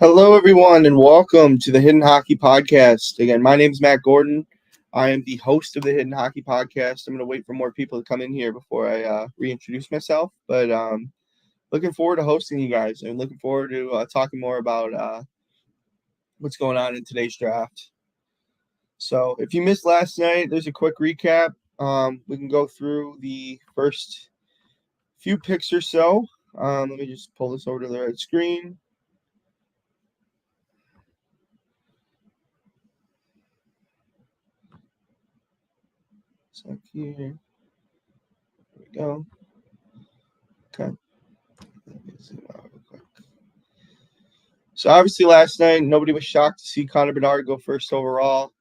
Hello, everyone, and welcome to the Hidden Hockey Podcast. Again, my name is Matt Gordon. I am the host of the Hidden Hockey Podcast. I'm going to wait for more people to come in here before I reintroduce myself. But looking forward to hosting you guys and looking forward to talking more about what's going on in today's draft. So if you missed last night, there's a quick recap. We can go through the first few picks or so. Let me just pull this over to the right screen. Here. There we go. Okay. So obviously last night, nobody was shocked to see Connor Bedard go first overall.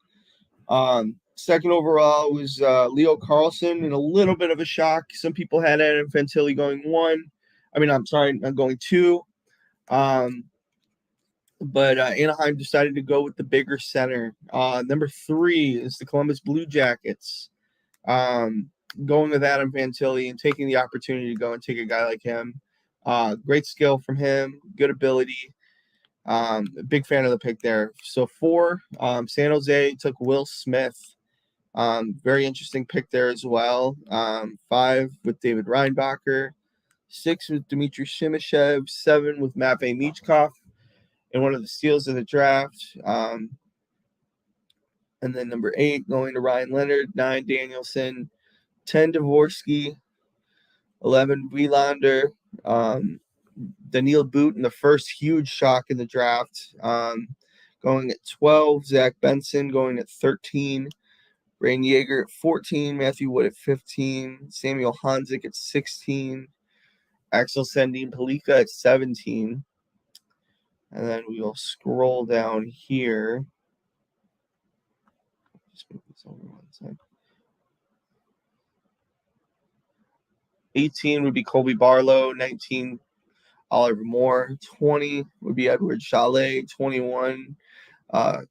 Second overall was Leo Carlson, and a little bit of a shock. Some people had Adam Fantilli going going two. But Anaheim decided to go with the bigger center. Number 3 is the Columbus Blue Jackets. Going with Adam Fantilli and taking the opportunity to go and take a guy like him. Great skill from him, good ability. Big fan of the pick there. So 4, San Jose took Will Smith. Very interesting pick there as well. 5 with David Reinbacher. 6 with Dmitry Shimashev. 7 with Matvei Michkov. And one of the steals of the draft. And then number 8 going to Ryan Leonard. 9 Danielson. 10 Dvorsky. 11 Wielander. Daniil Boot in the first huge shock in the draft. Going at 12, Zach Benson going at 13, Rain Yeager at 14, Matthew Wood at 15, Samuel Hanzik at 16, Axel Sandin Palika at 17. And then we will scroll down here. Just move this over one second. 18 would be Colby Barlow, 19 Oliver Moore, 20 would be Edward Chalet, 21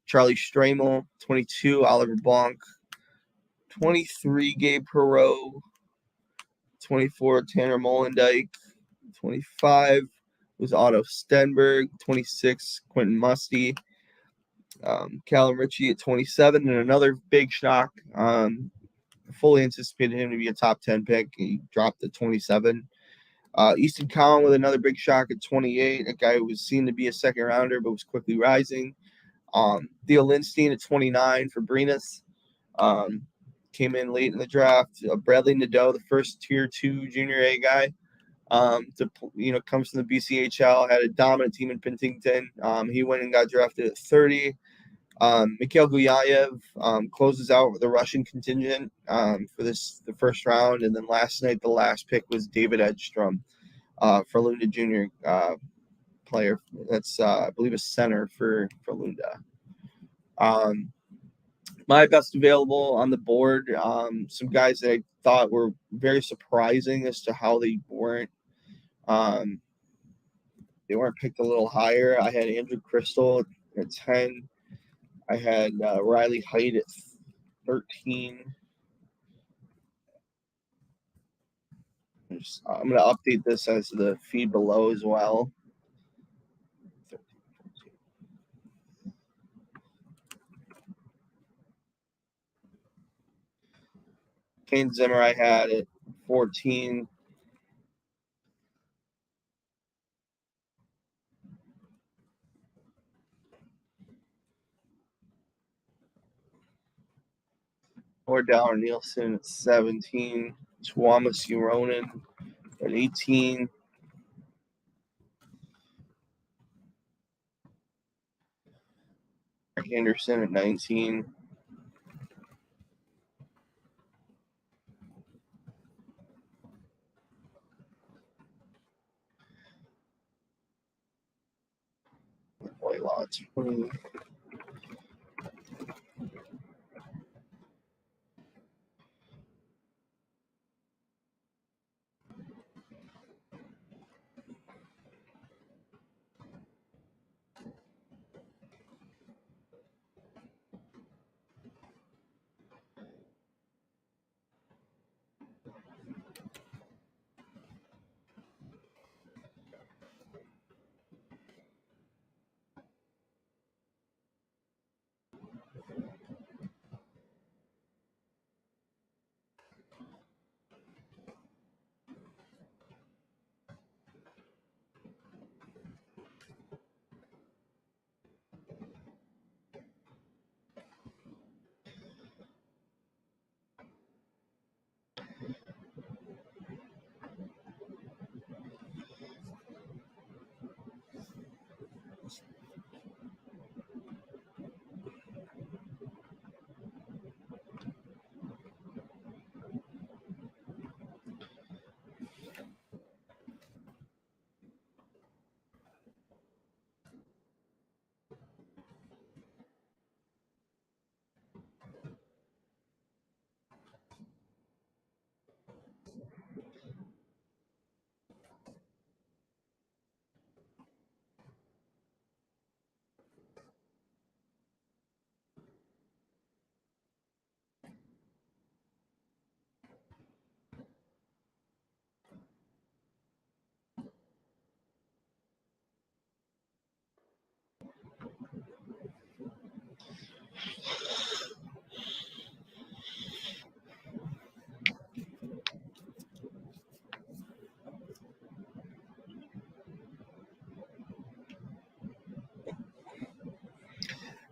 Charlie Stramel, 22 Oliver Blanc, 23 Gabe Perreault, 24 Tanner Molendyke, 25 was Otto Stenberg, 26 Quentin Musty, Callum Ritchie at 27, and another big shock. Fully anticipated him to be a top 10 pick. He dropped at 27. Easton Collin with another big shock at 28, a guy who was seen to be a second rounder but was quickly rising. Theo Lindstein at 29 for Brenus. Came in late in the draft. Bradley Nadeau, the first tier 2 junior A guy, comes from the BCHL, had a dominant team in Penticton. He went and got drafted at 30. Mikhail Guyayev closes out with the Russian contingent for the first round. And then last night, the last pick was David Edstrom for Lunda Junior player. That's, I believe, a center for Lunda. My best available on the board, some guys that I thought were very surprising as to how they weren't picked a little higher. I had Andrew Crystal at 10. I had Riley Height at 13. I'm going to update this as the feed below as well. Kane Zimmer I had at 14. Ordauer Nielsen at 17. Tuomas Uronen at 18. Mark Anderson at 19. Boy, lots. 20.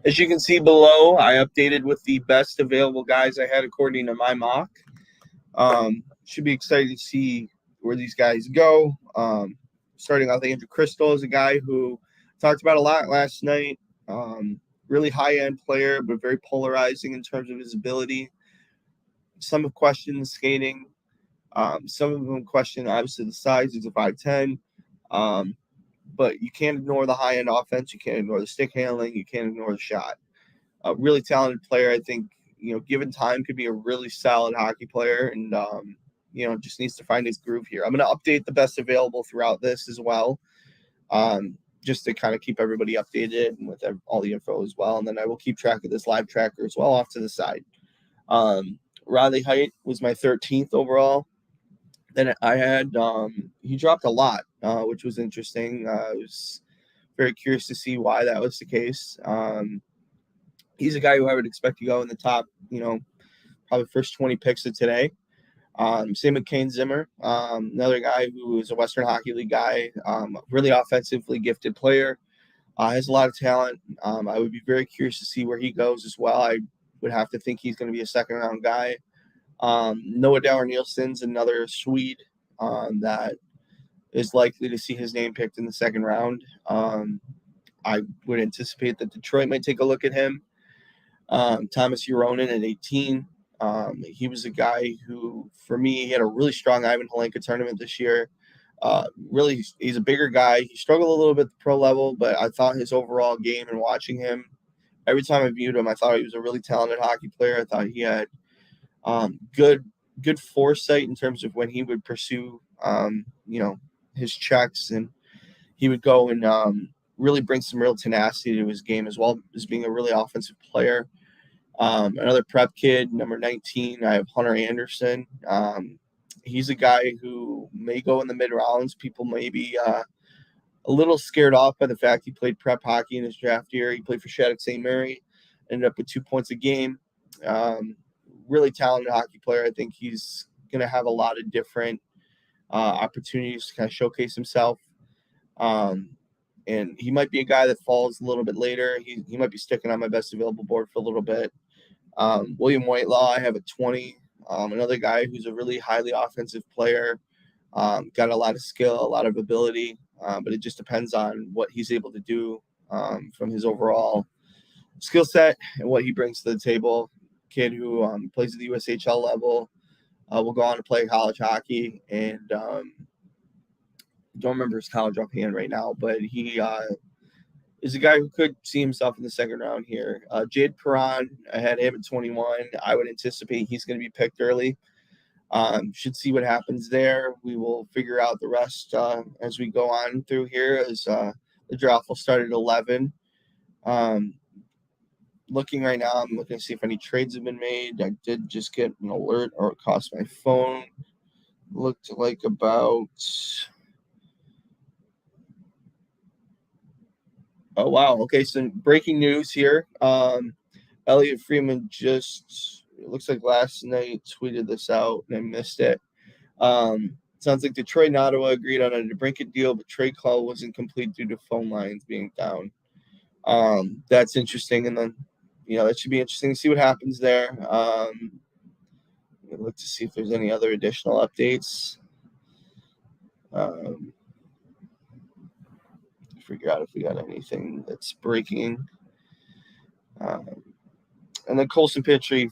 As you can see below, I updated with the best available guys I had according to my mock. Should be excited to see where these guys go. Starting off, Andrew Crystal is a guy who talked about a lot last night. Really high-end player, but very polarizing in terms of his ability. Some have questioned the skating. Some of them question, obviously, the size. He's a 5'10". But you can't ignore the high-end offense. You can't ignore the stick handling. You can't ignore the shot. A really talented player, I think, given time, could be a really solid hockey player, and just needs to find his groove here. I'm going to update the best available throughout this as well, just to kind of keep everybody updated and with all the info as well. And then I will keep track of this live tracker as well off to the side. Riley Height was my 13th overall. Then I had he dropped a lot, which was interesting. I was very curious to see why that was the case. He's a guy who I would expect to go in the top, probably first 20 picks of today. Same with Kane Zimmer, another guy who is a Western Hockey League guy, really offensively gifted player, has a lot of talent. I would be very curious to see where he goes as well. I would have to think he's going to be a second-round guy. Noah Dauer Nielsen's another Swede that is likely to see his name picked in the second round. I would anticipate that Detroit might take a look at him. Thomas Euronen at 18. He was a guy who, for me, he had a really strong Ivan Halenka tournament this year. Really, he's a bigger guy. He struggled a little bit at the pro level, but I thought his overall game and watching him, every time I viewed him, I thought he was a really talented hockey player. I thought he had good foresight in terms of when he would pursue, his checks, and he would go and really bring some real tenacity to his game as well as being a really offensive player. Another prep kid, number 19, I have Hunter Anderson. He's a guy who may go in the mid rounds. People may be a little scared off by the fact he played prep hockey in his draft year. He played for Shattuck St. Mary, ended up with 2 points a game. Really talented hockey player. I think he's going to have a lot of different opportunities to kind of showcase himself. And he might be a guy that falls a little bit later. He might be sticking on my best available board for a little bit. William Whitelaw, I have at 20. Another guy who's a really highly offensive player. Got a lot of skill, a lot of ability, but it just depends on what he's able to do from his overall skill set and what he brings to the table. Kid who plays at the USHL level, will go on to play college hockey, and don't remember his college offhand right now, but he is a guy who could see himself in the second round here. Jade Perron, I had him at 21. I would anticipate he's going to be picked early. Should see what happens there. We will figure out the rest as we go on through here, as the draft will start at 11. Looking right now, I'm looking to see if any trades have been made. I did just get an alert, or it cost my phone. Looked like about... Oh, wow. Okay, so breaking news here. Elliot Freeman just, it looks like last night, tweeted this out, and I missed it. Sounds like Detroit and Ottawa agreed on a DeBrincat deal, but trade call wasn't complete due to phone lines being down. That's interesting, and then, that should be interesting to see what happens there. Look to see if there's any other additional updates. Figure out if we got anything that's breaking. And then Colson Petrie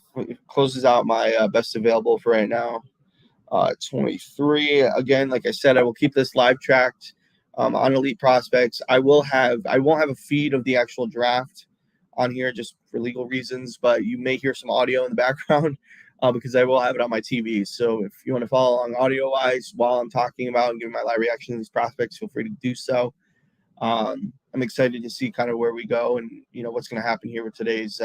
closes out my best available for right now. 23. Again, like I said, I will keep this live tracked on Elite Prospects. I won't have a feed of the actual draft on here just for legal reasons, but you may hear some audio in the background because I will have it on my TV. So if you want to follow along audio-wise while I'm talking about and giving my live reaction to these prospects, feel free to do so. I'm excited to see kind of where we go and what's going to happen here with today's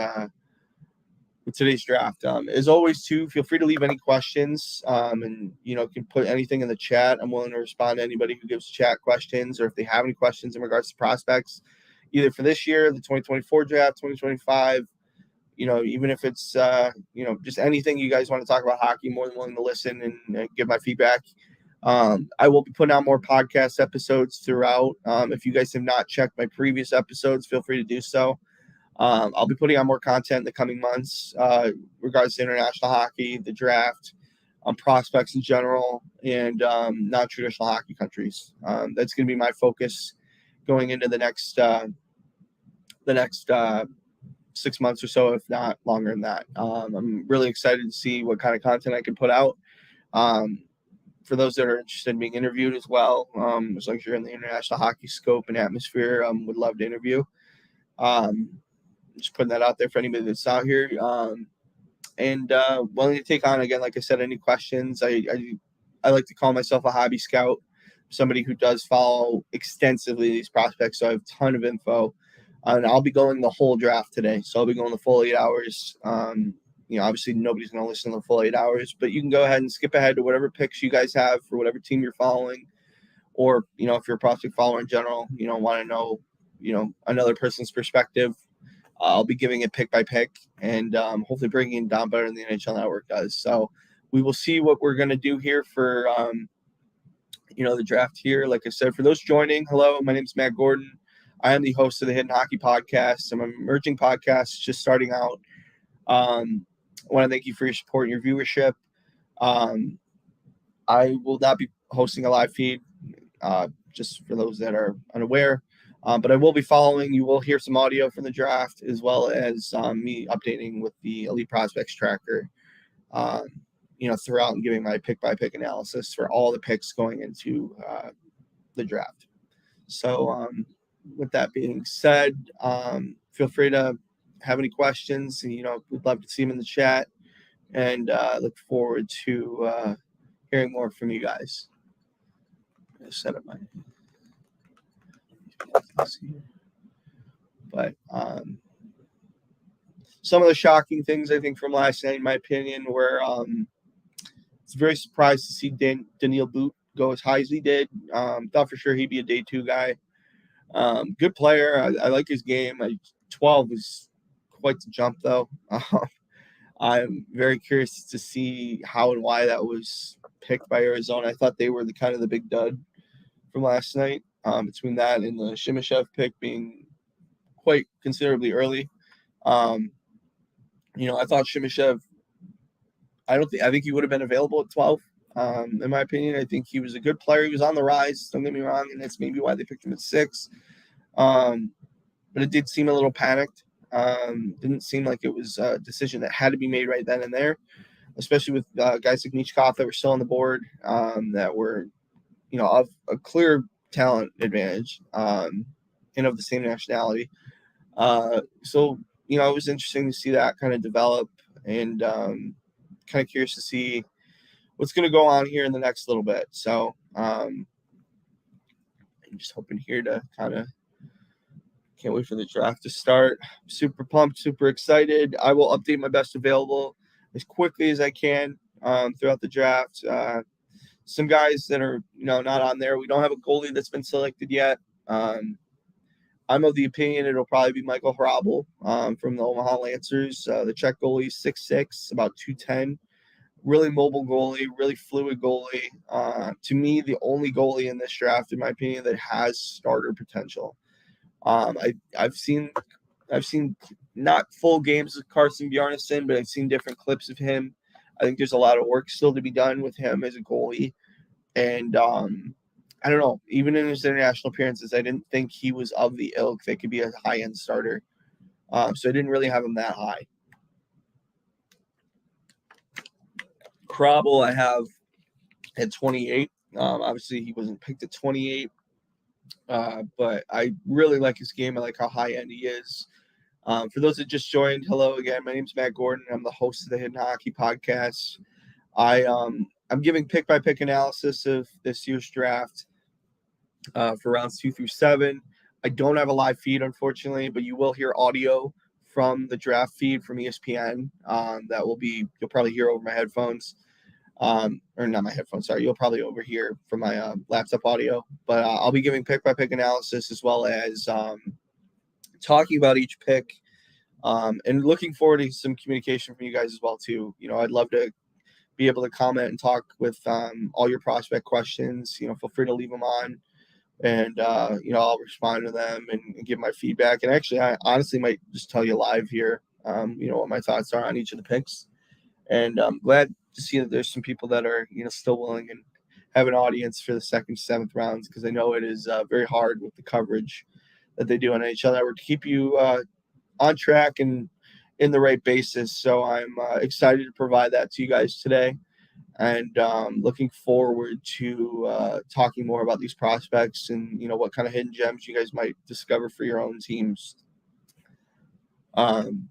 draft. As always, too, feel free to leave any questions and can put anything in the chat. I'm willing to respond to anybody who gives chat questions, or if they have any questions in regards to prospects, either for this year, the 2024 draft, 2025. Even if it's just anything you guys want to talk about hockey, more than willing to listen and give my feedback. I will be putting out more podcast episodes throughout. If you guys have not checked my previous episodes, feel free to do so. I'll be putting on more content in the coming months regards to international hockey, the draft, prospects in general, and non-traditional hockey countries. That's going to be my focus going into the next 6 months or so, if not longer than that. I'm really excited to see what kind of content I can put out. For those that are interested in being interviewed as well, as long as you're in the international hockey scope and atmosphere, would love to interview. Just putting that out there for anybody that's out here. And willing to take on, again, like I said, any questions. I like to call myself a hobby scout, somebody who does follow extensively these prospects, so I have a ton of info. And I'll be going the whole draft today, so I'll be going the full 8 hours. Obviously nobody's going to listen to the full 8 hours, but you can go ahead and skip ahead to whatever picks you guys have for whatever team you're following, or if you're a prospect follower in general, want to know another person's perspective. I'll be giving it pick by pick, and hopefully breaking it down better than the NHL Network does. So we will see what we're going to do here for the draft here. Like I said, for those joining, hello, my name is Matt Gordon. I am the host of the Hidden Hockey Podcast. I'm an emerging podcast just starting out. I want to thank you for your support and your viewership. I will not be hosting a live feed, just for those that are unaware. But I will be following. You will hear some audio from the draft, as well as me updating with the Elite Prospects Tracker, throughout, and giving my pick-by-pick analysis for all the picks going into the draft. So with that being said, feel free to have any questions. We'd love to see them in the chat, and look forward to hearing more from you guys. Set up my... But some of the shocking things, I think, from last night, in my opinion, were it's very surprised to see Daniil Boot go as high as he did. Thought for sure he'd be a day 2 guy. Good player. I like his game. 12 was quite the jump, though. I'm very curious to see how and why that was picked by Arizona. I thought they were the big dud from last night. Between that and the Shimashev pick being quite considerably early. I thought Shimashev, I think he would have been available at 12. In my opinion, I think he was a good player. He was on the rise, don't get me wrong, and that's maybe why they picked him at 6. But it did seem a little panicked. Didn't seem like it was a decision that had to be made right then and there, especially with guys like Nichkov that were still on the board, that were, of a clear talent advantage, and of the same nationality. So it was interesting to see that kind of develop, and kind of curious to see what's going to go on here in the next little bit. So I'm just hoping here to can't wait for the draft to start. Super pumped, super excited. I will update my best available as quickly as I can throughout the draft. Some guys that are not on there. We don't have a goalie that's been selected yet. I'm of the opinion it'll probably be Michael Hrabal from the Omaha Lancers. The Czech goalie, 6'6", about 210. Really mobile goalie, really fluid goalie. To me, the only goalie in this draft, in my opinion, that has starter potential. I've seen not full games of Carson Bjarnason, but I've seen different clips of him. I think there's a lot of work still to be done with him as a goalie. And I don't know, even in his international appearances, I didn't think he was of the ilk that could be a high-end starter. So I didn't really have him that high. Hrabal I have at 28. Obviously, he wasn't picked at 28. But I really like his game. I like how high-end he is. For those that just joined, hello again. My name is Matt Gordon. I'm the host of the Hidden Hockey Podcast. I'm giving pick-by-pick analysis of this year's draft for rounds 2 through 7. I don't have a live feed, unfortunately, but you will hear audio from the draft feed from ESPN. You'll probably hear over my headphones. Or not my headphones, sorry. You'll probably overhear from my laptop audio. But I'll be giving pick-by-pick analysis, as well as talking about each pick, and looking forward to some communication from you guys as well, too. I'd love to be able to comment and talk with all your prospect questions. Feel free to leave them on and I'll respond to them and give my feedback. And actually, I honestly might just tell you live here, what my thoughts are on each of the picks. And I'm glad to see that there's some people that are still willing and have an audience for the second, seventh rounds, because I know it is very hard with the coverage that they do on NHL Network to keep you on track and in the right basis. So I'm excited to provide that to you guys today, and looking forward to talking more about these prospects and what kind of hidden gems you guys might discover for your own teams. Um,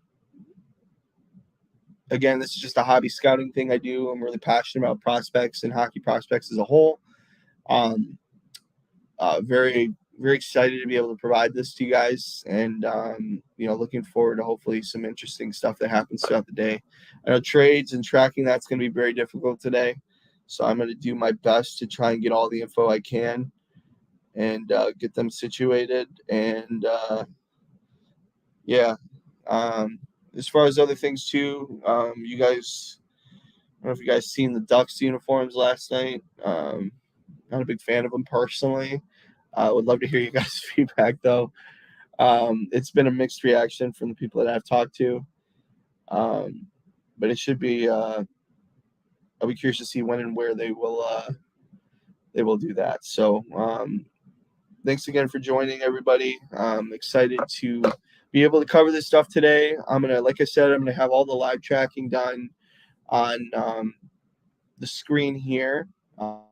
Again, this is just a hobby scouting thing I do. I'm really passionate about prospects and hockey prospects as a whole. Um, very, very excited to be able to provide this to you guys, and looking forward to hopefully some interesting stuff that happens throughout the day. I know trades and tracking that's going to be very difficult today, so I'm going to do my best to try and get all the info I can and get them situated. And yeah, as far as other things too, you guys. I don't know if you guys seen the Ducks uniforms last night. Not a big fan of them personally. Would love to hear you guys' feedback though. It's been a mixed reaction from the people that I've talked to, um, but it should be. I'll be curious to see when and where they will do that. So thanks again for joining, everybody. I'm excited to be able to cover this stuff today. Like I said, I'm gonna have all the live tracking done on the screen here. So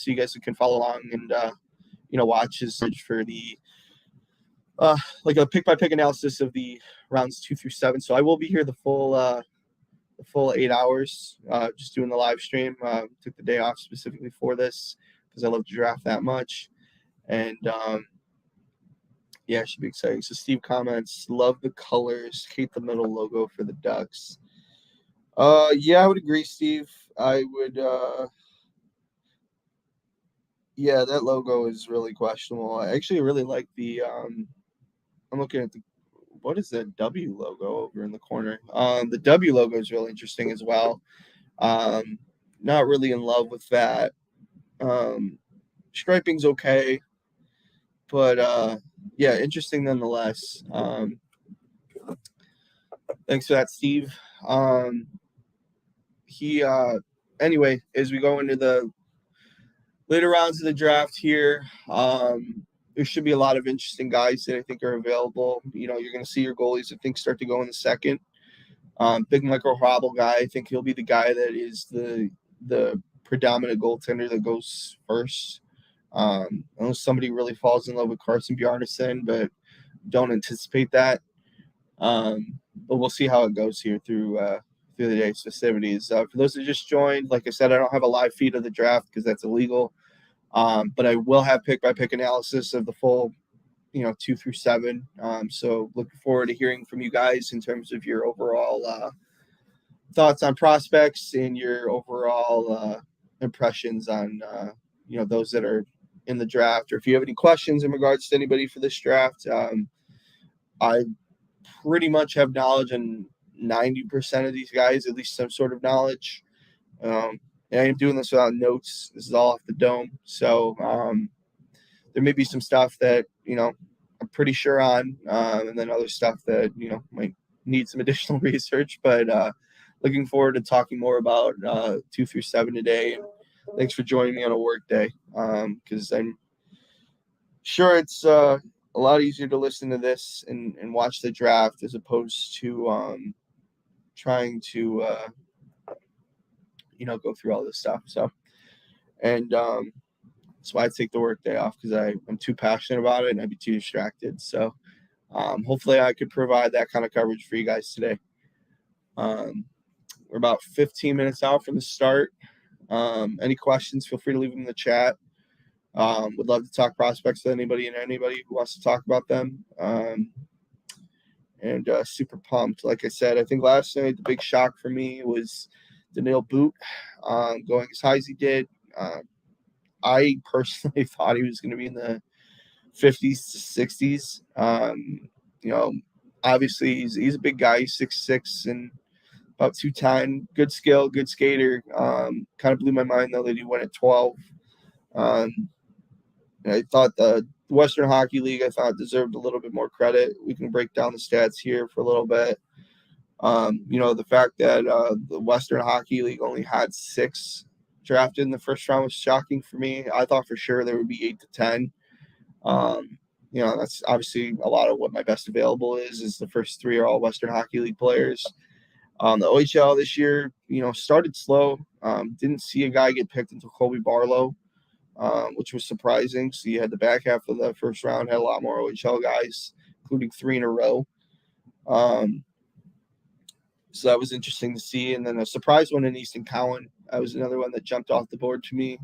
you guys can follow along and watch his search for the like a pick by pick analysis of the rounds 2 through 7. So I will be here the full 8 hours, just doing the live stream. Took the day off specifically for this because I love to draft that much, and yeah, it should be exciting. So Steve comments, love the colors, hate the middle logo for the Ducks. Yeah, I would agree, Steve. I would. Yeah, that logo is really questionable. I actually really like the. I'm looking at the. What is that W logo over in the corner? The W logo is really interesting as well. Um, Not really in love with that. Striping's okay, but yeah, interesting nonetheless. Thanks for that, Steve. He Anyway, as we go into the later rounds of the draft here, there should be a lot of interesting guys that I think are available. You're going to see your goalies, I think, start to go in the second. Big Michael Hrabal guy, I think he'll be the guy that is the predominant goaltender that goes first. Unless somebody really falls in love with Carson Bjarnason, but don't anticipate that. But we'll see how it goes here through the day's festivities. For those that just joined, like I said, I don't have a live feed of the draft because that's illegal. But I will have pick by pick analysis of the full, 2 through 7. So looking forward to hearing from you guys in terms of your overall thoughts on prospects and your overall impressions on those that are in the draft, or if you have any questions in regards to anybody for this draft. I pretty much have knowledge on 90% of these guys, at least some sort of knowledge. And I am doing this without notes. This is all off the dome. So there may be some stuff that, I'm pretty sure on, and then other stuff that, might need some additional research. But looking forward to talking more about 2 through 7 today. And thanks for joining me on a work day, because I'm sure it's a lot easier to listen to this and watch the draft as opposed to trying to go through all this stuff. So, and that's why I take the work day off, because I'm too passionate about it and I'd be too distracted. So hopefully I could provide that kind of coverage for you guys today. We're about 15 minutes out from the start. Any questions, feel free to leave them in the chat. Would love to talk prospects with anybody who wants to talk about them. And super pumped. Like I said, I think last night the big shock for me was Daniil Boot going as high as he did. I personally thought he was going to be in the 50s to 60s. Obviously he's a big guy. He's 6'6" and about 210. Good skill, good skater. Kind of blew my mind though that he went at 12. I thought the Western Hockey League, I thought, deserved a little bit more credit. We can break down the stats here for a little bit. The fact that the Western Hockey League only had 6 drafted in the first round was shocking for me. I thought for sure there would be 8 to 10. That's obviously a lot of what my best available is the first 3 are all Western Hockey League players. The OHL this year, started slow. Didn't see a guy get picked until Colby Barlow, which was surprising. So you had the back half of the first round, had a lot more OHL guys, including 3 in a row. So that was interesting to see. And then a surprise one in Easton Cowan. That was another one that jumped off the board to me.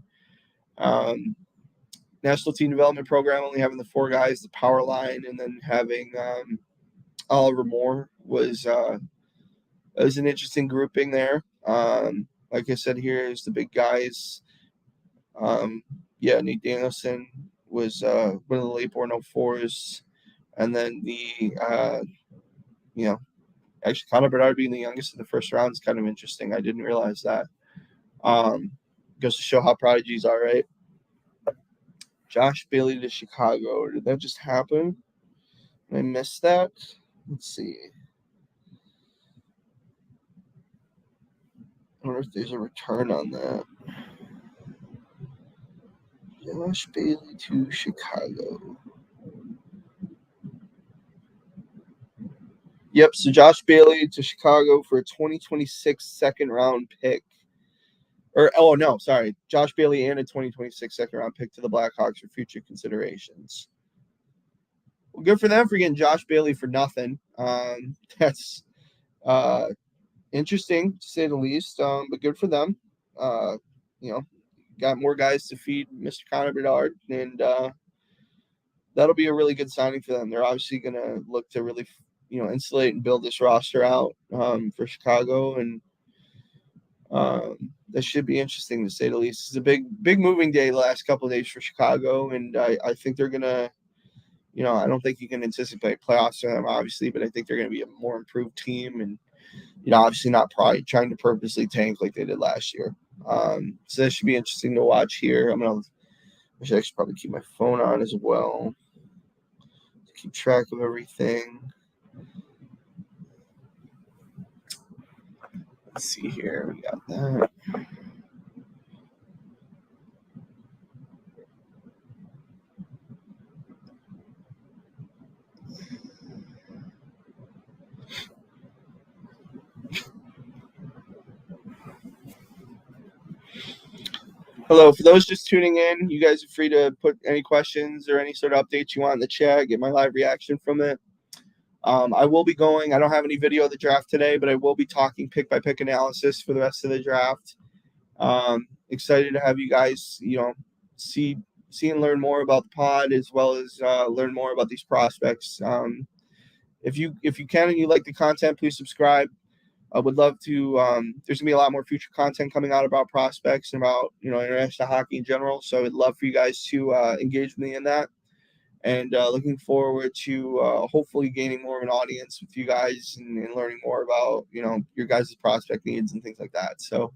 National Team Development Program, only having the 4 guys, the power line, and then having Oliver Moore was an interesting grouping there. Like I said, here's the big guys. Nate Danielson was one of the late born 04s. And then actually Connor Bedard being the youngest in the first round is kind of interesting. I didn't realize that. Goes to show how prodigies are, right? Josh Bailey to Chicago. Did that just happen? Did I miss that? Let's see. I wonder if there's a return on that. Josh Bailey to Chicago. Yep, so Josh Bailey to Chicago for a 2026 second round pick. Josh Bailey and a 2026 second round pick to the Blackhawks for future considerations. Well, good for them for getting Josh Bailey for nothing. That's interesting to say the least, but good for them. Got more guys to feed Mr. Connor Bedard, and that'll be a really good signing for them. They're obviously going to look to really, insulate and build this roster out for Chicago, and that should be interesting to say the least. It's a big moving day the last couple of days for Chicago, and I think they're going to, I don't think you can anticipate playoffs for them, obviously, but I think they're going to be a more improved team, and obviously not probably trying to purposely tank like they did last year. So that should be interesting to watch here. I should actually probably keep my phone on as well to keep track of everything. Let's see here. We got that. Hello, for those just tuning in, you guys are free to put any questions or any sort of updates you want in the chat, get my live reaction from it. I will be going, I don't have any video of the draft today, but I will be talking pick by pick analysis for the rest of the draft. Excited to have you guys, see and learn more about the pod, as well as learn more about these prospects. If you can and you like the content, please subscribe. I would love to. There's gonna be a lot more future content coming out about prospects and about international hockey in general. So I'd love for you guys to engage with me in that, and looking forward to hopefully gaining more of an audience with you guys and learning more about your guys' prospect needs and things like that. So,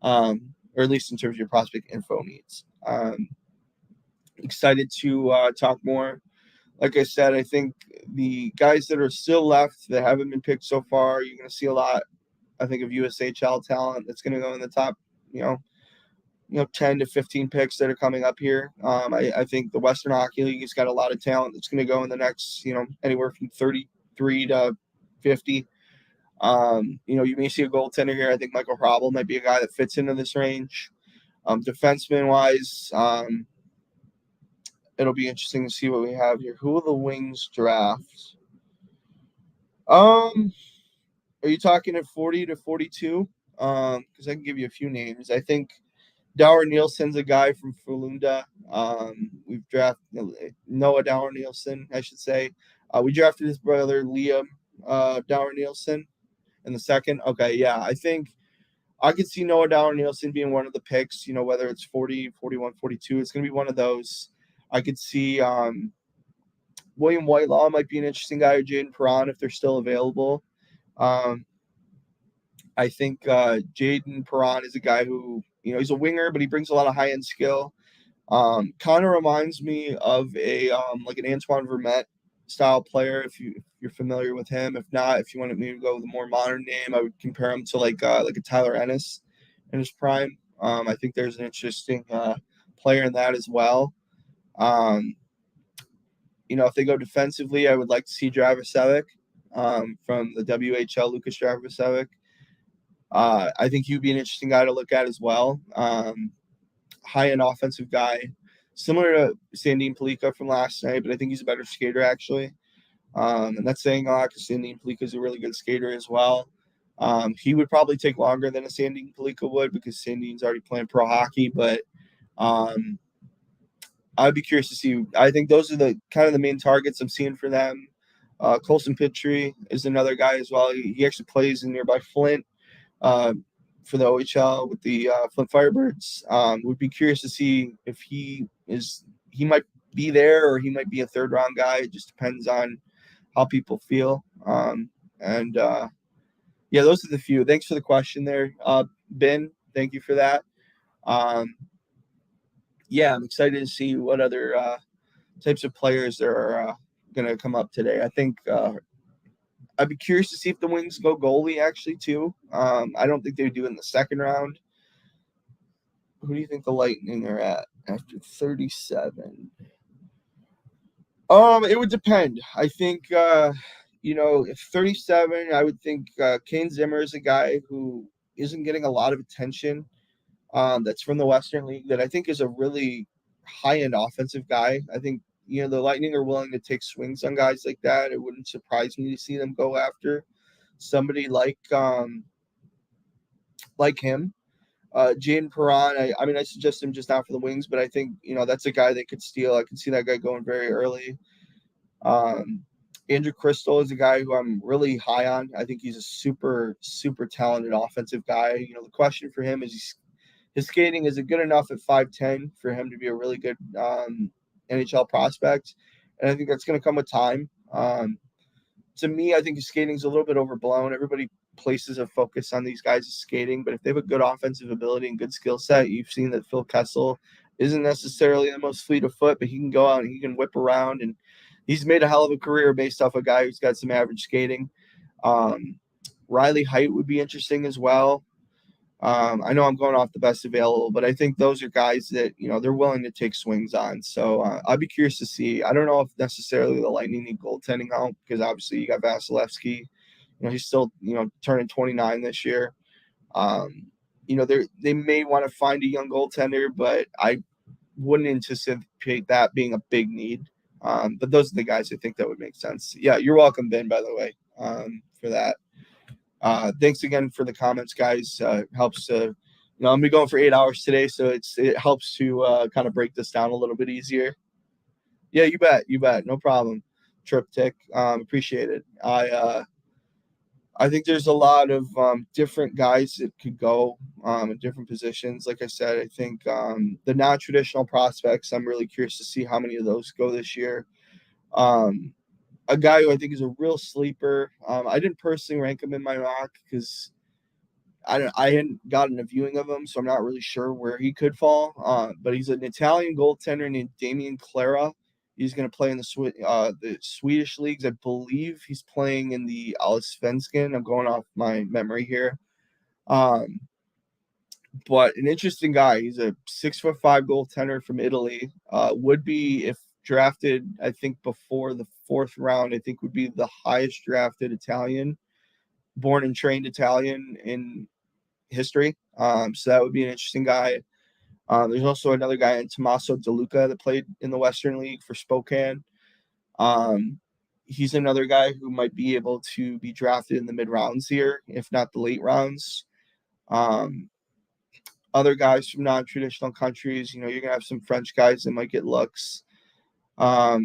or at least in terms of your prospect info needs. Excited to talk more. Like I said, I think the guys that are still left that haven't been picked so far, you're going to see a lot, I think, of USHL talent that's going to go in the top, 10 to 15 picks that are coming up here. I think the Western Hockey League has got a lot of talent that's going to go in the next, anywhere from 33 to 50. You may see a goaltender here. I think Michael Hrabal might be a guy that fits into this range. Defenseman-wise, it'll be interesting to see what we have here. Who will the Wings draft? Are you talking at 40 to 42? Because I can give you a few names. I think Dower Nielsen's a guy from Frölunda. We've drafted Noah Dower Nielsen, I should say. We drafted his brother Liam Dower Nielsen in the second. Okay, yeah, I think I could see Noah Dower Nielsen being one of the picks, whether it's 40, 41, 42. It's going to be one of those. I could see William Whitelaw might be an interesting guy, or Jaden Perron if they're still available. I think Jaden Perron is a guy who, he's a winger, but he brings a lot of high-end skill. Kind of reminds me of a like an Antoine Vermette style player, if you're familiar with him. If not, if you want me to go with a more modern name, I would compare him to like a Tyler Ennis in his prime. I think there's an interesting player in that as well. Um, if they go defensively, I would like to see Dravicevic from the WHL, Lucas Dravicevic. I think he'd be an interesting guy to look at as well. High-end offensive guy, similar to Sandin Pellikka from last night, but I think he's a better skater, actually. And that's saying a lot because Sandin Pellikka is a really good skater as well. He would probably take longer than a Sandin Pellikka would because Sandin's already playing pro hockey, but I'd be curious to see. I think those are the kind of the main targets I'm seeing for them. Colson Pitre is another guy as well. He actually plays in nearby Flint for the OHL with the Flint Firebirds. Would be curious to see if he might be there or he might be a third round guy. It just depends on how people feel. And yeah, those are the few. Thanks for the question there, Ben. Thank you for that. Yeah, I'm excited to see what other types of players there are going to come up today. I think I'd be curious to see if the Wings go goalie actually too. I don't think they would do it in the second round. Who do you think the Lightning are at after 37? It would depend. I think if 37, I would think Kane Zimmer is a guy who isn't getting a lot of attention. That's from the Western League that I think is a really high-end offensive guy. I think the Lightning are willing to take swings on guys like that. It wouldn't surprise me to see them go after somebody like him. Jaden Perron, I mean, I suggest him just not for the Wings, but I think that's a guy they could steal. I can see that guy going very early. Andrew Crystal is a guy who I'm really high on. I think he's a super, super talented offensive guy. The question for him is his skating is it good enough at 5'10" for him to be a really good NHL prospect, and I think that's going to come with time. To me, I think his skating is a little bit overblown. Everybody places a focus on these guys' skating, but if they have a good offensive ability and good skill set, you've seen that Phil Kessel isn't necessarily the most fleet of foot, but he can go out and he can whip around, and he's made a hell of a career based off a guy who's got some average skating. Riley Height would be interesting as well. I know I'm going off the best available, but I think those are guys that, they're willing to take swings on. So I'd be curious to see. I don't know if necessarily the Lightning need goaltending help because obviously you got Vasilevsky. He's still, turning 29 this year. They may want to find a young goaltender, but I wouldn't anticipate that being a big need. But those are the guys I think that would make sense. Yeah, you're welcome, Ben, by the way, for that. Thanks again for the comments, guys. Helps to, I'm gonna be going for 8 hours today, so it helps to kind of break this down a little bit easier. Yeah, you bet, no problem. Triptych, appreciate it. I think there's a lot of different guys that could go in different positions. Like I said, I think the non-traditional prospects, I'm really curious to see how many of those go this year. A guy who I think is a real sleeper. I didn't personally rank him in my mock because I hadn't gotten a viewing of him, so I'm not really sure where he could fall. But he's an Italian goaltender named Damian Clara. He's going to play in the Swedish leagues. I believe he's playing in the Allsvenskan. I'm going off my memory here. But an interesting guy. He's a 6'5" goaltender from Italy. Would be, if drafted, I think before the 4th round, I think would be the highest drafted Italian, born and trained Italian in history. So that would be an interesting guy. There's also another guy, Tommaso DeLuca, that played in the Western League for Spokane. He's another guy who might be able to be drafted in the mid rounds here, if not the late rounds. Other guys from non-traditional countries, you're going to have some French guys that might get looks. I'll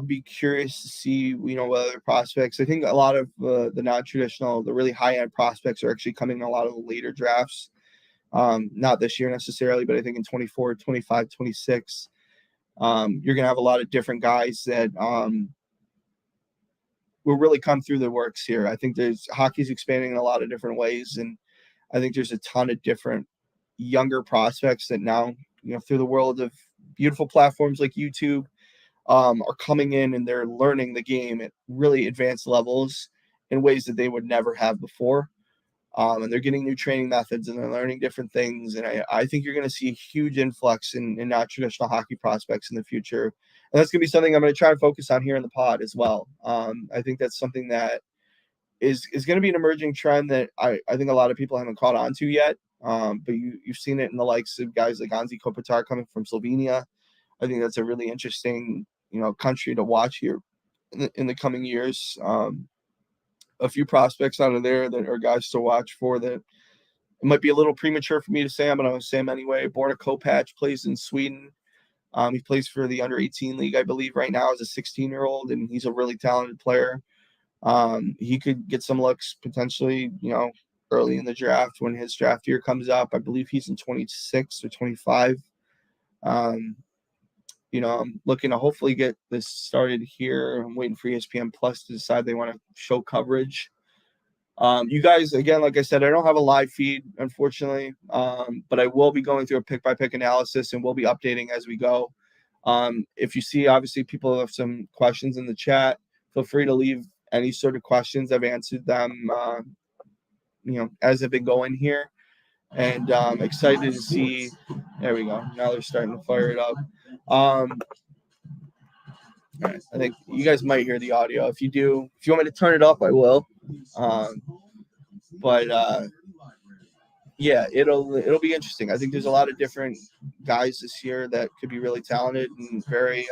be curious to see, what other prospects. I think a lot of the non-traditional, the really high-end prospects are actually coming in a lot of the later drafts. Not this year necessarily, but I think in 24, 25, 26, you're going to have a lot of different guys that will really come through the works here. I think hockey's expanding in a lot of different ways, and I think there's a ton of different younger prospects that now, through the world of beautiful platforms like YouTube, are coming in and they're learning the game at really advanced levels in ways that they would never have before. And they're getting new training methods and they're learning different things. And I think you're going to see a huge influx in non-traditional hockey prospects in the future. And that's going to be something I'm going to try and focus on here in the pod as well. I think that's something that is going to be an emerging trend that I think a lot of people haven't caught on to yet. But you've seen it in the likes of guys like Anze Kopitar coming from Slovenia. I think that's a really interesting, country to watch here in the coming years. A few prospects out of there that are guys to watch for that it might be a little premature for me to say, but I'm going to say them anyway. Borna Kopach plays in Sweden. He plays for the under 18 league, I believe, right now as a 16-year-old, and he's a really talented player. He could get some looks potentially, early in the draft when his draft year comes up. I believe he's in 26 or 25. I'm looking to hopefully get this started here. I'm waiting for ESPN Plus to decide they want to show coverage. You guys, again, like I said, I don't have a live feed, unfortunately, but I will be going through a pick-by-pick analysis, and we'll be updating as we go. If you see, obviously, people have some questions in the chat, feel free to leave any sort of questions. I've answered them, as I've been going here. And excited to see. There we go. Now they're starting to fire it up. All right. I think you guys might hear the audio. If you want me to turn it up, I will. Yeah, it'll be interesting. I think there's a lot of different guys this year that could be really talented and very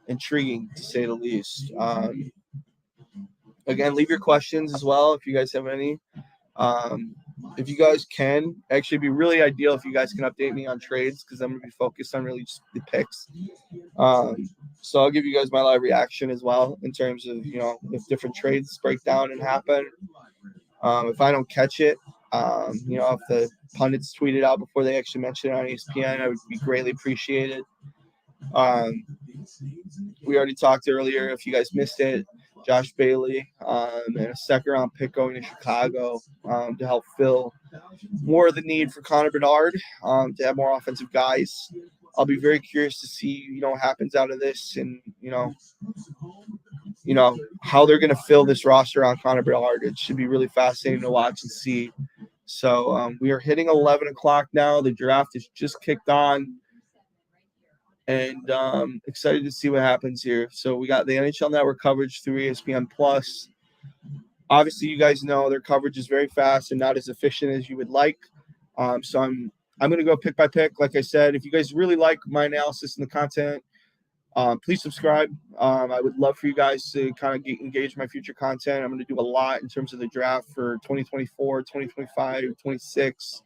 intriguing, to say the least. Again, leave your questions as well if you guys have any. If you guys can, actually be really ideal if you guys can update me on trades, because I'm going to be focused on really just the picks. So I'll give you guys my live reaction as well in terms of, if different trades break down and happen. If I don't catch it, if the pundits tweet it out before they actually mention it on ESPN, I would be greatly appreciated. We already talked earlier. If you guys missed it, Josh Bailey and a second-round pick going to Chicago to help fill more of the need for Connor Bedard, to have more offensive guys. I'll be very curious to see, what happens out of this, and how they're going to fill this roster on Connor Bedard. It should be really fascinating to watch and see. So we are hitting 11 o'clock now. The draft is just kicked on. And excited to see what happens here. So we got the NHL Network coverage through ESPN Plus. Obviously, you guys know their coverage is very fast and not as efficient as you would like. So I'm going to go pick by pick. Like I said, if you guys really like my analysis and the content, please subscribe. I would love for you guys to kind of engage my future content. I'm going to do a lot in terms of the draft for 2024, 2025, 26.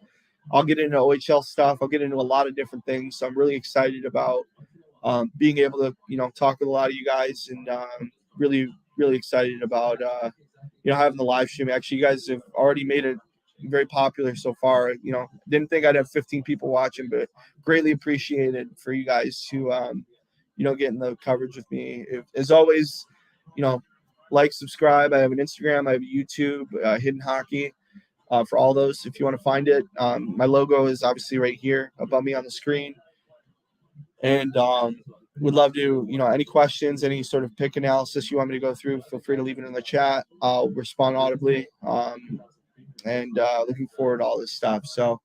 I'll get into OHL stuff. I'll get into a lot of different things. So I'm really excited about being able to, talk with a lot of you guys, and really, really excited about, having the live stream. Actually, you guys have already made it very popular so far. Didn't think I'd have 15 people watching, but greatly appreciated for you guys to, getting the coverage with me. As always, like, subscribe. I have an Instagram. I have a YouTube, Hidden Hockey. For all those, if you want to find it. My logo is obviously right here above me on the screen. And would love to, any questions, any sort of pick analysis you want me to go through, feel free to leave it in the chat. I'll respond audibly. And looking forward to all this stuff. So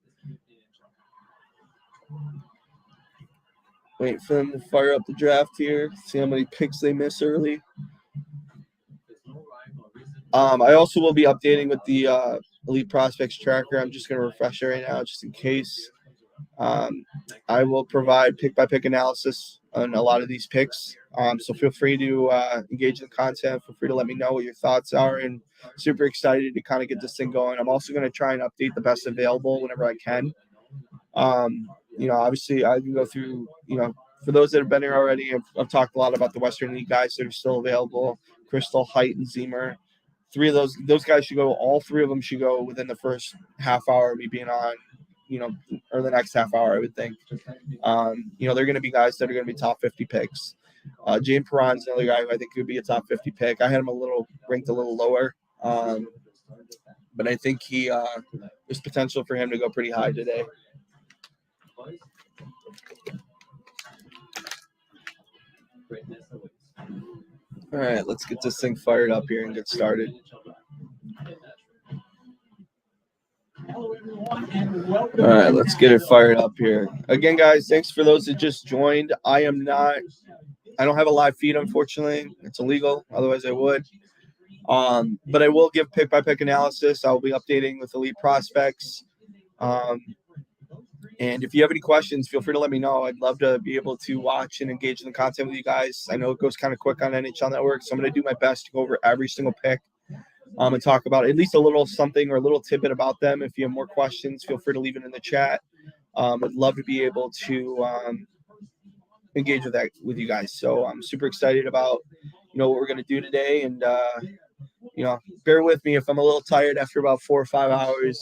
wait for them to fire up the draft here, see how many picks they miss early. I also will be updating with the Elite Prospects Tracker. I'm just going to refresh it right now just in case. I will provide pick-by-pick analysis on a lot of these picks. So feel free to engage in the content. Feel free to let me know what your thoughts are, and super excited to kind of get this thing going. I'm also going to try and update the best available whenever I can. Obviously I can go through, for those that have been here already, I've talked a lot about the Western League guys that are still available, Crystal, Height, and Zemer. Three of those guys should go. All three of them should go within the first half hour of me being on, or the next half hour, I would think. They're going to be guys that are going to be top 50 picks. James Perron's another guy who I think could be a top 50 pick. I had him ranked a little lower, but I think there's potential for him to go pretty high today. All right, let's get this thing fired up here and get started. All right, let's get it fired up here. Again, guys, thanks for those that just joined. I don't have a live feed, unfortunately. It's illegal. Otherwise, I would. But I will give pick-by-pick analysis. I'll be updating with elite prospects. And if you have any questions, feel free to let me know. I'd love to be able to watch and engage in the content with you guys. I know it goes kind of quick on NHL Network, so I'm going to do my best to go over every single pick and talk about at least a little something or a little tidbit about them. If you have more questions, feel free to leave it in the chat. I'd love to be able to engage with that with you guys. So I'm super excited about what we're going to do today, and bear with me if I'm a little tired after about 4 or 5 hours.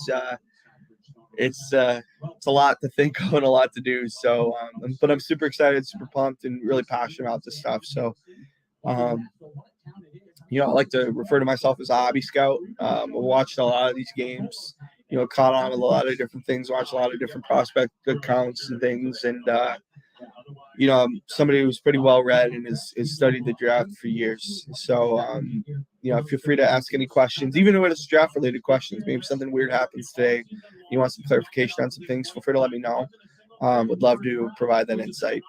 It's a lot to think of and a lot to do. So, but I'm super excited, super pumped, and really passionate about this stuff. So, I like to refer to myself as a hobby scout. I watched a lot of these games, caught on with a lot of different things, watched a lot of different prospect accounts and things. And, I'm somebody who's pretty well read and has studied the draft for years. So, feel free to ask any questions, even if it's draft related questions. Maybe something weird happens today. You want some clarification on some things, feel free to let me know. Would love to provide that insight.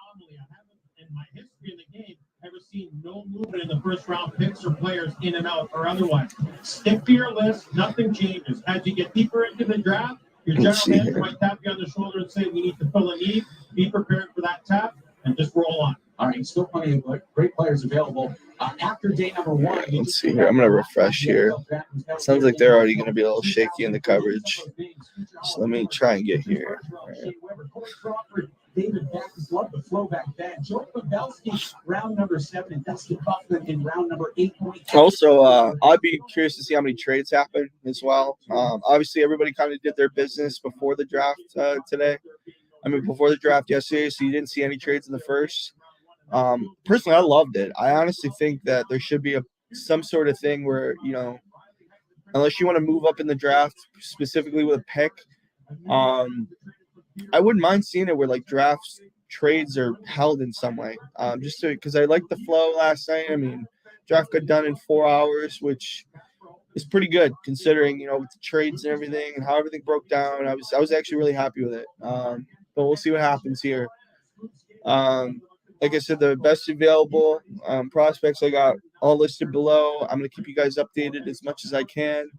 Ever seen no movement in the first round picks or players in and out or otherwise. Stick to your list. Nothing changes. As you get deeper into the draft, your general manager might tap you on the shoulder and say, we need to fill a need. Be prepared for that tap and just roll on. All right, still plenty of great players available. After day number 1. Let's see here. I'm going to refresh here. Sounds like they're already going to be a little shaky in the coverage. So let me try and get here. David Beck's love the flow back then. Joey Pavelski, round number 7, and Dustin Bufflin in round number 8. Also, I'd be curious to see how many trades happen as well. Obviously, everybody kind of did their business before the draft today. Before the draft yesterday, so you didn't see any trades in the first. Personally, I loved it. I honestly think that there should be some sort of thing where, unless you want to move up in the draft specifically with a pick, I wouldn't mind seeing it where like trades are held in some way. Just because I liked the flow last night. Draft got done in 4 hours, which is pretty good considering, with the trades and everything and how everything broke down. I was actually really happy with it. But we'll see what happens here. Like I said, the best available prospects I got all listed below. I'm going to keep you guys updated as much as I can.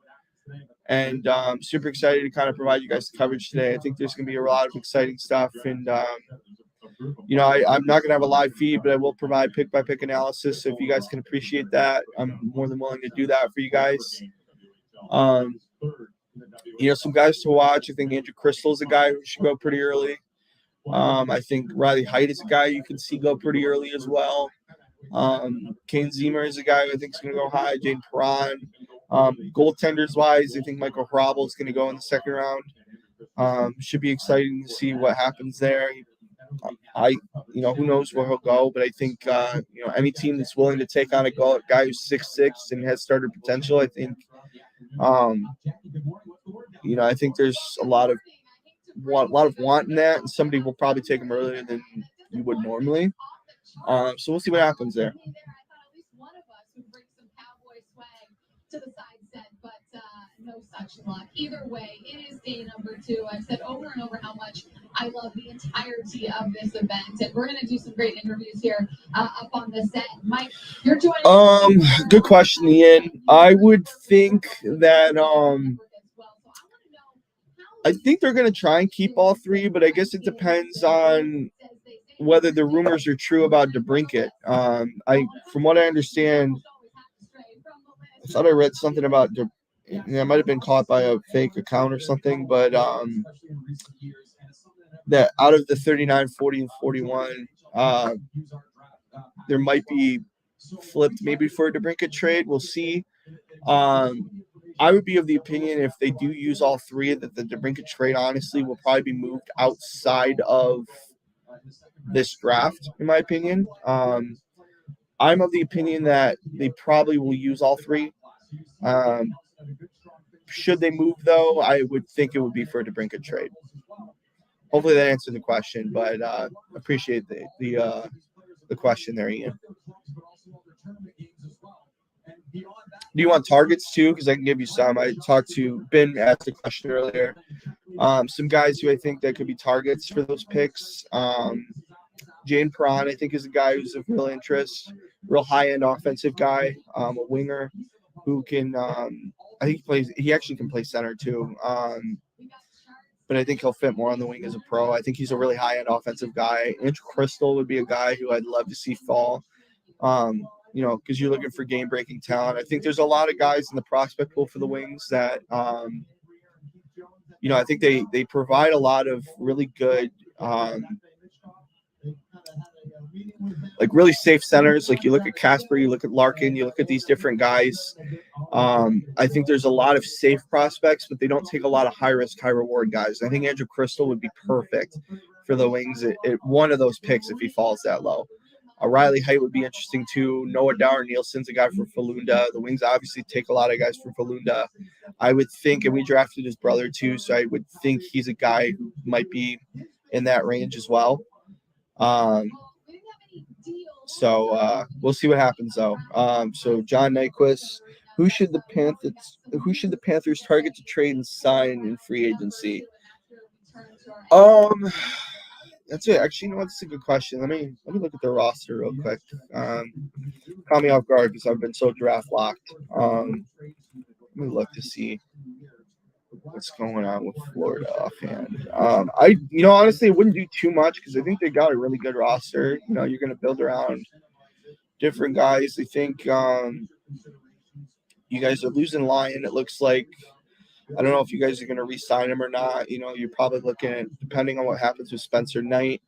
And super excited to kind of provide you guys the coverage today. I think there's going to be a lot of exciting stuff. And, I'm not going to have a live feed, but I will provide pick-by-pick analysis. So if you guys can appreciate that, I'm more than willing to do that for you guys. Some guys to watch. I think Andrew Crystal is a guy who should go pretty early. I think Riley Heidt is a guy you can see go pretty early as well. Kane Ziemer is a guy who I think is going to go high. James Perron. Goaltenders wise, I think Michael Hrabal is going to go in the second round. Should be exciting to see what happens there. Who knows where he'll go, but I think any team that's willing to take on a guy who's 6'6" and has starter potential, I think I think there's a lot of want in that, and somebody will probably take him earlier than you would normally. So we'll see what happens there. To the side set, but no such luck. Either way, it is day number 2. I've said over and over how much I love the entirety of this event, and we're going to do some great interviews here up on the set. Mike, you're joining. Good question, Ian. I would think that I think they're going to try and keep all 3, but I guess it depends on whether the rumors are true about DeBrincat. From what I understand, I thought I read something about I might have been caught by a fake account or something, but that out of the 39, 40, and 41, there might be flipped maybe for a DeBrincat trade. We'll see. I would be of the opinion if they do use all 3 that the DeBrincat trade honestly will probably be moved outside of this draft, in my opinion. I'm of the opinion that they probably will use all three. Should they move, though, I would think it would be for a DeBrincat trade. Hopefully that answered the question, but appreciate the question there, Ian. Do you want targets too? Because I can give you some. I talked to Ben, asked a question earlier. Some guys who I think that could be targets for those picks. Jane Perron, I think, is a guy who's of real interest, real high-end offensive guy, a winger who can. I think he actually can play center too. But I think he'll fit more on the wing as a pro. I think he's a really high-end offensive guy. Andrew Crystal would be a guy who I'd love to see fall. Because you're looking for game-breaking talent. I think there's a lot of guys in the prospect pool for the Wings that, I think they provide a lot of really good, really safe centers. Like you look at Casper, you look at Larkin, you look at these different guys. I think there's a lot of safe prospects, but they don't take a lot of high-risk, high-reward guys. I think Andrew Crystal would be perfect for the Wings at one of those picks if he falls that low. Riley Height would be interesting too. Noah Dower Nielsen's a guy from Falunda. The Wings obviously take a lot of guys from Falunda. I would think, and we drafted his brother too, so I would think he's a guy who might be in that range as well. So we'll see what happens though. So John Nyquist, who should the Panthers target to trade and sign in free agency? That's it. Actually, you know what? That's a good question. Let me look at the roster real quick. Caught me off guard because I've been so draft locked. Let me look to see what's going on with Florida offhand. Honestly, it wouldn't do too much because I think they got a really good roster. You're going to build around different guys. I think you guys are losing Lyon. It looks like. I don't know if you guys are going to re-sign him or not. You're probably looking at, depending on what happens with Spencer Knight,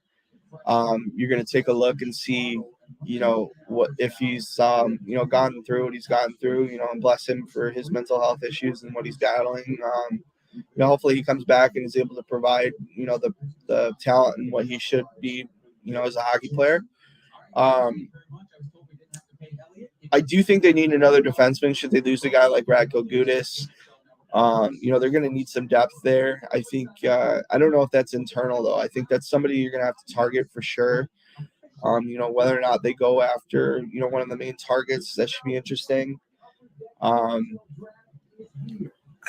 you're going to take a look and see, what if he's, gone through what he's gotten through, and bless him for his mental health issues and what he's battling. Hopefully he comes back and is able to provide, the talent and what he should be, as a hockey player. I do think they need another defenseman should they lose a guy like Radko Gudas. They're going to need some depth there. I think, I don't know if that's internal, though. I think that's somebody you're going to have to target for sure. Whether or not they go after, one of the main targets, that should be interesting.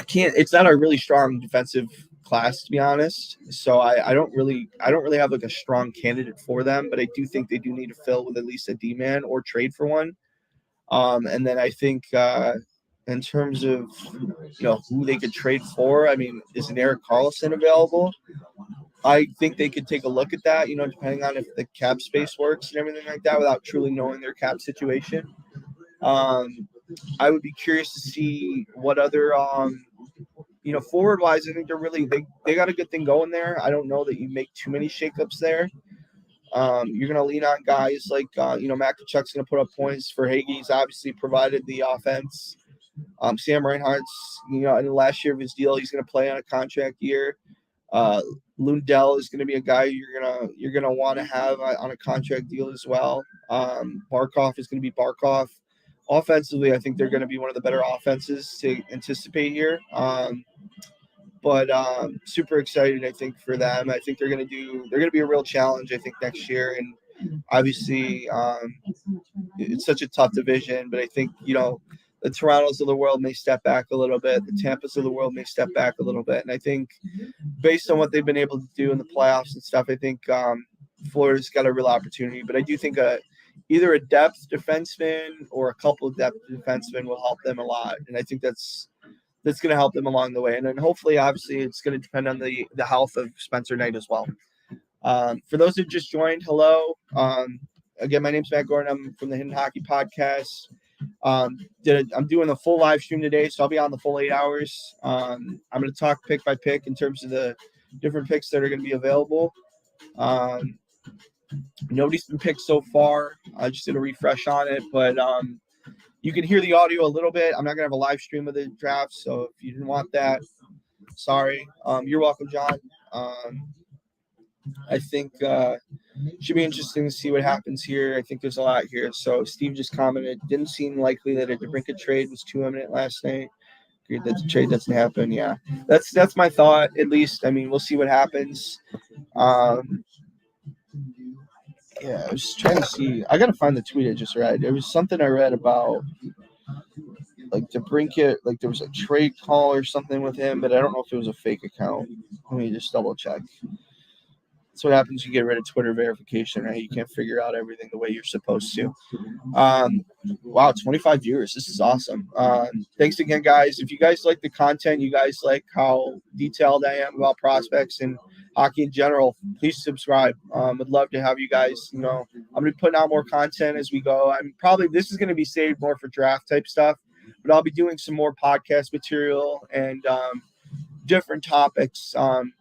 It's not a really strong defensive class, to be honest. So I don't really have like a strong candidate for them, but I do think they do need to fill with at least a D-man or trade for one. And then I think, in terms of, who they could trade for, I mean, is an Erik Karlsson available? I think they could take a look at that, depending on if the cap space works and everything like that without truly knowing their cap situation. I would be curious to see what other, forward-wise, I think they got a good thing going there. I don't know that you make too many shakeups there. You're going to lean on guys like, Matt Tkachuk's going to put up points for Hagee. He's obviously provided the offense. Sam Reinhart's, in the last year of his deal, he's going to play on a contract year. Lundell is going to be a guy you're gonna want to have on a contract deal as well. Barkov is going to be Barkov. Offensively, I think they're going to be one of the better offenses to anticipate here. But super excited, I think, for them. I think they're going to be a real challenge, I think, next year. And obviously, it's such a tough division, but I think, the Torontos of the world may step back a little bit. The Tampas of the world may step back a little bit. And I think based on what they've been able to do in the playoffs and stuff, I think Florida's got a real opportunity. But I do think either a depth defenseman or a couple of depth defensemen will help them a lot. And I think that's going to help them along the way. And then hopefully, obviously, it's going to depend on the health of Spencer Knight as well. For those who just joined, hello. Again, my name's Matt Gordon. I'm from the Hidden Hockey Podcast. I'm doing a full live stream today, so I'll be on the full 8 hours. I'm going to talk pick by pick in terms of the different picks that are going to be available. Nobody's been picked so far. I just did a refresh on it, but you can hear the audio a little bit. I'm not going to have a live stream of the draft, so if you didn't want that, sorry. You're welcome, John. I think should be interesting to see what happens here. I think there's a lot here. So Steve just commented, didn't seem likely that a DeBrincat trade was too imminent last night. Agreed that the trade doesn't happen. Yeah, that's my thought, at least. I mean, we'll see what happens. Yeah, I was just trying to see. I gotta find the tweet I just read. There was something I read about like DeBrincat, like there was a trade call or something with him, but I don't know if it was a fake account. Let me just double check. That's what happens. You get rid of Twitter verification, right? You can't figure out everything the way you're supposed to. Wow, 25 viewers. This is awesome. Thanks again, guys. If you guys like the content, you guys like how detailed I am about prospects and hockey in general, please subscribe. Would love to have you guys. I'm going to be putting out more content as we go. This is going to be saved more for draft type stuff, but I'll be doing some more podcast material and different topics. On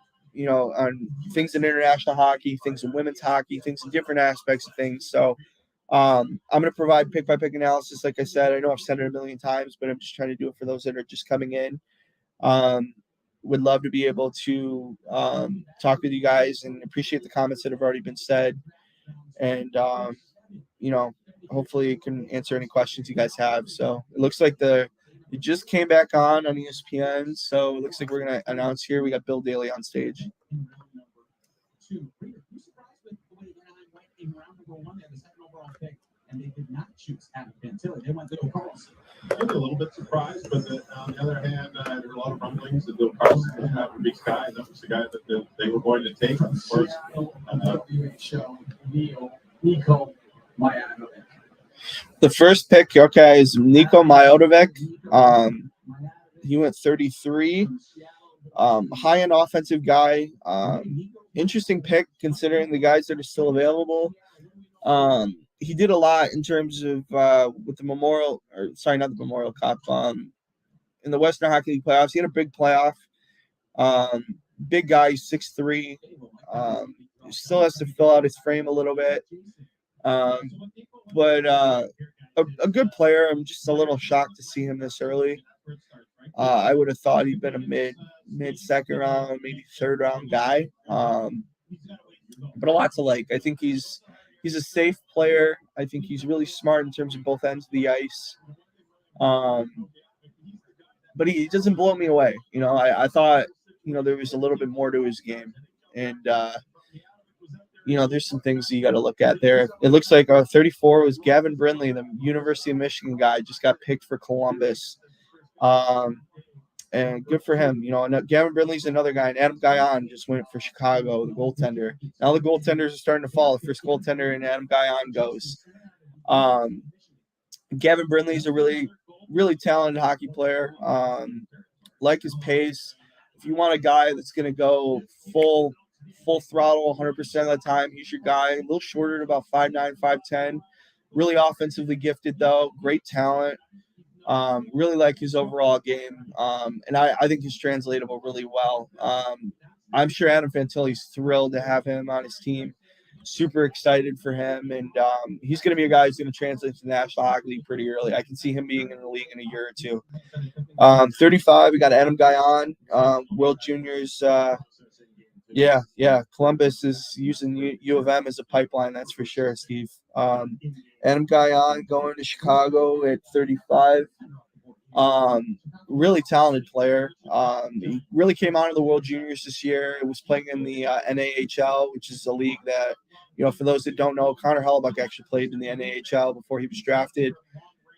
things in international hockey, things in women's hockey, things in different aspects of things. So I'm going to provide pick-by-pick analysis. Like I said, I know I've said it a million times, but I'm just trying to do it for those that are just coming in. Would love to be able to talk with you guys and appreciate the comments that have already been said. And, hopefully it can answer any questions you guys have. So it looks like it just came back on ESPN. So it looks like we're going to announce here. We got Bill Daly on stage. And they did not choose Adam Fantilli. They went to Bill Carlson. I'm a little bit surprised, but on the other hand, there were a lot of rumblings that Bill Carlson was not a big guy. That was the guy that they were going to take first. Nico Majodovic. The first pick, okay, is Nico Majodovic. He went 33. High-end offensive guy. Interesting pick considering the guys that are still available. He did a lot in terms of with the Memorial, not the Memorial Cup. In the Western Hockey League playoffs, he had a big playoff. Big guy, 6'3". Still has to fill out his frame a little bit. But a good player. I'm just a little shocked to see him this early. I would have thought he'd been a mid second round, maybe third round guy. But a lot to like. I think he's a safe player. I think he's really smart in terms of both ends of the ice. But he doesn't blow me away. I thought, there was a little bit more to his game. And, there's some things you got to look at there. It looks like 34 was Gavin Brindley, the University of Michigan guy, just got picked for Columbus. And good for him. Gavin Brindley's another guy. And Adam Guyon just went for Chicago, the goaltender. Now the goaltenders are starting to fall. The first goaltender and Adam Guyon goes. Gavin Brindley's a really, really talented hockey player. Like his pace. If you want a guy that's going to go full throttle 100% of the time, he's your guy. A little shorter, about 5'9", 5'10". Really offensively gifted, though. Great talent. Really like his overall game. And I think he's translatable really well. I'm sure Adam Fantilli's thrilled to have him on his team. Super excited for him. And he's going to be a guy who's going to translate to the National Hockey League pretty early. I can see him being in the league in a year or two. 35, we got Adam Guyon, World Juniors. Yeah. Columbus is using U of M as a pipeline, that's for sure, Steve. Adam Guyon going to Chicago at 35. Really talented player. He really came out of the World Juniors this year. He was playing in the NAHL, which is a league that, for those that don't know, Connor Hellebuck actually played in the NAHL before he was drafted.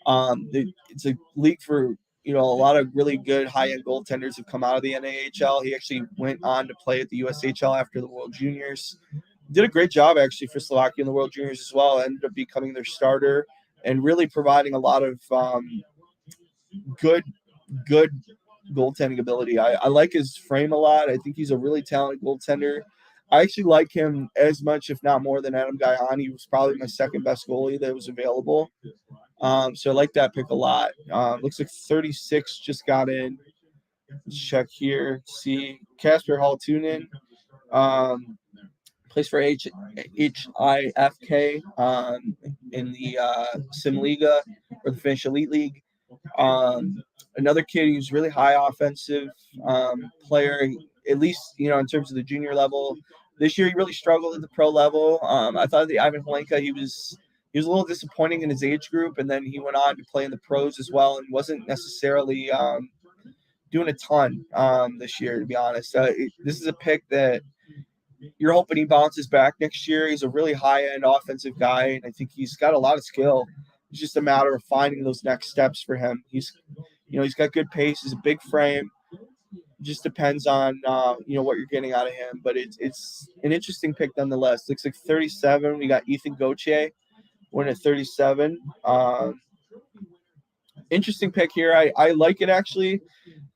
It's a league for, a lot of really good high-end goaltenders have come out of the NAHL. He actually went on to play at the USHL after the World Juniors. Did a great job, actually, for Slovakia in the World Juniors as well. Ended up becoming their starter and really providing a lot of good goaltending ability. I like his frame a lot. I think he's a really talented goaltender. I actually like him as much, if not more, than Adam Guyon. He was probably my second best goalie that was available. So I like that pick a lot. Looks like 36 just got in. Let's check here. See Casper Haltunen. Plays for HIFK in the Simliga or the Finnish Elite League. Another kid who's really high offensive player, at least in terms of the junior level. This year he really struggled at the pro level. I thought the Ivan Holenka, he was a little disappointing in his age group, and then he went on to play in the pros as well and wasn't necessarily doing a ton this year, to be honest. This is a pick that you're hoping he bounces back next year. He's a really high-end offensive guy, and I think he's got a lot of skill. It's just a matter of finding those next steps for him. He's got good pace. He's a big frame. It just depends on what you're getting out of him. But it's an interesting pick nonetheless. Looks like 37. We got Ethan Gauthier went at 37. Interesting pick here. I like it actually.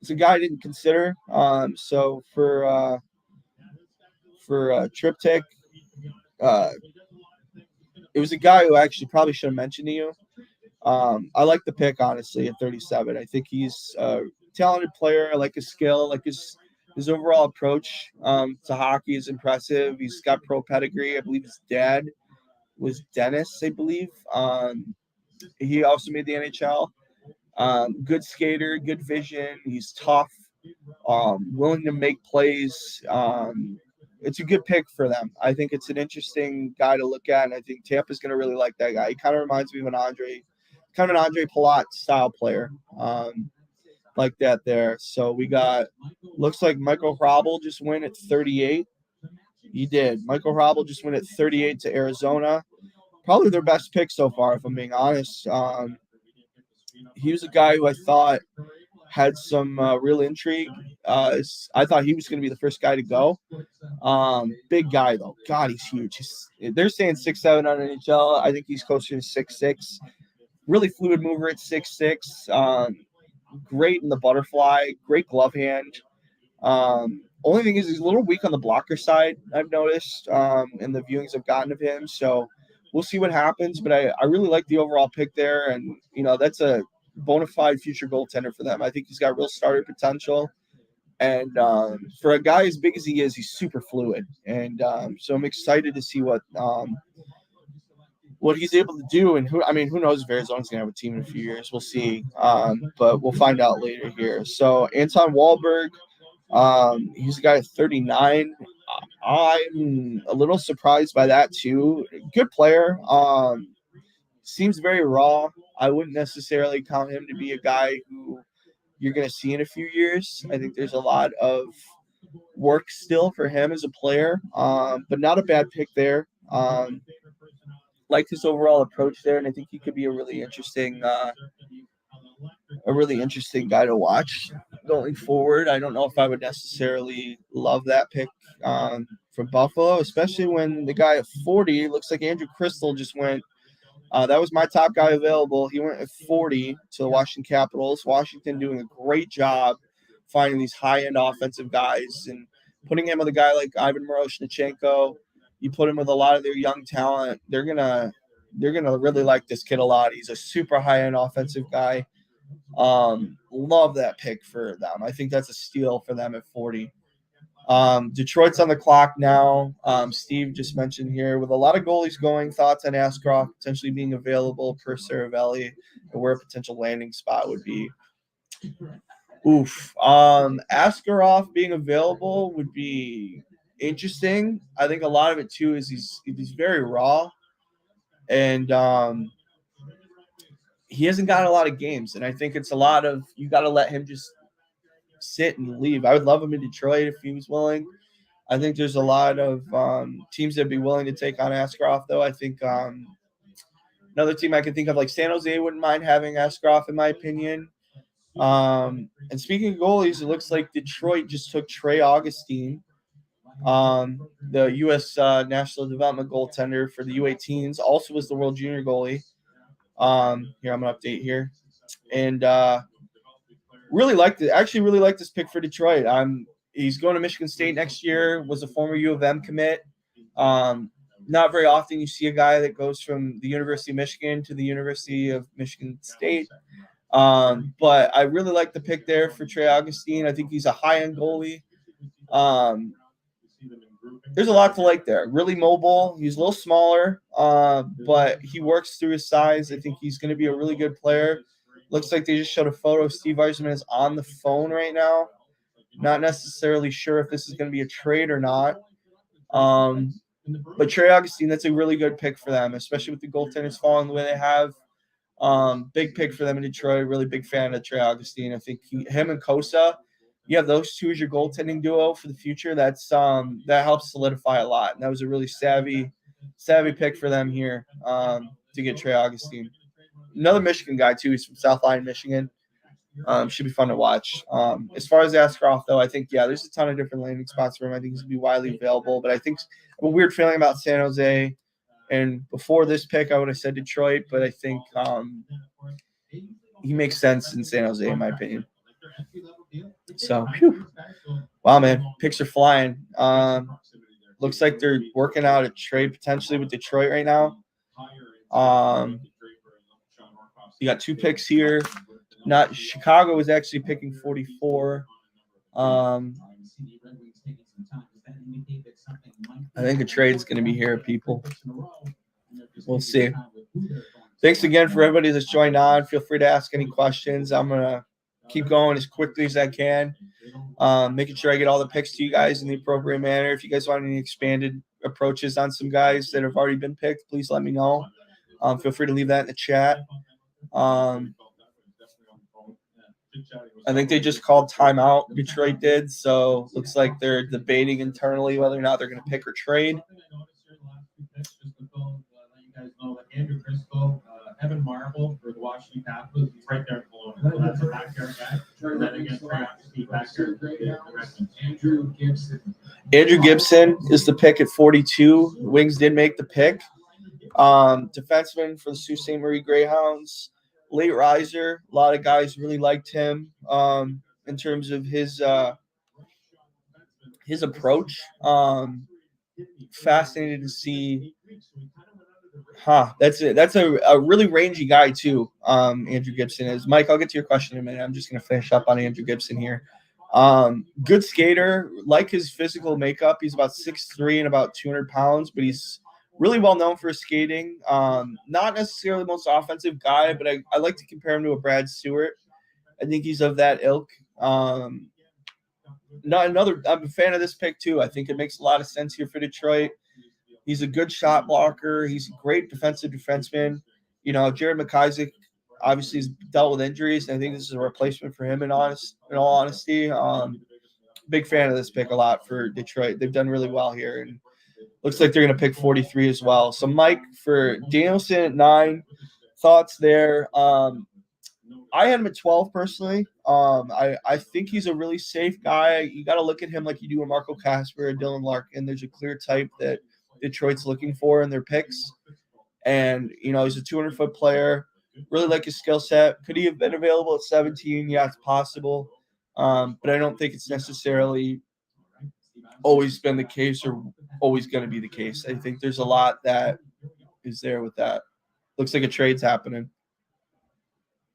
It's a guy I didn't consider. So for Triptych, it was a guy who I actually probably should have mentioned to you. I like the pick, honestly, at 37. I think he's a talented player. I like his skill. I like his overall approach to hockey is impressive. He's got pro pedigree. I believe his dad was Dennis, I believe. He also made the NHL. Good skater, good vision. He's tough, willing to make plays. It's a good pick for them. I think it's an interesting guy to look at, and I think Tampa's going to really like that guy. He kind of reminds me of an Andre Palat style player, like that there. So we got, looks like Michael Hrabal just went at 38. He did. Michael Hrabal just went at 38 to Arizona. Probably their best pick so far, if I'm being honest. He was a guy who I thought had some real intrigue. I thought he was going to be the first guy to go. Big guy, though. God, he's huge. They're saying 6'7" on NHL. I think he's closer to 6'6". Really fluid mover at 6'6". Great in the butterfly. Great glove hand. Only thing is he's a little weak on the blocker side, I've noticed, in the viewings I've gotten of him. So we'll see what happens. But I really like the overall pick there. And, that's a bona fide future goaltender for them. I think he's got real starter potential. And for a guy as big as he is, he's super fluid. And so I'm excited to see what he's able to do. And who knows if Arizona's going to have a team in a few years. We'll see. But we'll find out later here. So Anton Wahlberg, he's a guy at 39. I'm a little surprised by that too. Good player. Seems very raw. I wouldn't necessarily count him to be a guy who you're going to see in a few years. I think there's a lot of work still for him as a player, but not a bad pick there. Like his overall approach there, and I think he could be a really interesting guy to watch going forward. I don't know if I would necessarily love that pick from Buffalo, especially when the guy at 40 looks like Andrew Crystal just went. That was my top guy available. He went at 40 to the Washington Capitals. Washington doing a great job finding these high-end offensive guys and putting him with a guy like Ivan Miroshnichenko. You put him with a lot of their young talent. They're gonna really like this kid a lot. He's a super high-end offensive guy. Love that pick for them. I think that's a steal for them at 40. Detroit's on the clock now. Steve just mentioned here with a lot of goalies going, thoughts on Askarov potentially being available per Saravelli and where a potential landing spot would be. Askarov being available would be interesting. I think a lot of it too is he's very raw, and he hasn't got a lot of games, and I think it's a lot of you got to let him just sit and leave. I would love him in Detroit if he was willing. I think there's a lot of teams that'd be willing to take on Askarov, though. I think another team I can think of, like San Jose, wouldn't mind having Askarov, in my opinion. And speaking of goalies, it looks like Detroit just took Trey Augustine, the U.S. National Development goaltender for the U18s, also was the World Junior goalie. Here, I'm going to update here. And really like this pick for Detroit. He's going to Michigan State next year, was a former U of M commit. Not very often you see a guy that goes from the University of Michigan to the University of Michigan State. But I really like the pick there for Trey Augustine. I think he's a high-end goalie. There's a lot to like there. Really mobile. He's a little smaller, but he works through his size. I think he's going to be a really good player. Looks like they just showed a photo of Steve Yzerman is on the phone right now. Not necessarily sure if this is going to be a trade or not. But Trey Augustine, that's a really good pick for them, especially with the goaltenders falling the way they have. Big pick for them in Detroit. Really big fan of Trey Augustine. I think him and Kosa, you have those two as your goaltending duo for the future. That's that helps solidify a lot. And that was a really savvy pick for them here to get Trey Augustine. Another Michigan guy too. He's from South Lyon, Michigan. Should be fun to watch. As far as Askarov, though, I think there's a ton of different landing spots for him. I think he's gonna be widely available. But I think I have a weird feeling about San Jose. And before this pick, I would have said Detroit, but I think he makes sense in San Jose, in my opinion. So, wow, man, picks are flying. Looks like they're working out a trade potentially with Detroit right now. You got 2 picks here. Not Chicago is actually picking 44. I think a trade's going to be here, people. We'll see. Thanks again for everybody that's joined on. Feel free to ask any questions. I'm going to keep going as quickly as I can, making sure I get all the picks to you guys in the appropriate manner. If you guys want any expanded approaches on some guys that have already been picked, please let me know. Feel free to leave that in the chat. I think they just called timeout. Detroit did, so looks like they're debating internally whether or not they're going to pick or trade. Andrew Driscoll, Evan Marble for the Washington Capitals. He's right there below him. So that's a backyard guy. And then against Andrew Gibson. Andrew Gibson is the pick at 42. The Wings did make the pick. Defenseman for the Sault Ste. Marie Greyhounds. Late riser. A lot of guys really liked him in terms of his approach. Fascinated to see. That's it. That's a really rangy guy too. Andrew Gibson is. Mike, I'll get to your question in a minute. I'm just gonna finish up on Andrew Gibson here. Good skater, like his physical makeup. He's about 6'3" and about 200 pounds, but he's really well known for his skating. Not necessarily the most offensive guy, but I like to compare him to a Brad Stewart. I think he's of that ilk. I'm a fan of this pick too. I think it makes a lot of sense here for Detroit. He's a good shot blocker. He's a great defensive defenseman. Jared McIsaac obviously has dealt with injuries, and I think this is a replacement for him in all honesty. Big fan of this pick a lot for Detroit. They've done really well here, and looks like they're going to pick 43 as well. So, Mike, for Danielson at 9, thoughts there. I had him at 12 personally. I think he's a really safe guy. You got to look at him like you do a Marco Kasper or Dylan Larkin. There's a clear type that Detroit's looking for in their picks. And, he's a 200-foot player. Really like his skill set. Could he have been available at 17? Yeah, it's possible. But I don't think it's necessarily always been the case or always going to be the case. I think there's a lot that is there with that. Looks like a trade's happening.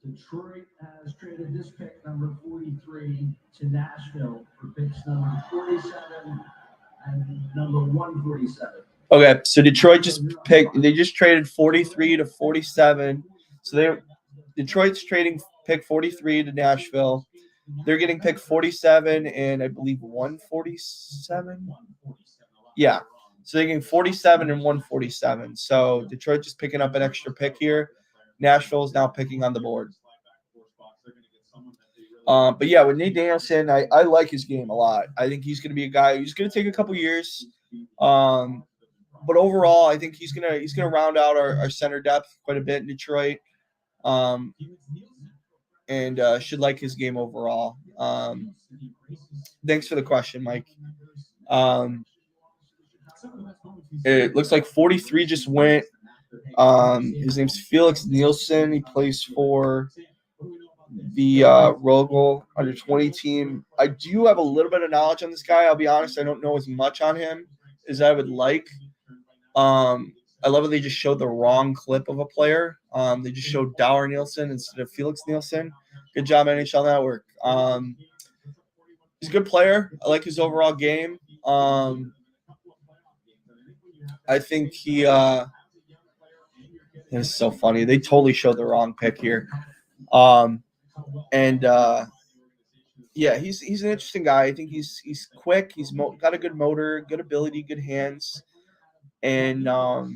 Detroit has traded this pick number 43 to Nashville for picks number 47 and number 147. Okay, so Detroit they just traded 43 to 47. So Detroit's trading pick 43 to Nashville. They're getting pick 47 and I believe 147. Yeah. So they're getting 47 and 147. So Detroit just picking up an extra pick here. Nashville is now picking on the board. But yeah, with Nate Danielson, I like his game a lot. I think he's going to be a guy who's going to take a couple years. But overall, I think he's gonna round out our center depth quite a bit in Detroit. And should like his game overall. Thanks for the question, Mike. It looks like 43 just went. His name's Felix Nielsen. He plays for the Rogel under 20 team. I do have a little bit of knowledge on this guy. I'll be honest, I don't know as much on him as I would like. I love that they just showed the wrong clip of a player. They just showed Dower Nielsen instead of Felix Nielsen. Good job, NHL Network. He's a good player. I like his overall game. I think he it's so funny. They totally showed the wrong pick here. And Yeah, he's an interesting guy. I think he's quick. He's got a good motor, good ability, good hands, and but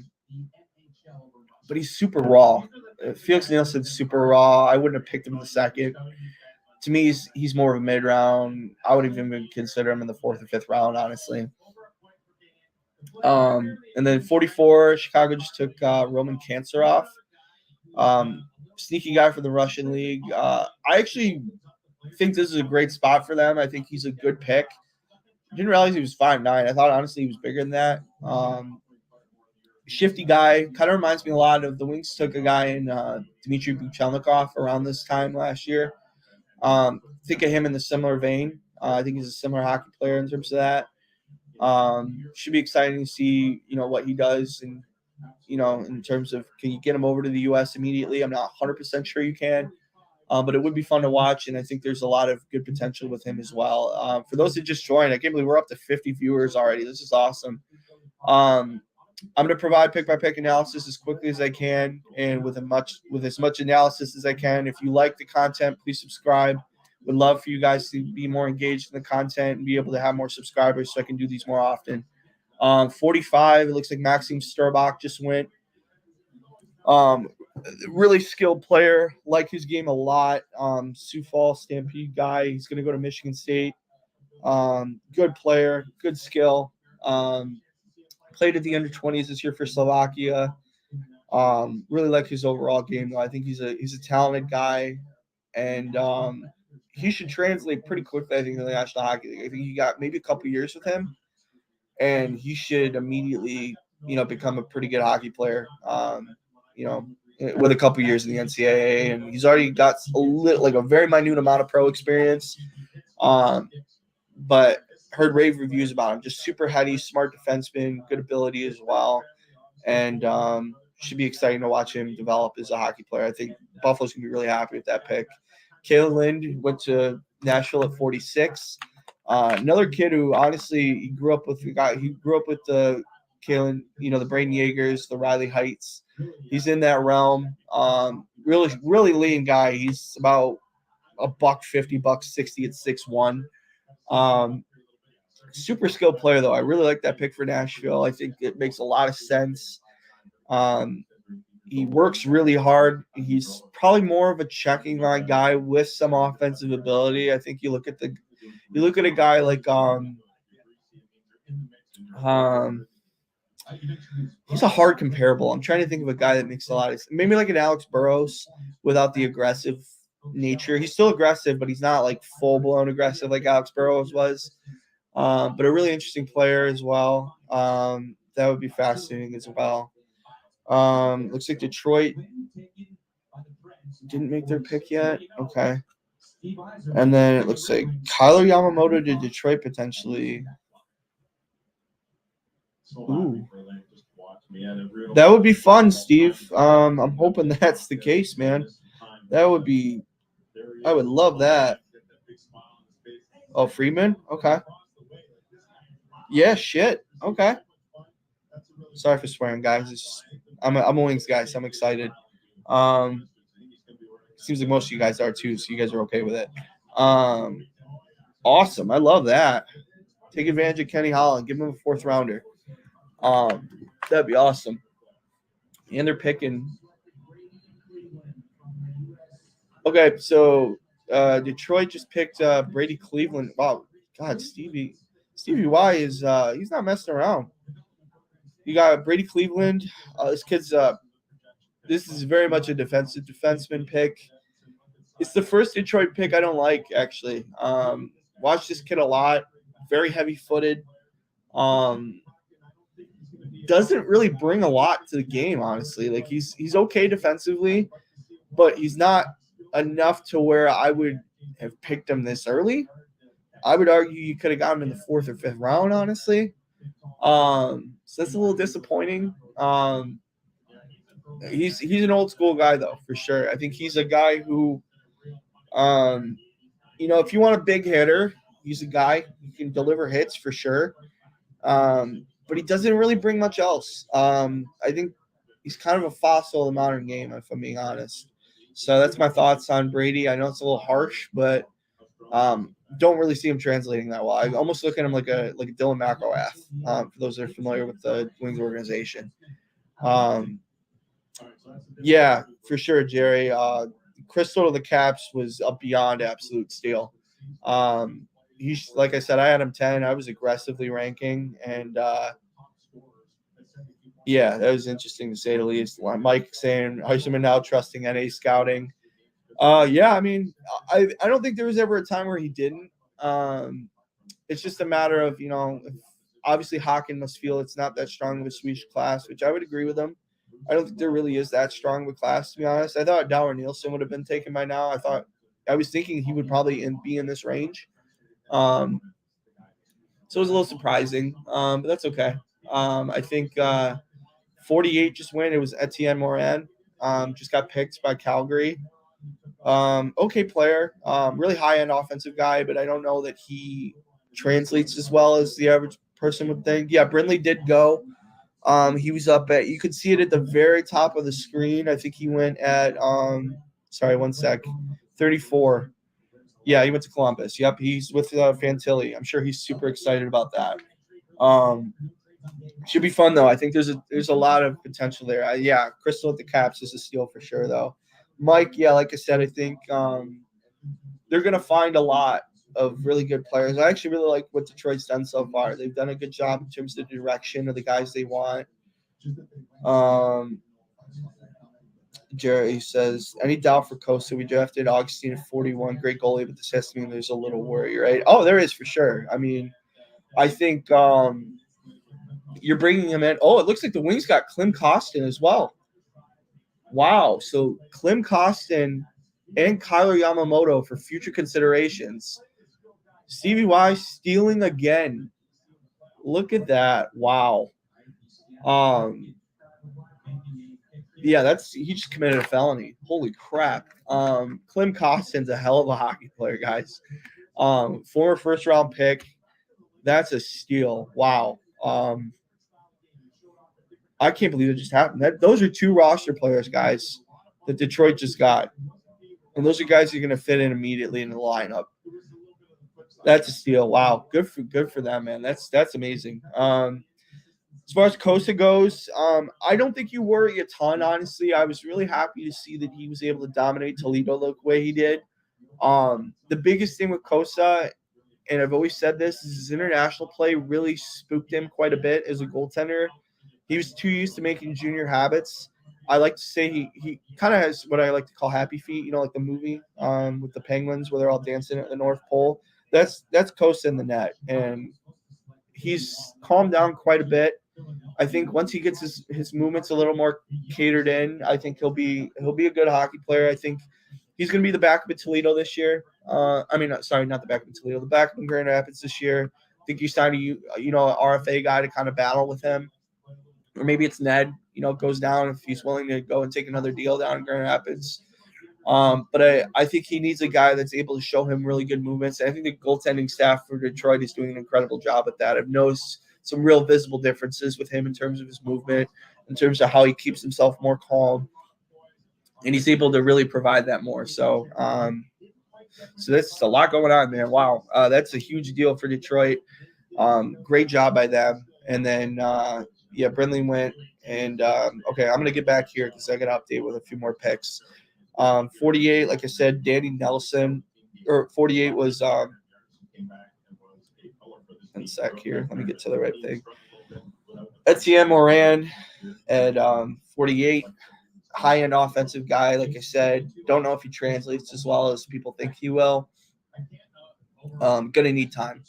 he's super raw. Felix Nielsen's super raw. I wouldn't have picked him in the second. To me, he's more of a mid round. I would even consider him in the 4th or 5th round, honestly. And then 44, Chicago just took Roman Kanserov. Sneaky guy for the Russian league. I actually think this is a great spot for them. I think he's a good pick. Didn't realize he was 5'9". I thought honestly he was bigger than that. Shifty guy, kind of reminds me a lot of the Wings took a guy in Dmitry Buchelnikov around this time last year. Think of him in the similar vein. I think he's a similar hockey player in terms of that. Should be exciting to see, what he does, and in terms of, can you get him over to the U.S. immediately? I'm not 100% sure you can, but it would be fun to watch, and I think there's a lot of good potential with him as well. For those that just joined, I can't believe we're up to 50 viewers already. This is awesome. I'm going to provide pick-by-pick analysis as quickly as I can, and with as much analysis as I can. If you like the content, please subscribe. Would love for you guys to be more engaged in the content and be able to have more subscribers so I can do these more often. 45, it looks like Maxim Sturbach just went. Really skilled player. Like his game a lot. Sioux Falls Stampede guy. He's going to go to Michigan State. Good player. Good skill. Played at the under-20s this year for Slovakia. Really like his overall game, though. I think he's a talented guy, and he should translate pretty quickly, I think, to the National Hockey League. I think you got maybe a couple years with him, and he should immediately, become a pretty good hockey player. With a couple years in the NCAA, and he's already got a very minute amount of pro experience. But heard rave reviews about him. Just super heady, smart defenseman, good ability as well, and should be exciting to watch him develop as a hockey player. I think Buffalo's gonna be really happy with that pick. Kalen Lind went to Nashville at 46. Another kid who honestly he grew up with the Kalen, the Braden Yeagers, the Riley Heights. He's in that realm. Really, really lean guy. He's about $150, $160 at 6'1". Super skilled player, though. I really like that pick for Nashville. I think it makes a lot of sense. He works really hard. He's probably more of a checking line guy with some offensive ability. I think you look at a guy like he's a hard comparable. I'm trying to think of a guy that makes a lot of sense. Maybe like an Alex Burrows without the aggressive nature. He's still aggressive, but he's not like full blown aggressive like Alex Burrows was. But a really interesting player as well. That would be fascinating as well. Looks like Detroit didn't make their pick yet. Okay. And then it looks like Kyler Yamamoto to Detroit potentially. Ooh. That would be fun, Steve. I'm hoping that's the case, man. I would love that. Oh, Freeman? Okay. Yeah, shit. Okay. Sorry for swearing, guys. I'm a Wings guy, so I'm excited. Seems like most of you guys are too, so you guys are okay with it. Awesome. I love that. Take advantage of Kenny Holland. Give him a 4th rounder. That'd be awesome. And they're picking. Okay, so Detroit just picked Brady Cleveland. Wow, God, Stevie Y is he's not messing around. You got Brady Cleveland. This kid's this is very much a defenseman pick. It's the first Detroit pick I don't like, actually. Watched this kid a lot. Very heavy-footed. Doesn't really bring a lot to the game, honestly. Like he's okay defensively, but he's not enough to where I would have picked him this early. I would argue you could have got him in the 4th or 5th round, honestly. So that's a little disappointing. He's an old school guy, though, for sure. I think he's a guy who, if you want a big hitter, he's a guy who can deliver hits for sure. But he doesn't really bring much else. I think he's kind of a fossil in the modern game, if I'm being honest. So that's my thoughts on Brady. I know it's a little harsh, but don't really see him translating that well. I almost look at him like a Dylan McElrath, for those that are familiar with the Wings organization. Yeah, for sure, Jerry. Crystal to the Caps was a beyond absolute steal. He's, like I said, I had him 10. I was aggressively ranking, and yeah, that was interesting to say the least. Mike saying Heisman now trusting NA scouting. Yeah, I mean, I don't think there was ever a time where he didn't. It's just a matter of, obviously Haken must feel it's not that strong of a Swedish class, which I would agree with him. I don't think there really is that strong of a class, to be honest. I thought Dower Nielsen would have been taken by now. I was thinking he would probably be in this range. So it was a little surprising, but that's okay. I think 48 just went. It was Etienne Morin. Just got picked by Calgary. Okay player. Really high-end offensive guy, but I don't know that he translates as well as the average person would think. Yeah, Brindley did go. He was up at, you could see it at the very top of the screen. I think he went at, sorry, 1 sec, 34. Yeah, he went to Columbus. Yep, he's with Fantilli. I'm sure he's super excited about that. Should be fun though. I think there's a lot of potential there. Yeah, Crystal at the Caps is a steal for sure though. Mike, yeah, like I said, I think they're gonna find a lot of really good players. I actually really like what Detroit's done so far. They've done a good job in terms of the direction of the guys they want. Jerry says, any doubt for Costa? We drafted Augustine at 41, great goalie, but this has to mean there's a little worry, right? Oh, there is for sure. I mean, I think you're bringing him in. Oh, it looks like the Wings got Klim Kostin as well. Wow. So Klim Kostin and Kyler Yamamoto for future considerations. Stevie Y stealing again. Look at that. Wow. Yeah, he just committed a felony. Holy crap. Klim Kostin's a hell of a hockey player, guys. Former first round pick. That's a steal. Wow. I can't believe it just happened. Those are 2 roster players, guys, that Detroit just got. And those are guys who are going to fit in immediately in the lineup. That's a steal. Wow. Good for them, man. That's amazing. As far as Costa goes, I don't think you worry a ton, honestly. I was really happy to see that he was able to dominate Toledo the way he did. The biggest thing with Costa, and I've always said this, is his international play really spooked him quite a bit as a goaltender. He was too used to making junior habits. I like to say he kind of has what I like to call happy feet, like the movie with the Penguins where they're all dancing at the North Pole. That's Costa in the net, and he's calmed down quite a bit. I think once he gets his movements a little more catered in, I think he'll be a good hockey player. I think he's going to be the backup at Toledo this year. Not the backup at Toledo, the backup in Grand Rapids this year. I think you signed an RFA guy to kind of battle with him. Or maybe it's Ned, goes down if he's willing to go and take another deal down in Grand Rapids. But I think he needs a guy that's able to show him really good movements. And I think the goaltending staff for Detroit is doing an incredible job at that. I've noticed some real visible differences with him in terms of his movement, in terms of how he keeps himself more calm. And he's able to really provide that more. So that's a lot going on, man. Wow. That's a huge deal for Detroit. Great job by them. And then, Brindley went. And, okay, I'm going to get back here because I got to update with a few more picks. 48, like I said, Danny Nelson. Or 48 was 1 sec here. Let me get to the right thing. Etienne Morin at 48. High-end offensive guy, like I said. Don't know if he translates as well as people think he will. Gonna need time.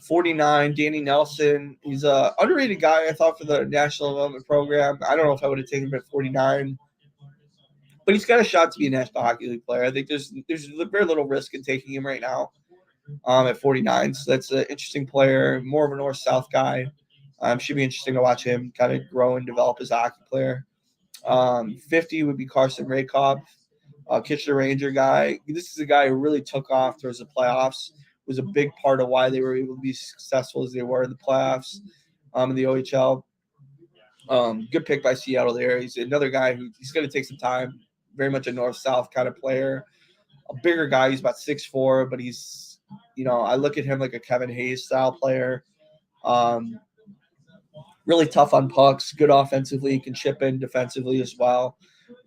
49, Danny Nelson. He's a underrated guy, I thought, for the National Development Program. I don't know if I would have taken him at 49. But he's got a shot to be a National Hockey League player. I think there's very little risk in taking him right now at 49. So that's an interesting player, more of a north-south guy. Should be interesting to watch him kind of grow and develop as a hockey player. 50 would be Carson Rakob, Kitchener Ranger guy. This is a guy who really took off towards the playoffs. Was a big part of why they were able to be successful as they were in the playoffs in the OHL. Good pick by Seattle there. He's another guy he's going to take some time. Very much a north-south kind of player. A bigger guy. He's about 6'4", but he's I look at him like a Kevin Hayes style player. Really tough on pucks, good offensively, can chip in defensively as well.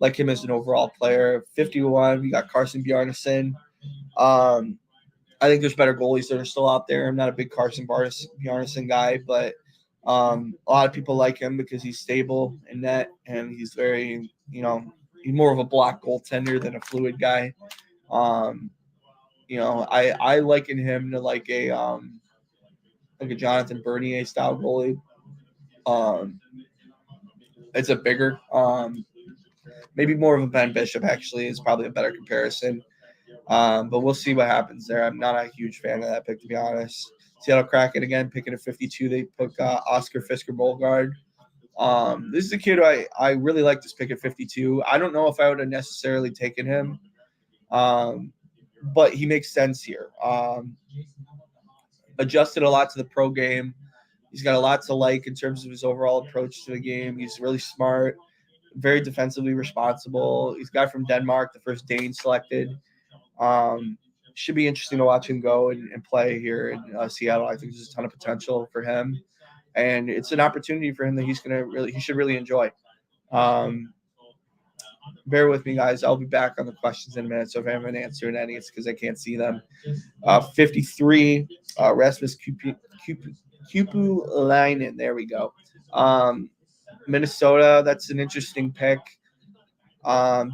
Like him as an overall player. 51, we got Carson Bjarnason. I think there's better goalies that are still out there. I'm not a big Carson Bjarnason guy, but a lot of people like him because he's stable in net and he's very, he's more of a block goaltender than a fluid guy. I liken him to like a Jonathan Bernier style goalie. It's a bigger, maybe more of a Ben Bishop actually is probably a better comparison. But we'll see what happens there. I'm not a huge fan of that pick, to be honest. Seattle Kraken again picking at 52. They pick Oscar Fisker-Bolgaard. This is a kid I really like this pick at 52. I don't know if I would have necessarily taken him, but he makes sense here. Adjusted a lot to the pro game. He's got a lot to like in terms of his overall approach to the game. He's really smart, very defensively responsible. He's a guy from Denmark, the first Dane selected. Should be interesting to watch him go and play here in Seattle. I think there's a ton of potential for him, and it's an opportunity for him that he should really enjoy. Bear with me, guys. I'll be back on the questions in a minute. So if I haven't answered any, it's because I can't see them. 53, Rasmus Kupulainen. There we go. Minnesota. That's an interesting pick.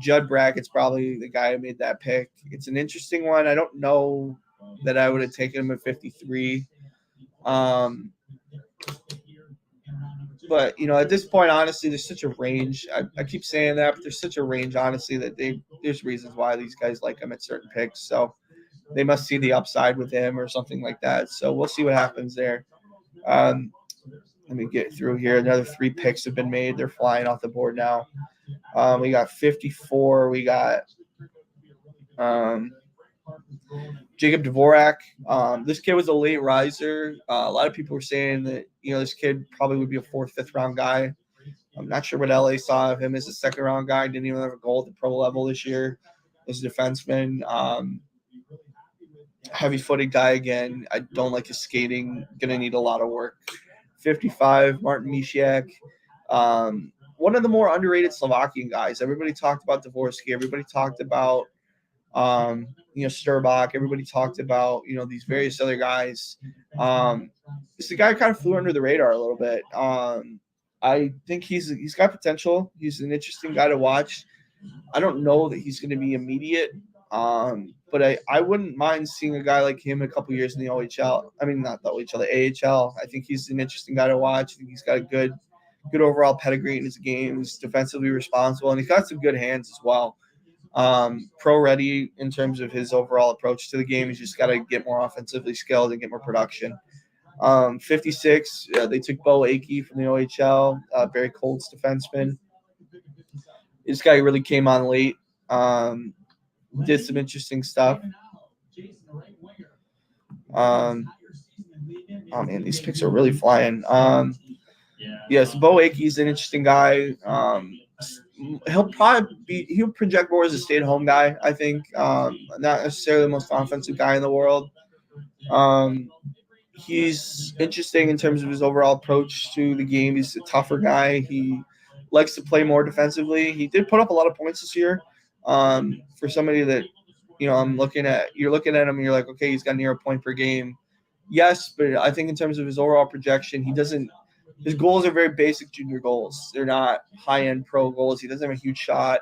Judd Brackett's probably the guy who made that pick. It's an interesting one. I don't know that I would have taken him at 53. But, at this point, honestly, there's such a range. I keep saying that, but there's such a range, honestly, that there's reasons why these guys like him at certain picks. So they must see the upside with him or something like that. So we'll see what happens there. Let me get through here. Another 3 picks have been made. They're flying off the board now. We got 54. We got Jacob Dvorak. This kid was a late riser. A lot of people were saying that, this kid probably would be a 4th, 5th round guy. I'm not sure what LA saw of him as a 2nd round guy. Didn't even have a goal at the pro level this year as a defenseman. Heavy-footed guy again. I don't like his skating. Going to need a lot of work. 55, Martin Misiak. One of the more underrated Slovakian guys. Everybody talked about Dvorsky. Everybody talked about, Sturbach. Everybody talked about, these various other guys. This guy kind of flew under the radar a little bit. I think he's got potential. He's an interesting guy to watch. I don't know that he's going to be immediate, but I wouldn't mind seeing a guy like him a couple years in the OHL. I mean, not the OHL, the AHL. I think he's an interesting guy to watch. I think he's got a good overall pedigree in his game. He's defensively responsible, and he's got some good hands as well. Pro ready in terms of his overall approach to the game. He's just got to get more offensively skilled and get more production. 56, they took Bo Akey from the OHL, Barry Colt's defenseman. This guy really came on late, did some interesting stuff. Oh man, these picks are really flying. So Bo Akey's an interesting guy. He'll project more as a stay-at-home guy, I think. Not necessarily the most offensive guy in the world. He's interesting in terms of his overall approach to the game. He's a tougher guy. He likes to play more defensively. He did put up a lot of points this year. For somebody that, you're looking at him and you're like, okay, he's got near a point per game. Yes, but I think in terms of his overall projection, his goals are very basic junior goals. They're not high-end pro goals. He doesn't have a huge shot.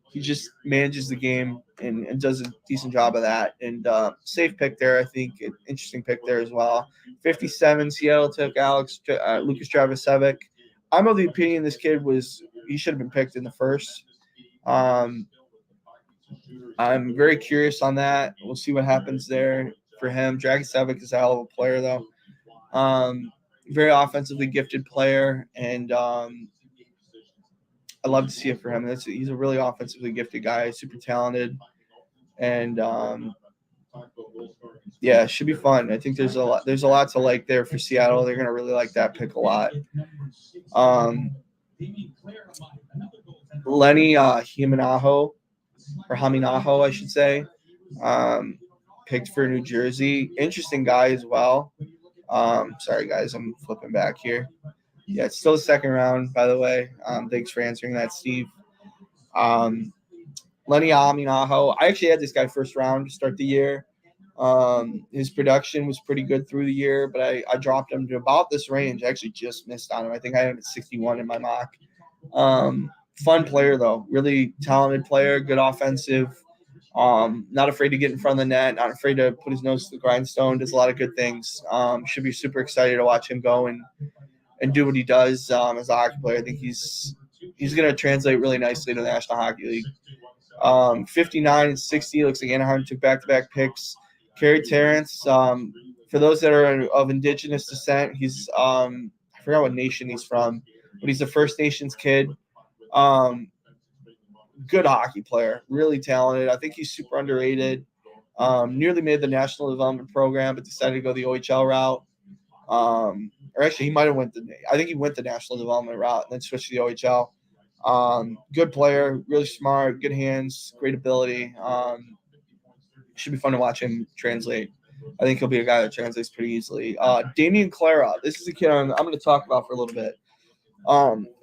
He just manages the game and does a decent job of that. And safe pick there, I think. An interesting pick there as well. 57, Seattle took Lucas Travisevic. I'm of the opinion this kid he should have been picked in the first. I'm very curious on that. We'll see what happens there for him. Dragicevic is a hell of a player, though. Very offensively gifted player, and I love to see it for him. He's a really offensively gifted guy, super talented, and it should be fun. I think there's a lot to like there for Seattle. They're gonna really like that pick a lot. Lenny Haminaho, I should say, picked for New Jersey. Interesting guy as well. Sorry, guys, I'm flipping back here. Yeah, it's still the second round, by the way. Thanks for answering that, Steve. Lenny Aminaho. I actually had this guy first round to start the year. His production was pretty good through the year, but I dropped him to about this range. I actually just missed on him. I think I had him at 61 in my mock. Fun player, though. Really talented player, good offensive. Not afraid to get in front of the net, not afraid to put his nose to the grindstone, does a lot of good things. Should be super excited to watch him go and do what he does as a hockey player. I think he's going to translate really nicely to the National Hockey League. 59 and 60, looks like Anaheim took back-to-back picks. Kerry Terrence, for those that are of Indigenous descent, he's I forgot what nation he's from, but he's a First Nations kid. Good hockey player, really talented. I think he's super underrated. Nearly made the National Development Program, but decided to go the OHL route. Or actually, he might have I think he went the National Development route and then switched to the OHL. Good player, really smart, good hands, great ability. Should be fun to watch him translate. I think he'll be a guy that translates pretty easily. Damian Clara, this is a kid I'm going to talk about for a little bit.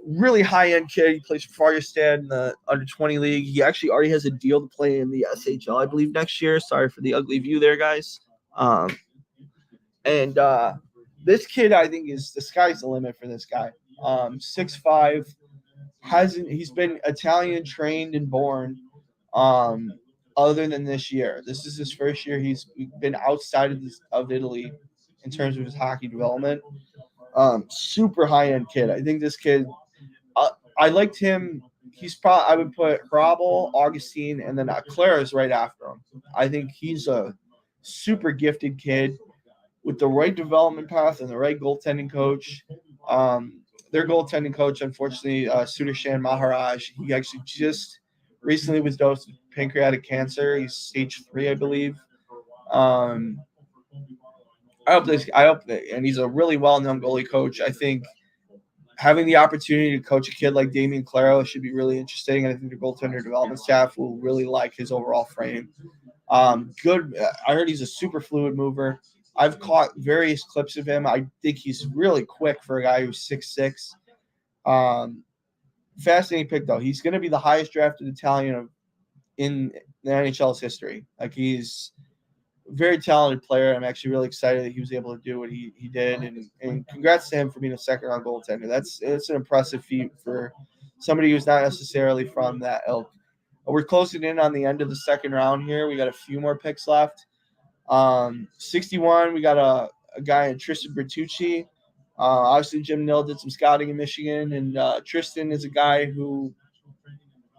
Really high-end kid. He plays for Fagerstad in the under-20 league. He actually already has a deal to play in the SHL, I believe, next year. Sorry for the ugly view there, guys. This kid, I think, the sky's the limit for this guy. 6'5", he's been Italian trained and born. Other than this year, this is his first year. He's been outside of Italy in terms of his hockey development. Super high end kid. I think this kid. I liked him. I would put Hrabal, Augustine, and then Clara's right after him. I think he's a super gifted kid with the right development path and the right goaltending coach. Their goaltending coach, unfortunately, Sudarshan Maharaj, he actually just recently was dosed with pancreatic cancer. He's stage 3, I believe. I hope that, and he's a really well-known goalie coach. I think having the opportunity to coach a kid like Damian Claro should be really interesting, and I think the goaltender development staff will really like his overall frame. Good. I heard he's a super fluid mover. I've caught various clips of him. I think he's really quick for a guy who's 6'6". Fascinating pick, though. He's going to be the highest drafted Italian in the NHL's history. Like, he's a very talented player. I'm actually really excited that he was able to do what he did, and congrats to him for being a second-round goaltender. It's an impressive feat for somebody who's not necessarily from that ilk. We're closing in on the end of the second round here. We got a few more picks left. 61, we got a guy in Tristan Bertucci. Obviously, Jim Nill did some scouting in Michigan, and Tristan is a guy who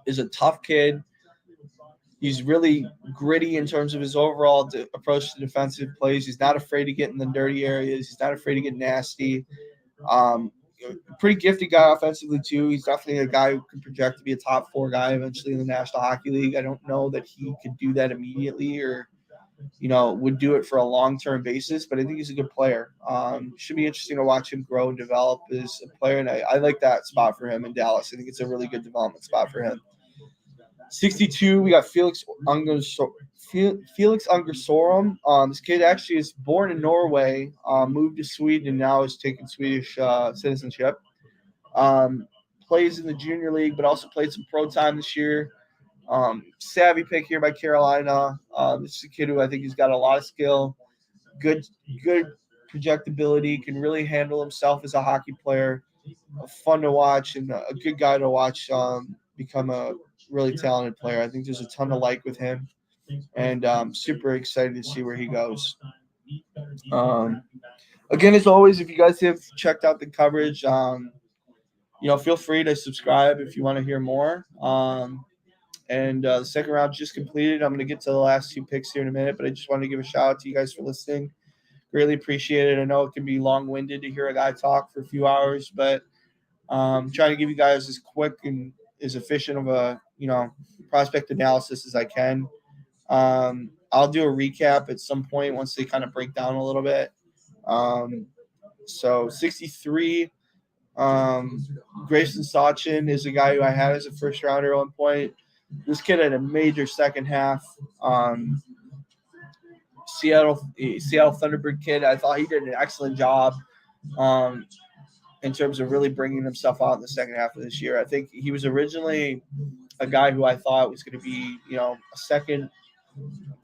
is a tough kid. He's really gritty in terms of his overall approach to defensive plays. He's not afraid to get in the dirty areas. He's not afraid to get nasty. Pretty gifted guy offensively, too. He's definitely a guy who can project to be a top 4 guy eventually in the National Hockey League. I don't know that he could do that immediately or would do it for a long-term basis, but I think he's a good player. Should be interesting to watch him grow and develop as a player, and I like that spot for him in Dallas. I think it's a really good development spot for him. 62, we got Felix Ungersorum. This kid actually is born in Norway, moved to Sweden, and now is taking Swedish citizenship. Plays in the junior league, but also played some pro time this year. Savvy pick here by Carolina. This is a kid who I think he's got a lot of skill, good projectability, can really handle himself as a hockey player. Fun to watch and a good guy to watch become a really talented player. I think there's a ton to like with him, and I'm super excited to see where he goes. Again, as always, if you guys have checked out the coverage, feel free to subscribe if you want to hear more. And the second round just completed. I'm going to get to the last 2 picks here in a minute, but I just wanted to give a shout out to you guys for listening. Really appreciate it. I know it can be long-winded to hear a guy talk for a few hours, but trying to give you guys as quick and as efficient of a prospect analysis as I can. I'll do a recap at some point once they kind of break down a little bit. So 63, Grayson Sachin is a guy who I had as a first rounder at one point. This kid had a major second half. Seattle Thunderbird kid. I thought he did an excellent job in terms of really bringing himself out in the second half of this year. I think he was originally a guy who I thought was going to be, a second,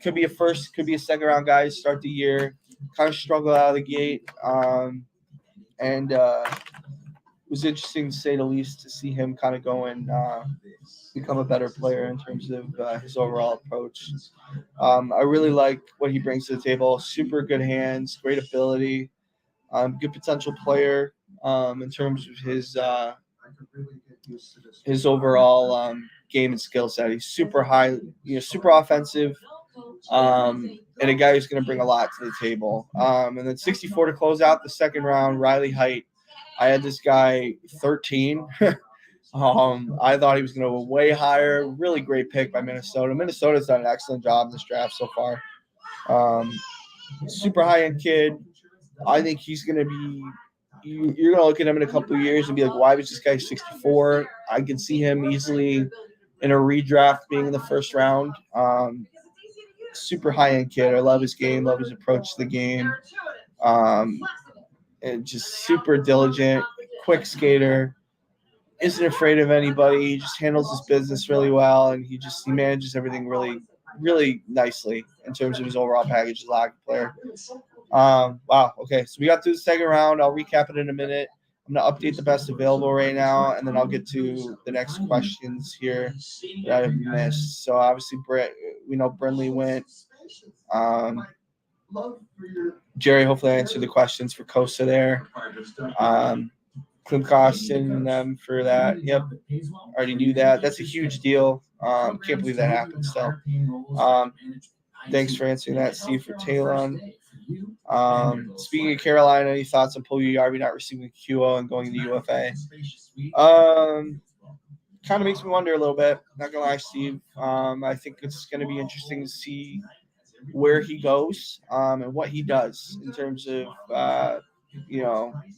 could be a first, could be a second round guy to start the year. Kind of struggled out of the gate. And it was interesting to say the least to see him kind of go and become a better player in terms of his overall approach. I really like what he brings to the table. Super good hands, great ability, good potential player in terms of his overall game and skill set. He's super high, super offensive, and a guy who's going to bring a lot to the table. And then 64 to close out the second round, Riley Height. I had this guy 13. I thought he was going to go way higher. Really great pick by Minnesota. Minnesota's done an excellent job in this draft so far. Super high-end kid. I think he's going to be – you're going to look at him in a couple of years and be like, why was this guy 64? I can see him easily in a redraft being in the first round. Super high-end kid. I love his game, love his approach to the game. And just super diligent, quick skater. Isn't afraid of anybody. He just handles his business really well, and he manages everything really, really nicely in terms of his overall package as a hockey player. Wow. Okay, so we got through the second round. I'll recap it in a minute. I'm going to update the best available right now, and then I'll get to the next questions here that I've missed. So obviously, we know Brinley went. Jerry, hopefully I answered the questions for Costa there. Klim Kostin and them for that. Yep, already knew that. That's a huge deal. Can't believe that happened still. Thanks for answering that, Steve, for Talon. Speaking of Carolina, any thoughts on Puljujärvi not receiving QO and going to UFA? Kind of makes me wonder a little bit. Not gonna lie, Steve. I think it's going to be interesting to see where he goes and what he does in terms of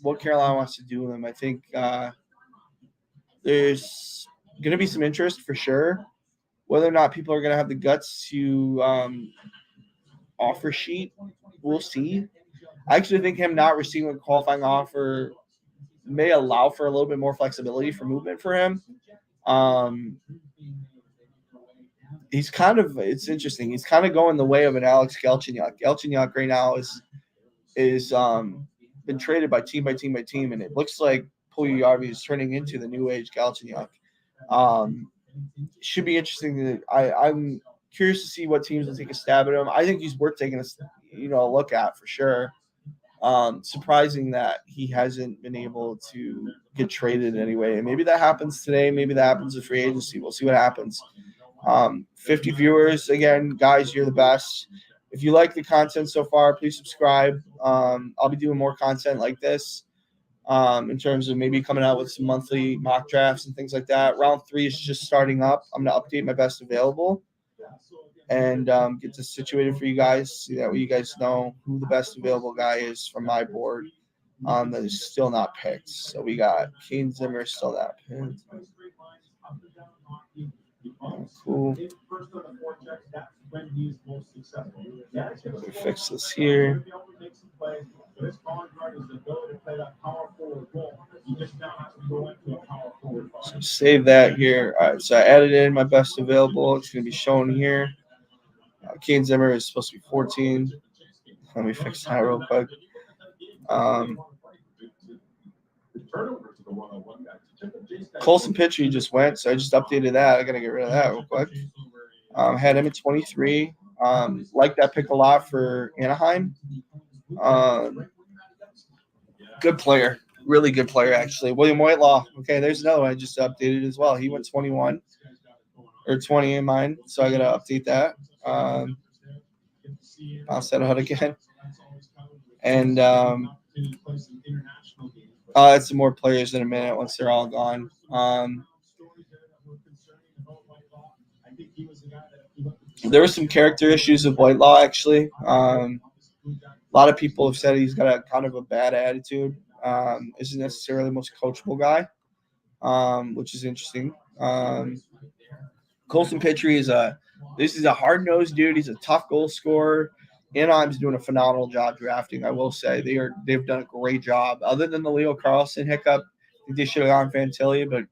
what Carolina wants to do with him. I think there's going to be some interest for sure. Whether or not people are going to have the guts to offer sheet, we'll see. I actually think him not receiving a qualifying offer may allow for a little bit more flexibility for movement for him. He's it's interesting. He's kind of going the way of an Alex Galchenyuk. Galchenyuk right now is been traded by team, and it looks like Puljujärvi is turning into the new age Galchenyuk. Should be interesting. I'm curious to see what teams will take a stab at him. I think he's worth taking a look at for sure. Surprising that he hasn't been able to get traded anyway. And maybe that happens today. Maybe that happens with free agency. We'll see what happens. 50 viewers. Again, guys, you're the best. If you like the content so far, please subscribe. I'll be doing more content like this in terms of maybe coming out with some monthly mock drafts and things like that. Round 3 is just starting up. I'm going to update my best available and get this situated for you guys so that way you guys know who the best available guy is from my board that is still not picked. So we got Kane Zimmer still not picked. Cool. We fix this here. So save that here. All right, so I added in my best available. It's going to be shown here. Kane Zimmer is supposed to be 14. Let me fix that real quick. Colson Pitcher just went, so I just updated that. I got to get rid of that real quick. Had him at 23. Like that pick a lot for Anaheim. Good player. Really good player, actually. William Whitelaw. Okay, there's another one I just updated as well. He went 21 or 20 in mine, so I got to update that. I'll set it out again. And I'll add some more players in a minute once they're all gone. There were some character issues with Whitelaw, actually. A lot of people have said he's got a kind of a bad attitude. Isn't necessarily the most coachable guy, which is interesting. Colson Pitcher is a hard-nosed dude. He's a tough goal scorer. Anaheim's doing a phenomenal job drafting. I will say they've done a great job. Other than the Leo Carlson hiccup, I think they should have gone Fantilli, but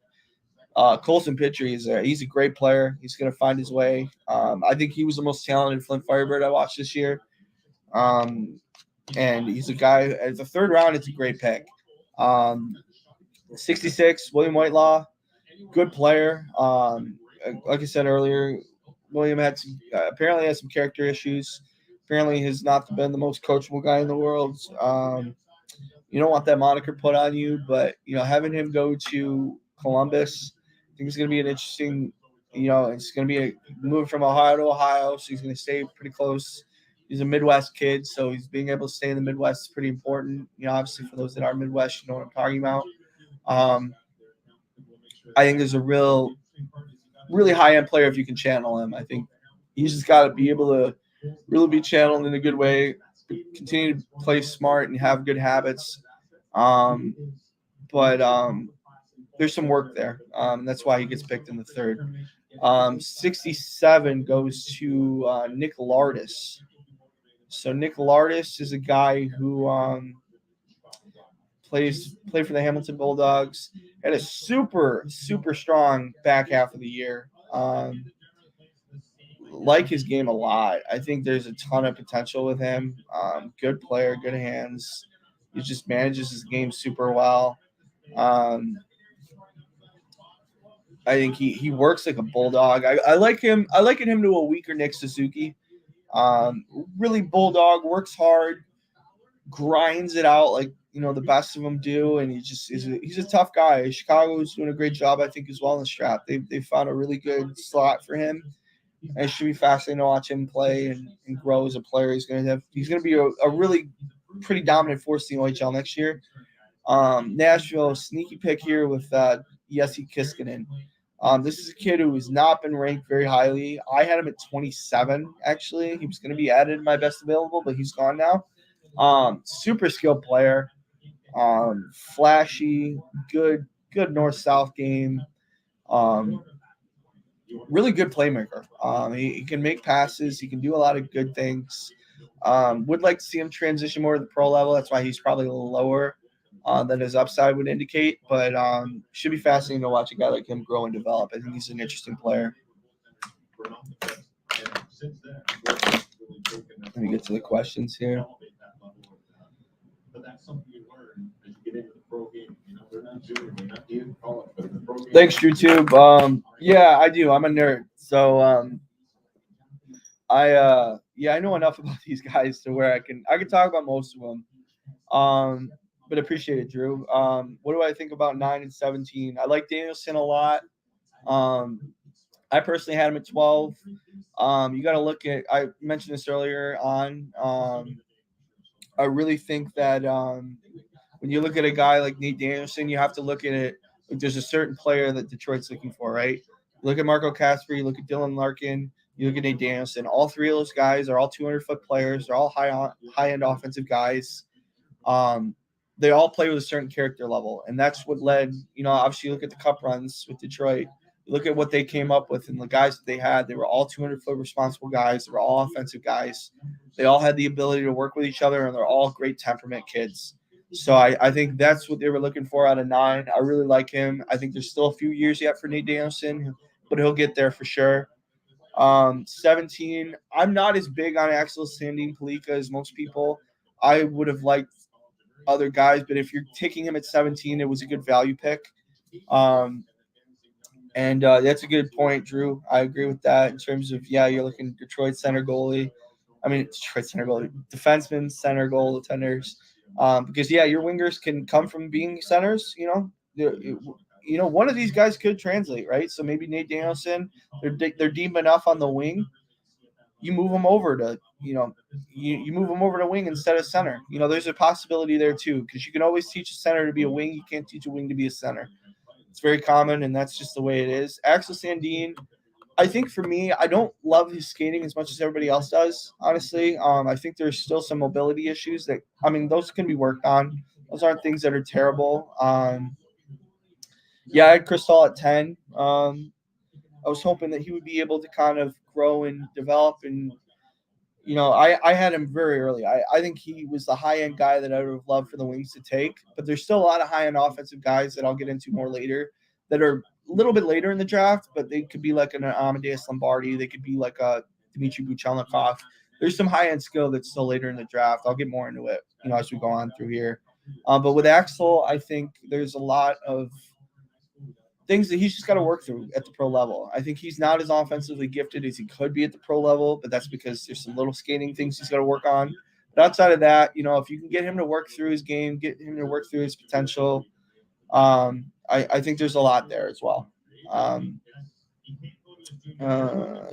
Colson Pitcher, he's a great player. He's going to find his way. I think he was the most talented Flint Firebird I watched this year. And he's a guy at the third round. It's a great pick. 66, William Whitelaw, good player. Like I said earlier, William apparently has some character issues. Apparently has not been the most coachable guy in the world. You don't want that moniker put on you, but having him go to Columbus, I think it's going to be an interesting. It's going to be a move from Ohio to Ohio, so he's going to stay pretty close. He's a Midwest kid, so he's being able to stay in the Midwest is pretty important. Obviously for those that are Midwest, you know what I'm talking about. I think there's a really high-end player if you can channel him. I think he's just got to be able to really be channeled in a good way, continue to play smart and have good habits. But there's some work there. That's why he gets picked in the third. 67 goes to Nick Lardis. So Nick Lardis is a guy who played for the Hamilton Bulldogs. Had a super, super strong back half of the year. Like his game a lot. I think there's a ton of potential with him. Good player, good hands. He just manages his game super well. I think he works like a bulldog. I like him. I liken him to a weaker Nick Suzuki. Really bulldog, works hard, grinds it out like the best of them do, and he's a tough guy. Chicago's doing a great job, I think, as well in the draft. They found a really good slot for him. And it should be fascinating to watch him play and grow as a player. He's going to be a really pretty dominant force in the OHL next year. Nashville, sneaky pick here with Jesse Kiskinen. This is a kid who has not been ranked very highly. I had him at 27, actually. He was going to be added in my best available, but he's gone now. Super skilled player. Flashy, good north-south game. Really good playmaker. He can make passes. He can do a lot of good things. Would like to see him transition more to the pro level. That's why he's probably a little lower than his upside would indicate. But should be fascinating to watch a guy like him grow and develop. I think he's an interesting player. Let me get to the questions here. Thanks, YouTube. Yeah, I do. I'm a nerd. So I know enough about these guys to where I can talk about most of them. But appreciate it, Drew. What do I think about 9 and 17? I like Danielson a lot. I personally had him at 12. You got to look at. I mentioned this earlier on. I really think that when you look at a guy like Nate Danielson, you have to look at it. Like there's a certain player that Detroit's looking for, right? You look at Marco Casper, you look at Dylan Larkin, you look at Nate Danielson. All three of those guys are all 200-foot players. They're all high-end offensive guys. They all play with a certain character level, and that's what led. Obviously, you look at the Cup runs with Detroit. You look at what they came up with and the guys that they had. They were all 200-foot responsible guys. They were all offensive guys. They all had the ability to work with each other, and they're all great temperament kids. So I think that's what they were looking for out of 9. I really like him. I think there's still a few years yet for Nate Danielson, but he'll get there for sure. 17, I'm not as big on Axel Sandin Palika as most people. I would have liked other guys, but if you're taking him at 17, it was a good value pick. And that's a good point, Drew. I agree with that in terms of, you're looking at Detroit center goalie. Detroit center goalie, defensemen, center goaltenders. Because, your wingers can come from being centers, one of these guys could translate, right? So maybe Nate Danielson, they're deep enough on the wing. You move them over to, you move them over to wing instead of center. There's a possibility there too, because you can always teach a center to be a wing. You can't teach a wing to be a center. It's very common, and that's just the way it is. Axel Sandin, I think for me, I don't love his skating as much as everybody else does, honestly. I think there's still some mobility issues those can be worked on. Those aren't things that are terrible. I had Chris Hall at 10. I was hoping that he would be able to kind of grow and develop and I had him very early. I think he was the high-end guy that I would have loved for the Wings to take, but there's still a lot of high-end offensive guys that I'll get into more later that are a little bit later in the draft, but they could be like an Amadeus Lombardi. They could be like a Dmitry Buchelnikov. There's some high-end skill that's still later in the draft. I'll get more into it, as we go on through here. But with Axel, I think there's a lot of things that he's just got to work through at the pro level. I think he's not as offensively gifted as he could be at the pro level, but that's because there's some little skating things he's got to work on. But outside of that, if you can get him to work through his game, get him to work through his potential, I think there's a lot there as well.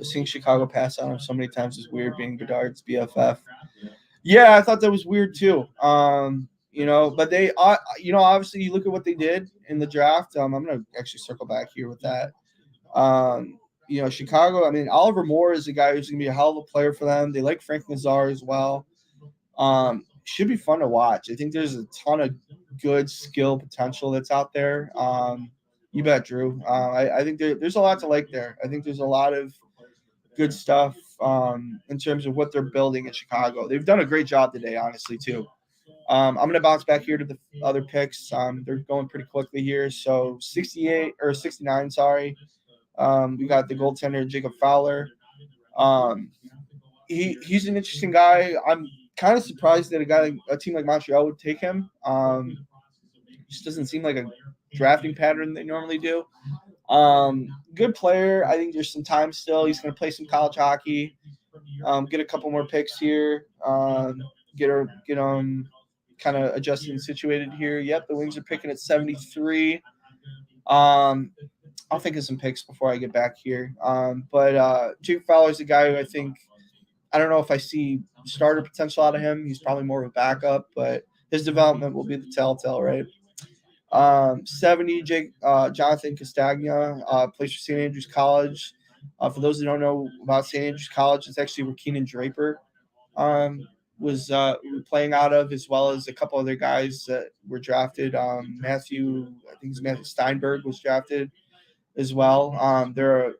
Seeing Chicago pass on him so many times is weird, being Bedard's BFF. Yeah, I thought that was weird too. But they, obviously you look at what they did in the draft. I'm going to actually circle back here with that. Chicago, Oliver Moore is a guy who's going to be a hell of a player for them. They like Frank Nazar as well. Should be fun to watch. I think there's a ton of good skill potential that's out there. You bet, Drew. I think there's a lot to like there. I think there's a lot of good stuff in terms of what they're building in Chicago. They've done a great job today, honestly, too. I'm going to bounce back here to the other picks. They're going pretty quickly here. So 69, we got the goaltender, Jacob Fowler. He's an interesting guy. I'm kind of surprised that a team like Montreal would take him. Just doesn't seem like a drafting pattern they normally do. Good player. I think there's some time still. He's going to play some college hockey. Get a couple more picks here. Get him kind of adjusted and situated here. Yep, the Wings are picking at 73. I'll think of some picks before I get back here. But Jake Fowler's a guy who I don't know if I see starter potential out of him. He's probably more of a backup, but his development will be the telltale, right? 70, Jonathan Castagna, plays for St. Andrews College. For those who don't know about St. Andrews College, it's actually where Keenan Draper was playing out of, as well as a couple other guys that were drafted. Matthew Steinberg was drafted as well. They're a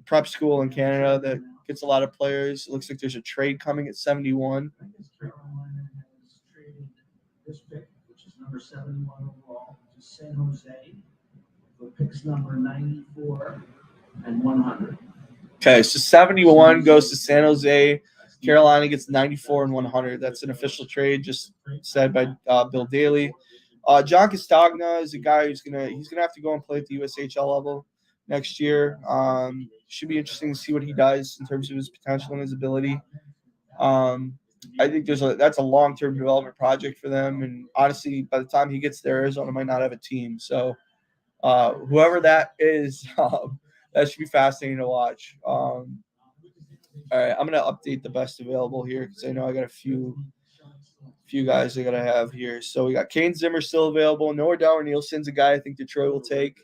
prep school in Canada that gets a lot of players. It looks like there's a trade coming at 71. This pick, which is number 71 overall, to San Jose, for picks number 94 and 100. Okay, so 71 goes to San Jose. Carolina gets 94 and 100. That's an official trade, just said by Bill Daly. John Castagna is a guy he's gonna have to go and play at the USHL level next year. Should be interesting to see what he does in terms of his potential and his ability. I think that's a long-term development project for them, and honestly, by the time he gets there, Arizona might not have a team. So, whoever that is, that should be fascinating to watch. All right, I'm gonna update the best available here because I know I got a few guys I gotta have here. So we got Kane Zimmer still available. Noah Dower Nielsen's a guy I think Detroit will take.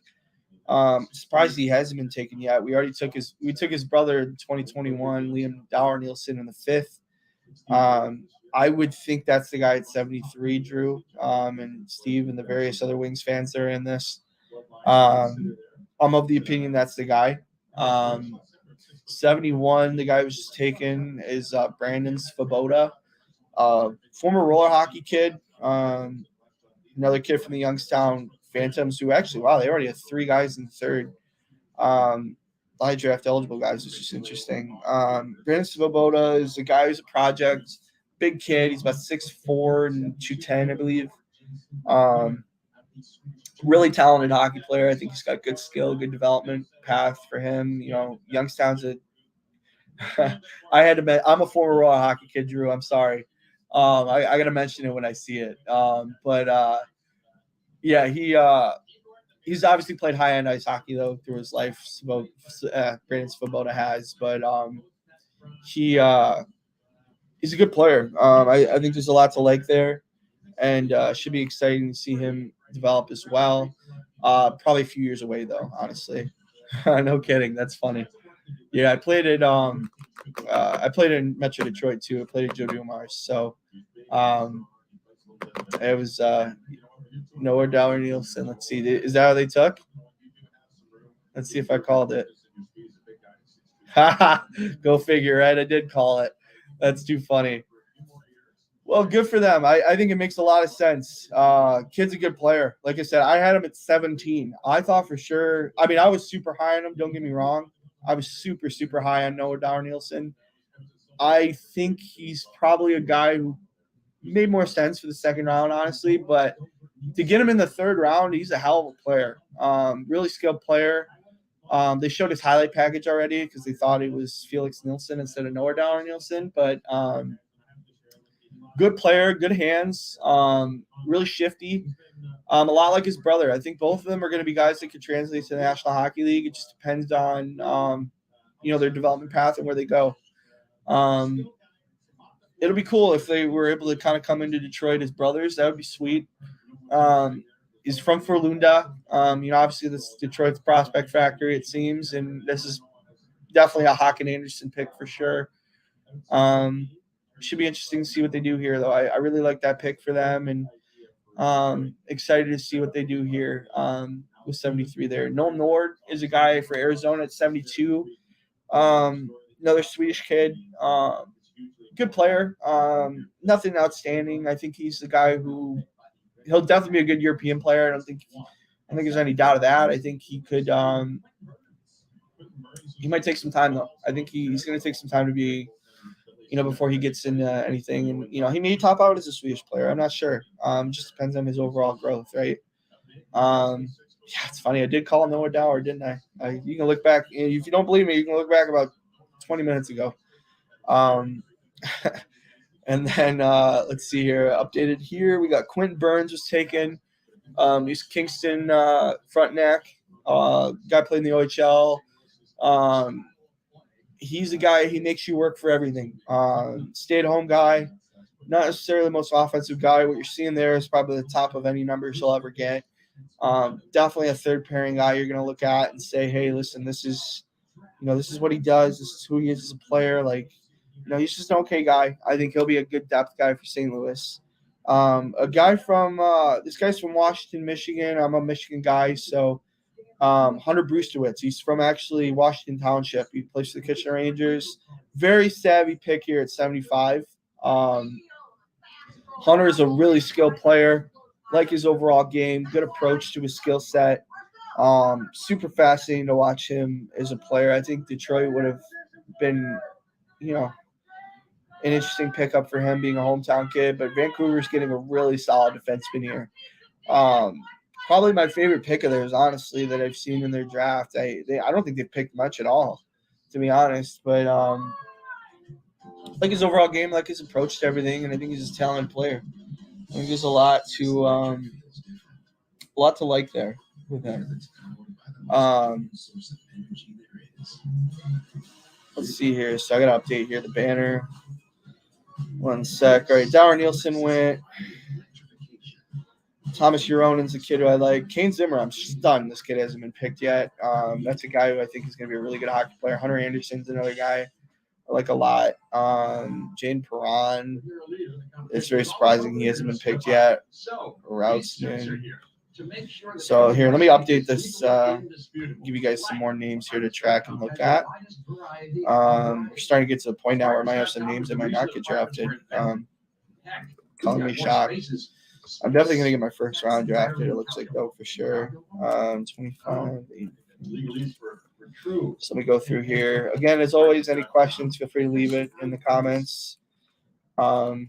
Surprised he hasn't been taken yet. We took his brother in 2021, Liam Dower Nielsen, in the 5th. I would think that's the guy at 73, Drew, and Steve and the various other Wings fans that are in this. I'm of the opinion that's the guy. 71, the guy who was just taken is Brandon Svoboda, former roller hockey kid, another kid from the Youngstown Phantoms who actually, wow, they already have 3 guys in the 3rd. High draft eligible guys, which is interesting. Brandon Svoboda is a guy who's a project, big kid. He's about 6'4" and 210, I believe. Really talented hockey player. I think he's got good skill, good development path for him. Youngstown's I'm a former roller hockey kid, Drew. I'm sorry. I got to mention it when I see it. He's obviously played high-end ice hockey, though, through his life. Brandon Svoboda has. But he's a good player. I think there's a lot to like there. And should be exciting to see him develop as well. Probably a few years away, though, honestly. No kidding. That's funny. Yeah, I played in Metro Detroit, too. I played at Joe Dumars. So it was Noah Dower Nielsen. Let's see. Is that how they took? Let's see if I called it. Go figure, right? I did call it. That's too funny. Well, good for them. I think it makes a lot of sense. Kid's a good player. Like I said, I had him at 17. I thought for sure. I mean, I was super high on him. Don't get me wrong. I was super, super high on Noah Darnielsen. I think he's probably a guy who made more sense for the second round, honestly. But to get him in the third round, he's a hell of a player. Really skilled player. They showed his highlight package already because they thought it was Felix Nilsson instead of Noah Darnielsen. But good player, good hands, really shifty. A lot like his brother. I think both of them are going to be guys that could translate to the National Hockey League. It just depends on, their development path and where they go. It'll be cool if they were able to kind of come into Detroit as brothers. That would be sweet. He's from Frölunda. Obviously this is Detroit's prospect factory, it seems, and this is definitely a Håkan Andersson pick for sure. Should be interesting to see what they do here, though. I really like that pick for them, and excited to see what they do here with 73 there. Noel Nord is a guy for Arizona at 72. Another Swedish kid. Good player. Nothing outstanding. I think he's the guy who he'll definitely be a good European player. I don't think there's any doubt of that. I think he could he might take some time, though. I think he's going to take some time to be before he gets into anything. And, he may top out as a Swedish player. I'm not sure. Just depends on his overall growth, right? It's funny. I did call Noah Dower, didn't I? You can look back. If you don't believe me, you can look back about 20 minutes ago. And then let's see here. Updated here. We got Quentin Burns was taken. He's Kingston front neck. Guy played in the OHL. He's a guy, he makes you work for everything. Stay-at-home guy, not necessarily the most offensive guy. What you're seeing there is probably the top of any numbers he'll ever get. Definitely a third-pairing guy you're going to look at and say, hey, listen, this is what he does. This is who he is as a player. He's just an okay guy. I think he'll be a good depth guy for St. Louis. A guy from this guy's from Washington, Michigan. I'm a Michigan guy, so Hunter Brewsterwitz. He's from actually Washington Township. He plays for the Kitchener Rangers. Very savvy pick here at 75. Hunter is a really skilled player. Like his overall game. Good approach to his skill set. Super fascinating to watch him as a player. I think Detroit would have been, an interesting pickup for him being a hometown kid. But Vancouver's getting a really solid defenseman here. Probably my favorite pick of theirs, honestly, that I've seen in their draft. I don't think they've picked much at all, to be honest. But like his overall game, like his approach to everything, and I think he's a talented player. I think there's a lot to like there with him. Let's see here. So I got to update here the banner. One sec. All right, Dower Nielsen went. Thomas Uronen's a kid who I like. Kane Zimmer, I'm stunned this kid hasn't been picked yet. That's a guy who I think is going to be a really good hockey player. Hunter Anderson's another guy I like a lot. Jane Perron. It's very surprising he hasn't been picked yet. Routsman. So here, let me update this. Give you guys some more names here to track and look at. We're starting to get to the point now where I might have some names that might not get drafted. Calling me shocked. I'm definitely going to get my first round drafted, it looks like, though, for sure. 25. So let me go through here. Again, as always, any questions, feel free to leave it in the comments. You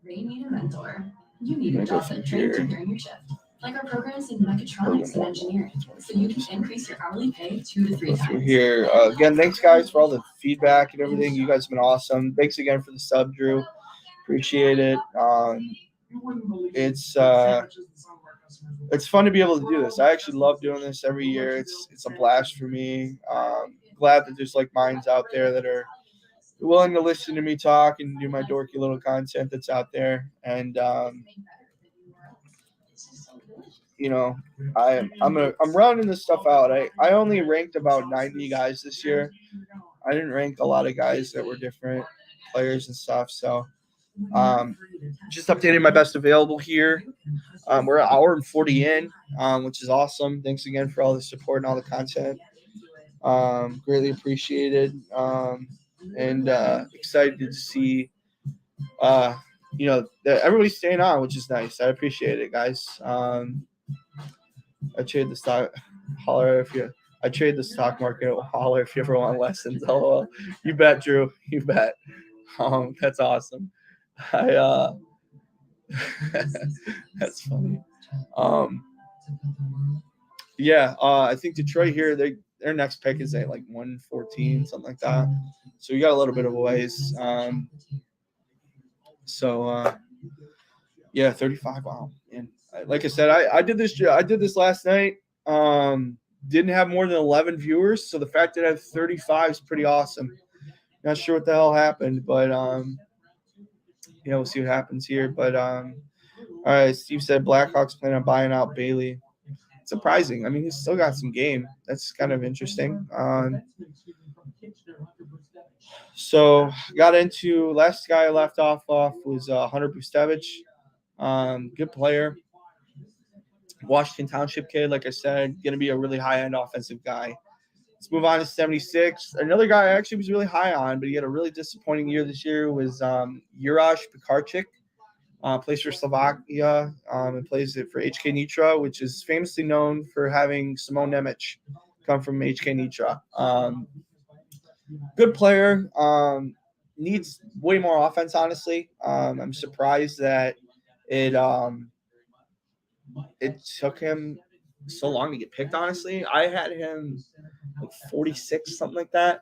need a mentor. You need a job that trains you during your shift. Like our programs in mechatronics and engineering, so you can increase your hourly pay 2 to 3 times. Here, again, thanks, guys, for all the feedback and everything. You guys have been awesome. Thanks again for the sub, Drew. Appreciate it. It's fun to be able to do this. I actually love doing this every year. It's a blast for me. Glad that there's like minds out there that are willing to listen to me talk and do my dorky little content that's out there. And I'm rounding this stuff out. I only ranked about 90 guys this year. I didn't rank a lot of guys that were different players and stuff. So just updating my best available here. We're an hour and 40 in, which is awesome. Thanks again for all the support and all the content. Greatly appreciated. and excited to see that everybody's staying on, which is nice. I appreciate it, guys. I trade the stock. Holler if you. I trade the stock market. Holler if you ever want lessons. LOL. You bet, Drew. You bet. That's awesome. That's funny. I think Detroit here. Their next pick is at like 114, something like that. So we got a little bit of a ways. 35. Wow. And like I said, I did this last night. Didn't have more than 11 viewers, so the fact that I have 35 is pretty awesome. Not sure what the hell happened, but we'll see what happens here. But all right, Steve said Blackhawks plan on buying out Bailey. Surprising. I mean, he's still got some game. That's kind of interesting. So got into last guy I left off was Hunter Bustevich. Good player. Washington Township kid, like I said, going to be a really high-end offensive guy. Let's move on to 76. Another guy I actually was really high on, but he had a really disappointing year this year, was Juraj Pekarczyk. Plays for Slovakia and plays it for HK Nitra, which is famously known for having Simone Nemec come from HK Nitra. Good player. Needs way more offense, honestly. I'm surprised that it took him so long to get picked, honestly. I had him like 46, something like that.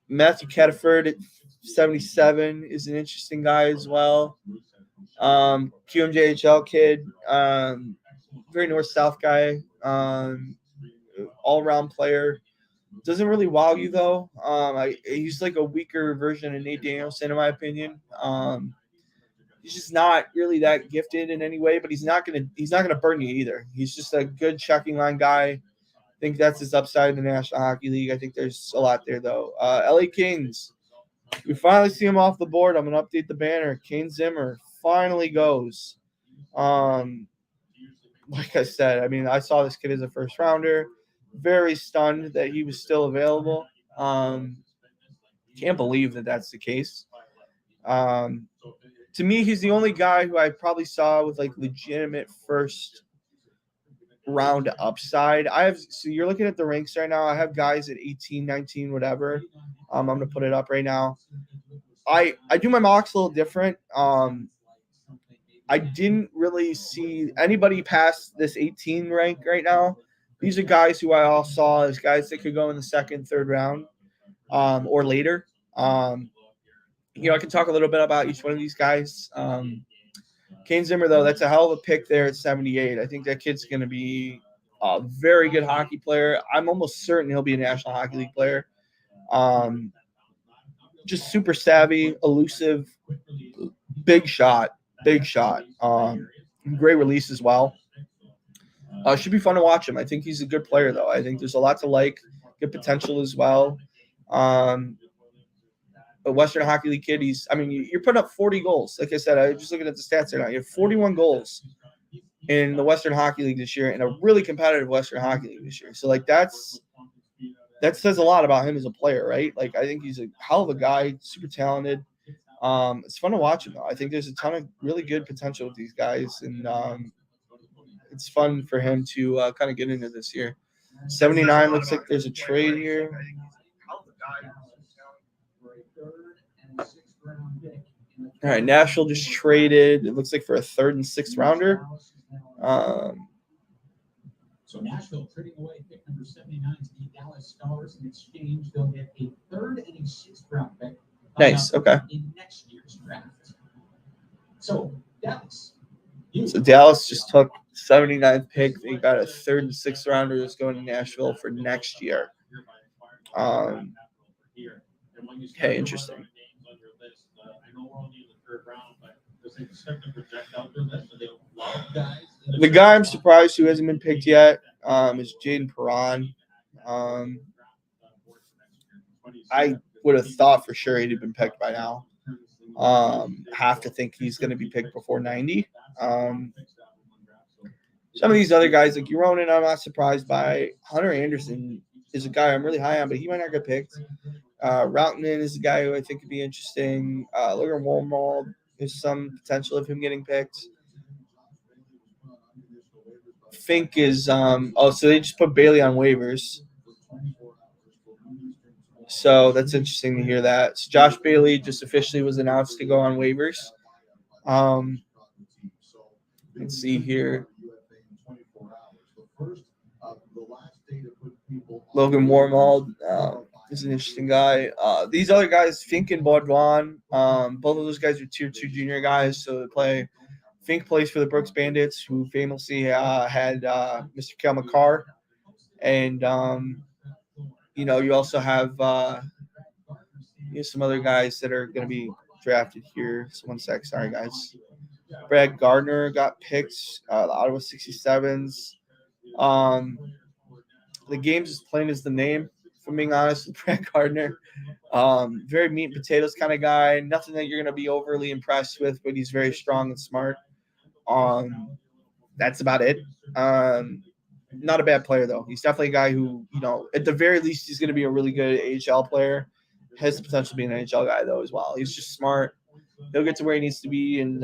Matthew Cataford at 77 is an interesting guy as well. QMJHL kid, very north-south guy, all-around player. Doesn't really wow you, though. He's like a weaker version of Nate Danielson, in my opinion. He's just not really that gifted in any way, but he's not gonna burn you either. He's just a good checking line guy. I think that's his upside in the National Hockey League. I think there's a lot there, though. LA Kings. We finally see him off the board. I'm gonna update the banner. Kane Zimmer finally goes. Like I said, I mean, I saw this kid as a first rounder. Very stunned that he was still available. Can't believe that that's the case. To me, he's the only guy who I probably saw with like legitimate first round upside. So you're looking at the ranks right now. I have guys at 18, 19, whatever. I'm going to put it up right now. I do my mocks a little different. I didn't really see anybody past this 18 rank right now. These are guys who I all saw as guys that could go in the second, third round, or later. I can talk a little bit about each one of these guys. Kane Zimmer, though, that's a hell of a pick there at 78. I think that kid's going to be a very good hockey player. I'm almost certain he'll be a National Hockey League player. Just super savvy, elusive, big shot. Great release as well. Should be fun to watch him. I think he's a good player, though. I think there's a lot to like. Good potential as well. A Western Hockey League kid. You're putting up 40 goals. Like I said, I was just looking at the stats right now. You have 41 goals in the Western Hockey League this year, in a really competitive Western Hockey League this year. So, like, that says a lot about him as a player, right? Like, I think he's a hell of a guy, super talented. It's fun to watch him, though. I think there's a ton of really good potential with these guys, and it's fun for him to kind of get into this year. 79 looks like there's a trade here. All right, Nashville just traded, it looks like, for a third and sixth rounder. So Nashville trading away pick number 79 to the Dallas Stars. In exchange, they'll get a third and a sixth round pick. Nice, okay. In next year's draft. So Dallas. So Dallas just took 79th pick. They got a third and sixth rounder that's going to Nashville for next year. Okay, interesting. The guy I'm surprised who hasn't been picked yet is Jaden Perron. I would have thought for sure he'd have been picked by now. Have to think he's going to be picked before 90. Some of these other guys, like Uronen, I'm not surprised by. Hunter Anderson is a guy I'm really high on, but he might not get picked. Routinen is a guy who I think could be interesting. Logan Warmold, there's some potential of him getting picked. Fink is so they just put Bailey on waivers. So that's interesting to hear that. So Josh Bailey just officially was announced to go on waivers. Let's see here. Logan Warmold is an interesting guy. These other guys, Fink and Baudouin, both of those guys are tier 2 junior guys. So they play. Fink plays for the Brooks Bandits, who famously had Mr. Kel McCarr. And, you also have some other guys that are going to be drafted here. So 1 sec. Sorry, guys. Brad Gardner got picked, the Ottawa 67s. The game's as plain as the name, if I'm being honest with Brad Gardner. Very meat and potatoes kind of guy. Nothing that you're going to be overly impressed with, but he's very strong and smart. That's about it. Not a bad player, though. He's definitely a guy who, at the very least, he's going to be a really good AHL player. Has the potential to be an NHL guy, though, as well. He's just smart. He'll get to where he needs to be, and,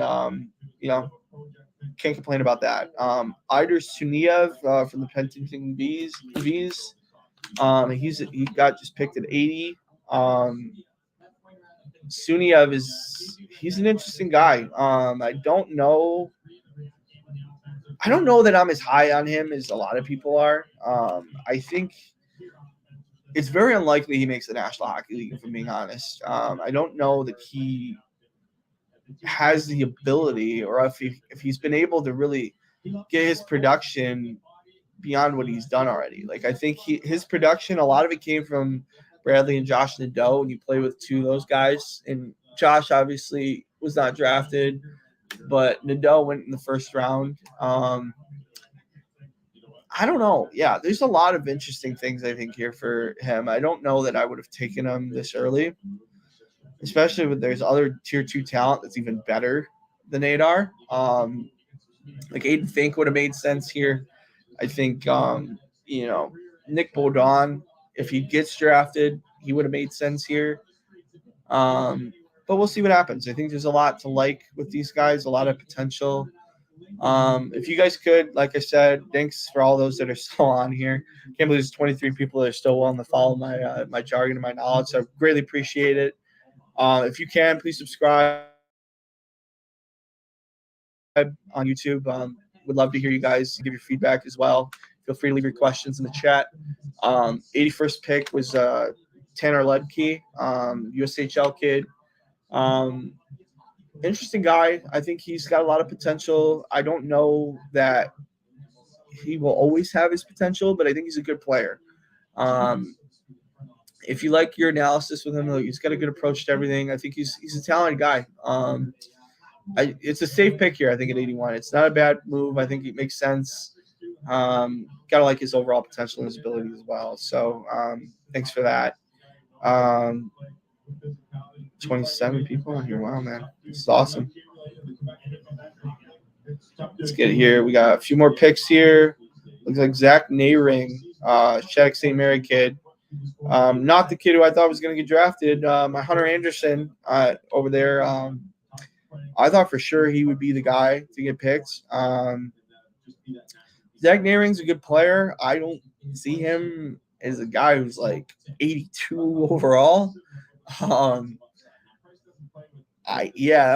can't complain about that. Eider Suniev from the Penticton Bees. He got just picked at 80. Suniev he's an interesting guy. I don't know that I'm as high on him as a lot of people are. I think it's very unlikely he makes the National Hockey League, if I'm being honest. I don't know that he has the ability, or if he's been able to really get his production beyond what he's done already. Like, I think his production, a lot of it came from Bradley and Josh Nadeau, and you play with two of those guys. And Josh obviously was not drafted, but Nadeau went in the first round. I don't know. Yeah, there's a lot of interesting things, I think, here for him. I don't know that I would have taken him this early, especially when there's other tier 2 talent that's even better than Adar. Like Aiden Fink would have made sense here. I think, Nick Baudouin, if he gets drafted, he would have made sense here. But we'll see what happens. I think there's a lot to like with these guys, a lot of potential. If you guys could, like I said, thanks for all those that are still on here. Can't believe there's 23 people that are still willing to follow my jargon and my knowledge. So I greatly appreciate it. If you can, please subscribe on YouTube. Would love to hear you guys give your feedback as well. Feel free to leave your questions in the chat. 81st pick was Tanner Ledke, USHL kid. Interesting guy. I think he's got a lot of potential. I don't know that he will always have his potential, but I think he's a good player. If you like your analysis with him, he's got a good approach to everything. I think he's a talented guy. It's a safe pick here, I think, at 81. It's not a bad move. I think it makes sense. Gotta like his overall potential and his ability as well. So thanks for that. 27 people on here. Wow, man. This is awesome. Let's get it here. We got a few more picks here. Looks like Zach Nayring, Shattuck St. Mary kid. Not the kid who I thought was going to get drafted. My Hunter Anderson over there. I thought for sure he would be the guy to get picked. Zach Nayring's a good player. I don't see him as a guy who's like 82 overall. That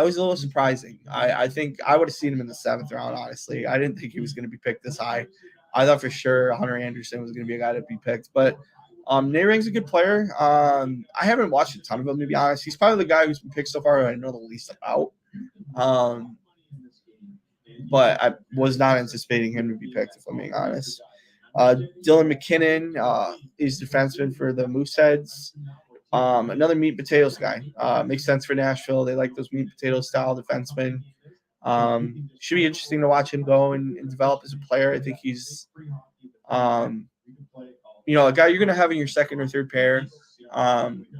was a little surprising. I think I would have seen him in the 7th round, honestly. I didn't think he was going to be picked this high. I thought for sure Hunter Anderson was going to be a guy to be picked. But Nayring's a good player. I haven't watched a ton of him, to be honest. He's probably the guy who's been picked so far I know the least about. But I was not anticipating him to be picked, if I'm being honest. Dylan McKinnon is defenseman for the Mooseheads. Another meat and potatoes guy. Makes sense for Nashville. They like those meat and potatoes style defensemen. Should be interesting to watch him go and develop as a player. I think he's, a guy you're going to have in your second or third pair.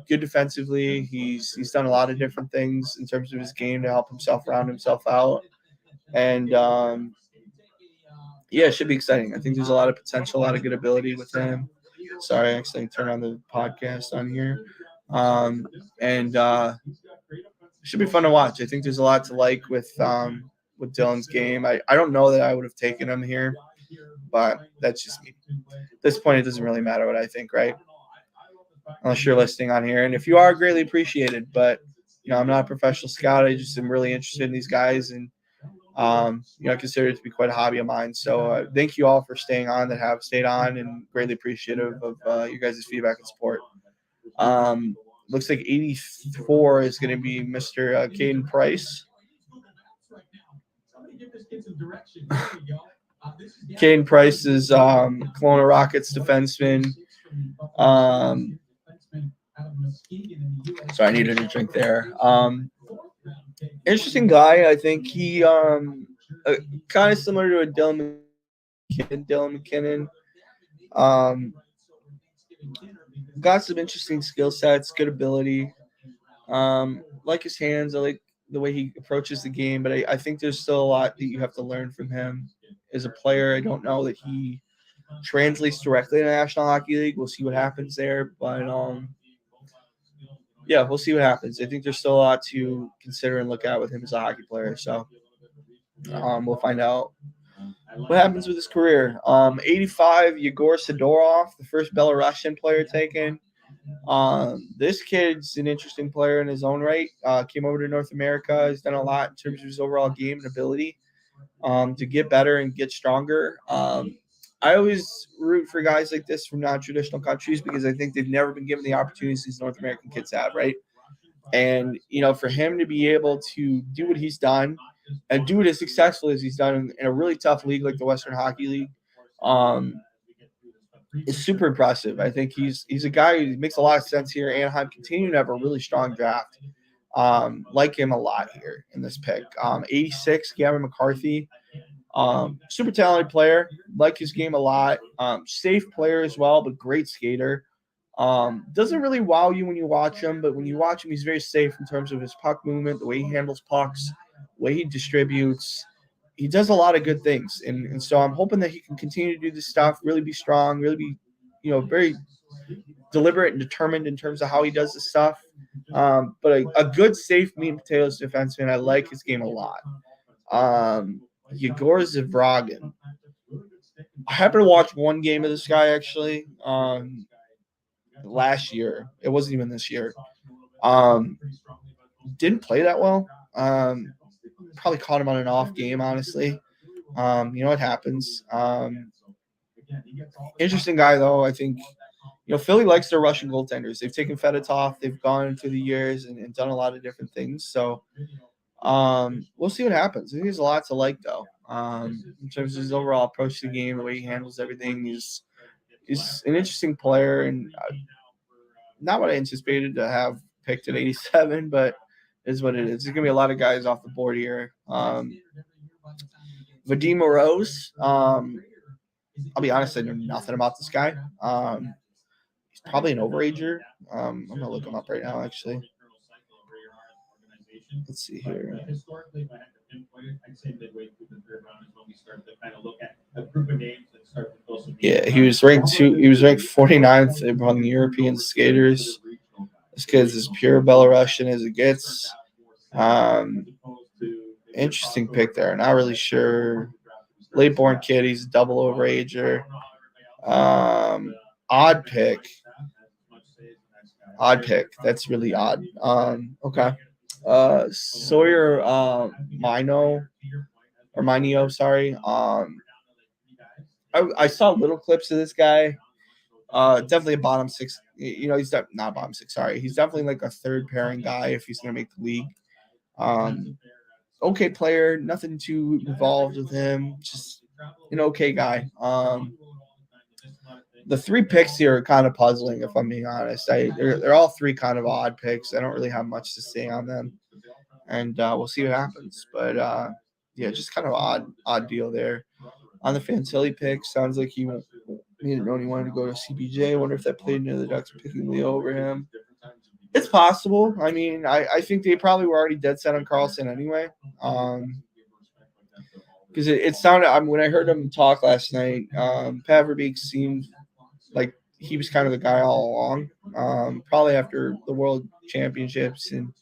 Good defensively. He's done a lot of different things in terms of his game to help himself round himself out. And, it should be exciting. I think there's a lot of potential, a lot of good ability with him. Sorry, I accidentally turned on the podcast on here. And it should be fun to watch. I think there's a lot to like with Dylan's game. I don't know that I would have taken him here, but that's just me. At this point, it doesn't really matter what I think, right? Unless you're listening on here. And if you are, greatly appreciated. But, I'm not a professional scout. I just am really interested in these guys. And, I consider it to be quite a hobby of mine. So thank you all for staying on that have stayed on, and greatly appreciative of your guys' feedback and support. Looks like 84 is going to be Mr. Caden Price. Caden Price is Kelowna Rockets defenseman. So I needed a drink there. Interesting guy. I think he kind of similar to a Dylan McKinnon. Got some interesting skill sets, good ability. Like his hands. I like the way he approaches the game, but I think there's still a lot that you have to learn from him as a player. I don't know that he translates directly to the National Hockey League. We'll see what happens there, but yeah, we'll see what happens. I think there's still a lot to consider and look at with him as a hockey player. So we'll find out what happens with his career. 85, Yegor Sidorov, the first Belarusian player taken. This kid's an interesting player in his own right. Came over to North America. He's done a lot in terms of his overall game and ability to get better and get stronger. I always root for guys like this from non-traditional countries because I think they've never been given the opportunities these North American kids have, right? And, for him to be able to do what he's done and do it as successfully as he's done in a really tough league like the Western Hockey League is super impressive. I think he's a guy who makes a lot of sense here. Anaheim continue to have a really strong draft. Like him a lot here in this pick. 86, Gavin McCarthy. Super talented player. Like his game a lot. Safe player as well, but great skater. Doesn't really wow you when you watch him, but when you watch him, he's very safe in terms of his puck movement, the way he handles pucks, the way he distributes. He does a lot of good things. And so I'm hoping that he can continue to do this stuff, really be strong, really be, very deliberate and determined in terms of how he does this stuff. But a good, safe meat and potatoes defenseman. I like his game a lot. Yegor Zavragin. I happened to watch one game of this guy actually last year. It wasn't even this year. Didn't play that well. Probably caught him on an off game, honestly. It happens. Interesting guy, though. I think, Philly likes their Russian goaltenders. They've taken Fedotov. They've gone through the years and done a lot of different things. So we'll see what happens. I think there's a lot to like, though, in terms of his overall approach to the game, the way he handles everything. He's an interesting player, and not what I anticipated to have picked at 87, but is what it is. There's going to be a lot of guys off the board here. Vadim Moroz. I'll be honest, I know nothing about this guy. He's probably an overager. I'm going to look him up right now, actually. Let's see here. Historically, if I had to pinpoint it, I'd say midway through the third round is when we start to kind of look at a group of names and start to fill some. Yeah, he was ranked 49th among European skaters. This kid's as pure Belarusian as it gets. Interesting pick there. Not really sure. Late born kid. He's a double overager. Odd pick. That's really odd. Okay. Sawyer Mineo, sorry. I saw little clips of this guy. Definitely a bottom six. He's not bottom six. Sorry, he's definitely like a third pairing guy if he's gonna make the league. Okay player, nothing too involved with him. Just an okay guy. The three picks here are kind of puzzling, if I'm being honest. They're all three kind of odd picks. I don't really have much to say on them, and we'll see what happens. But yeah, just kind of odd deal there. On the Fantilli pick, sounds like he didn't know he wanted to go to CBJ. I wonder if that played into the Ducks picking Leo over him. It's possible. I mean, I think they probably were already dead set on Carlson anyway. Because it sounded, when I heard him talk last night, Paverbeek seemed like he was kind of the guy all along. Probably after the World Championships, and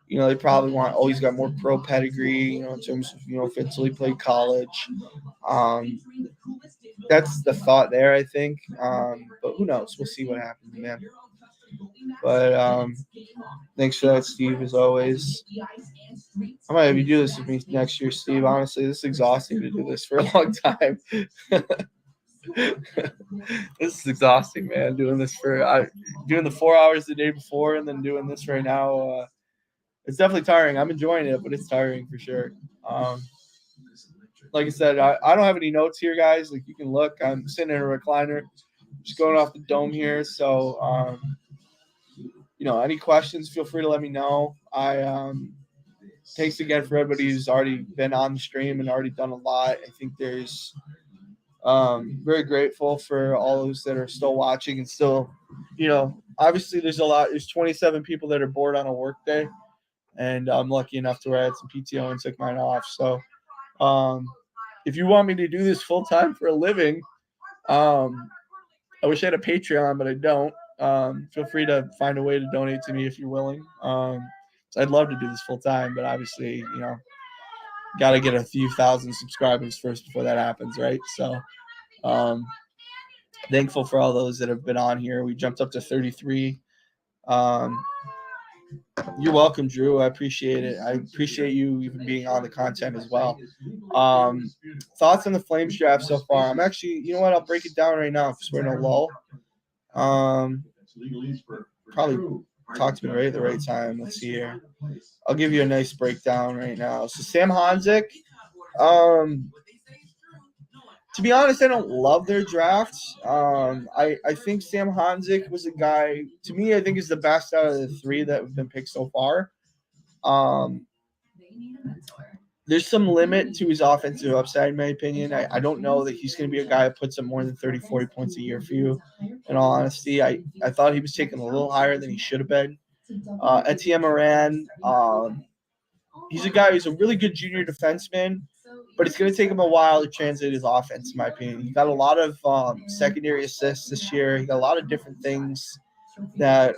they probably always got more pro pedigree, in terms of if until he played college. That's the thought there, I think. But who knows? We'll see what happens, man. But thanks for that, Steve, as always. I might have you do this with me next year, Steve. Honestly, this is exhausting to do this for a long time. This is exhausting, man. Doing the 4 hours the day before and then doing this right now. It's definitely tiring. I'm enjoying it, but it's tiring for sure. Like I said, I don't have any notes here, guys. Like, you can look. I'm sitting in a recliner, just going off the dome here. So, any questions, feel free to let me know. Thanks again for everybody who's already been on the stream and already done a lot. I think there's very grateful for all those that are still watching and still, obviously there's a lot. There's 27 people that are bored on a work day, and I'm lucky enough to where I had some PTO and took mine off. So, if you want me to do this full time for a living, I wish I had a Patreon, but I don't. Feel free to find a way to donate to me if you're willing. So I'd love to do this full time, but obviously, got to get a few thousand subscribers first before that happens, right? So, thankful for all those that have been on here. We jumped up to 33. You're welcome, Drew. I appreciate it. I appreciate you even being on the content as well. Thoughts on the Flames draft so far? I'm actually, you know what? I'll break it down right now because we're in a lull. Probably talk to me right at the right time. Let's see here. I'll give you a nice breakdown right now. So Sam Honzik, to be honest, I don't love their drafts. I think Sam Honzik was a guy, to me, I think is the best out of the three that have been picked so far. There's some limit to his offensive upside, in my opinion. I don't know that he's going to be a guy that puts up more than 30, 40 points a year for you. In all honesty, I thought he was taken a little higher than he should have been. Etienne Morin, he's a guy who's a really good junior defenseman, but it's going to take him a while to translate his offense, in my opinion. He got a lot of secondary assists this year. He got a lot of different things that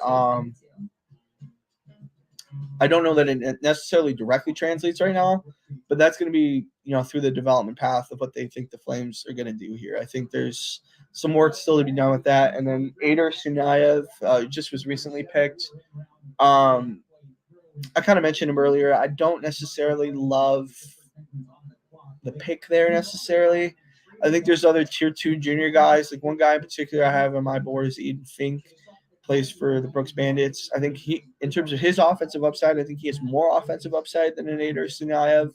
I don't know that it necessarily directly translates right now, but that's going to be, through the development path of what they think the Flames are going to do here. I think there's some work still to be done with that. And then Ader Sunayev just was recently picked. I kind of mentioned him earlier. I don't necessarily love the pick there necessarily. I think there's other tier 2 junior guys. Like, one guy in particular I have on my board is Eden Fink, plays for the Brooks Bandits. I think he, in terms of his offensive upside, I think he has more offensive upside than an Ader Sunayev.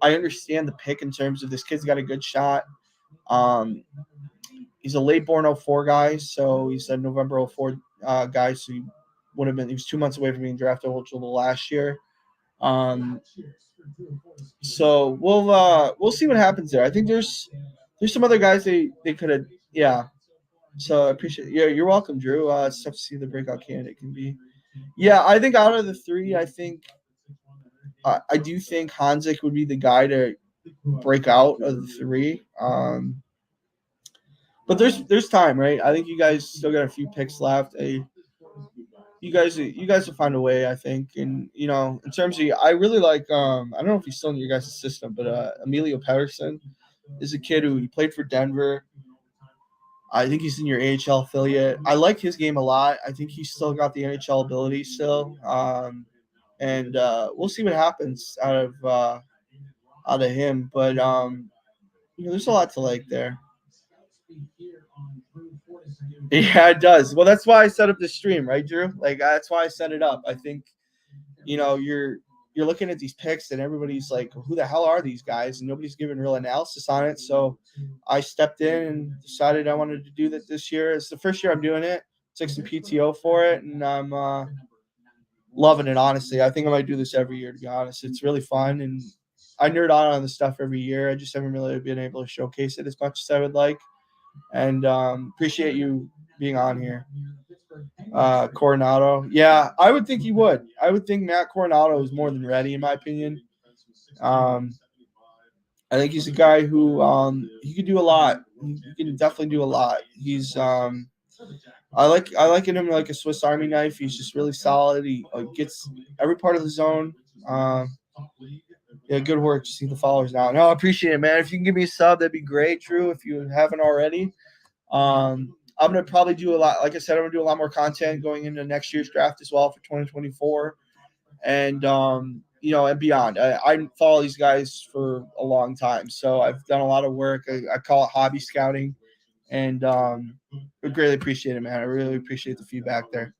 I understand the pick in terms of this kid's got a good shot. He's a late born 04 guy, so he's a November 04 guy, so he was 2 months away from being drafted eligible last year. So we'll see what happens there. I think there's some other guys they could have, yeah. So I appreciate it. Yeah, you're welcome, Drew. It's tough to see the breakout candidate can be. Yeah, I think out of the three, I do think Honzik would be the guy to break out of the three. But there's time, right? I think you guys still got a few picks left. You guys will find a way, I think. And in terms of, I really like I don't know if he's still in your guys' system, but Emilio Pettersson is a kid who played for Denver. I think he's in your AHL affiliate. I like his game a lot. I think he's still got the NHL ability still. And we'll see what happens out of him. But there's a lot to like there. Yeah, it does. Well, that's why I set up the stream, right, Drew? Like, that's why I set it up. I think, you're looking at these picks and everybody's like, who the hell are these guys? And nobody's giving real analysis on it. So I stepped in and decided I wanted to do that this year. It's the first year I'm doing it. Took some PTO for it, and I'm loving it, honestly. I think I might do this every year, to be honest. It's really fun, and I nerd out on this stuff every year. I just haven't really been able to showcase it as much as I would like. And appreciate you being on here. Coronado. Yeah, I would think he would. I would think Matt Coronado is more than ready, in my opinion. I think he's a guy who he could do a lot. He can definitely do a lot. He's I like him like a Swiss Army knife. He's just really solid. He gets every part of the zone. Yeah, good work. Just see the followers now. No, I appreciate it, man. If you can give me a sub, that'd be great, Drew. If you haven't already, I'm gonna probably do a lot. Like I said, I'm gonna do a lot more content going into next year's draft as well for 2024, and and beyond. I follow these guys for a long time, so I've done a lot of work. I call it hobby scouting, and I greatly appreciate it, man. I really appreciate the feedback there.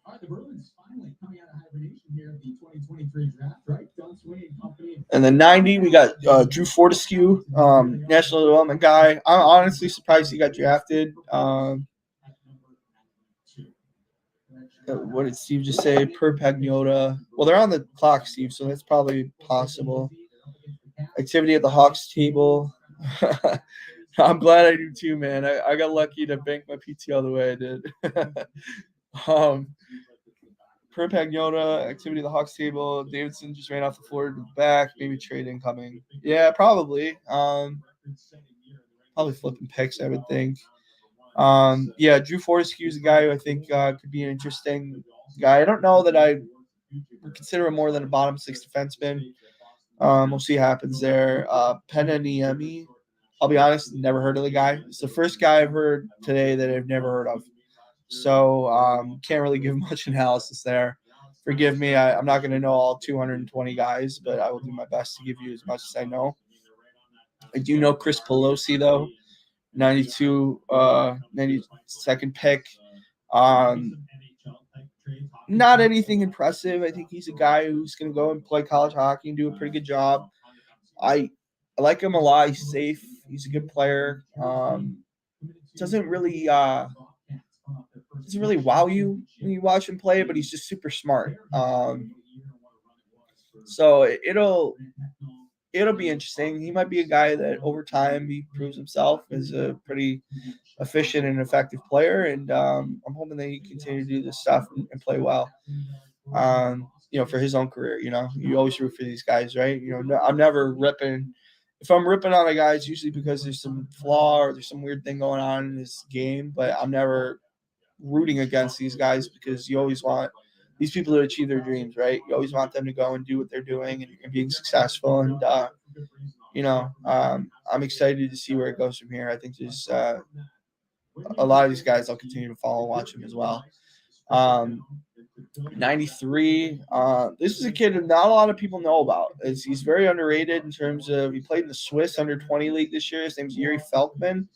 All right, the Bruins finally coming out of hibernation here at the 2023 draft, right? John Sweeney and company. And then 90, we got Drew Fortescue, national development guy. I'm honestly surprised he got drafted. What did Steve just say? Per Pagnota. Well, they're on the clock, Steve, so that's probably possible. Activity at the Hawks table. I'm glad I do too, man. I got lucky to bank my PTO the way I did. Per Pagnota, activity at the Hawks table. Davidson just ran off the floor to the back. Maybe trade incoming. Yeah, probably. Probably flipping picks, I would think. Yeah, Drew Fortescue is a guy who I think could be an interesting guy. I don't know that I would consider him more than a bottom six defenseman. We'll see what happens there. Penaniemi, I'll be honest, never heard of the guy. It's the first guy I've heard today that I've never heard of. So can't really give much analysis there. Forgive me. I'm not going to know all 220 guys, but I will do my best to give you as much as I know. I do know Chris Pelosi, though. 92nd pick. Not anything impressive. I think he's a guy who's going to go and play college hockey and do a pretty good job. I like him a lot. He's safe. He's a good player. Doesn't really wow you when you watch him play, but he's just super smart. So it'll be interesting. He might be a guy that over time he proves himself as a pretty efficient and effective player, and I'm hoping that he continue to do this stuff and play well. For his own career. You always root for these guys, right? I'm never ripping. If I'm ripping on a guy, it's usually because there's some flaw or there's some weird thing going on in this game, but I'm never rooting against these guys because you always want these people to achieve their dreams, right? You always want them to go and do what they're doing and being successful. And, I'm excited to see where it goes from here. I think there's a lot of these guys I'll continue to follow and watch them as well. 93. This is a kid that not a lot of people know about. He's very underrated in terms of he played in the Swiss under-20 league this year. His name's Yuri Felkman.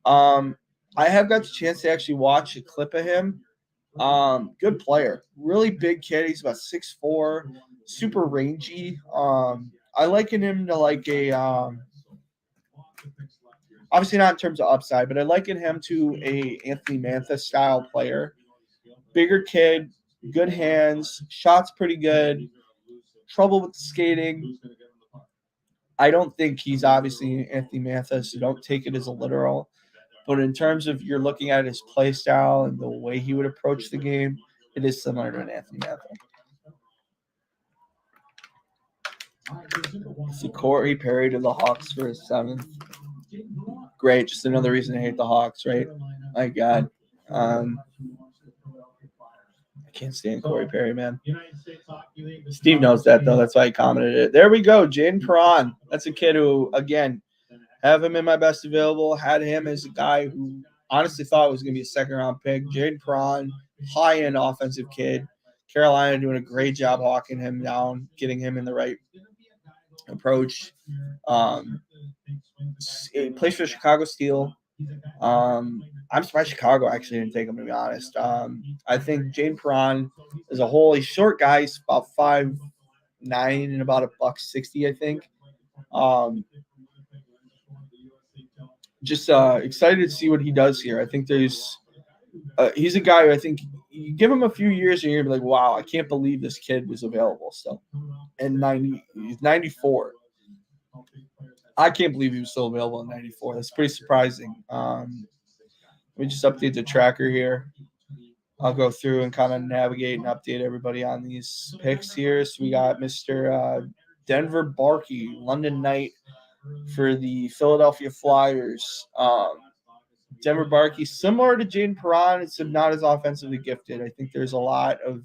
I have got the chance to actually watch a clip of him. Good player, really big kid. He's about 6'4", super rangy. I liken him to like a obviously not in terms of upside, but I liken him to a Anthony Mantha style player. Bigger kid, good hands, shots pretty good. Trouble with the skating. I don't think he's obviously Anthony Mantha, so don't take it as a literal. But in terms of you're looking at his play style and the way he would approach the game, it is similar to an Anthony Mantha. See Corey Perry to the Hawks for his 7th. Great, just another reason to hate the Hawks, right? My God. I can't stand Corey Perry, man. Steve knows that, though. That's why he commented it. There we go, Jaden Perron. That's a kid who, again, have him in my best available. Had him as a guy who honestly thought was going to be a second-round pick. Jaden Perron, high-end offensive kid. Carolina doing a great job hawking him down, getting him in the right approach. He plays for Chicago Steel. I'm surprised Chicago actually didn't take him, to be honest. I think Jaden Perron as a whole, he's a short guy. He's about 5'9" and about $160, I think. Just excited to see what he does here. I think he's a guy who I think you give him a few years and you're gonna be like, wow, I can't believe this kid was available still. And he's 94. I can't believe he was still available in 94. That's pretty surprising. Let me just update the tracker here. I'll go through and kind of navigate and update everybody on these picks here. So we got Mr. Denver Barkey, London Knight, for the Philadelphia Flyers. Denver Barkey, similar to Jaden Perron, it's not as offensively gifted. I think there's a lot of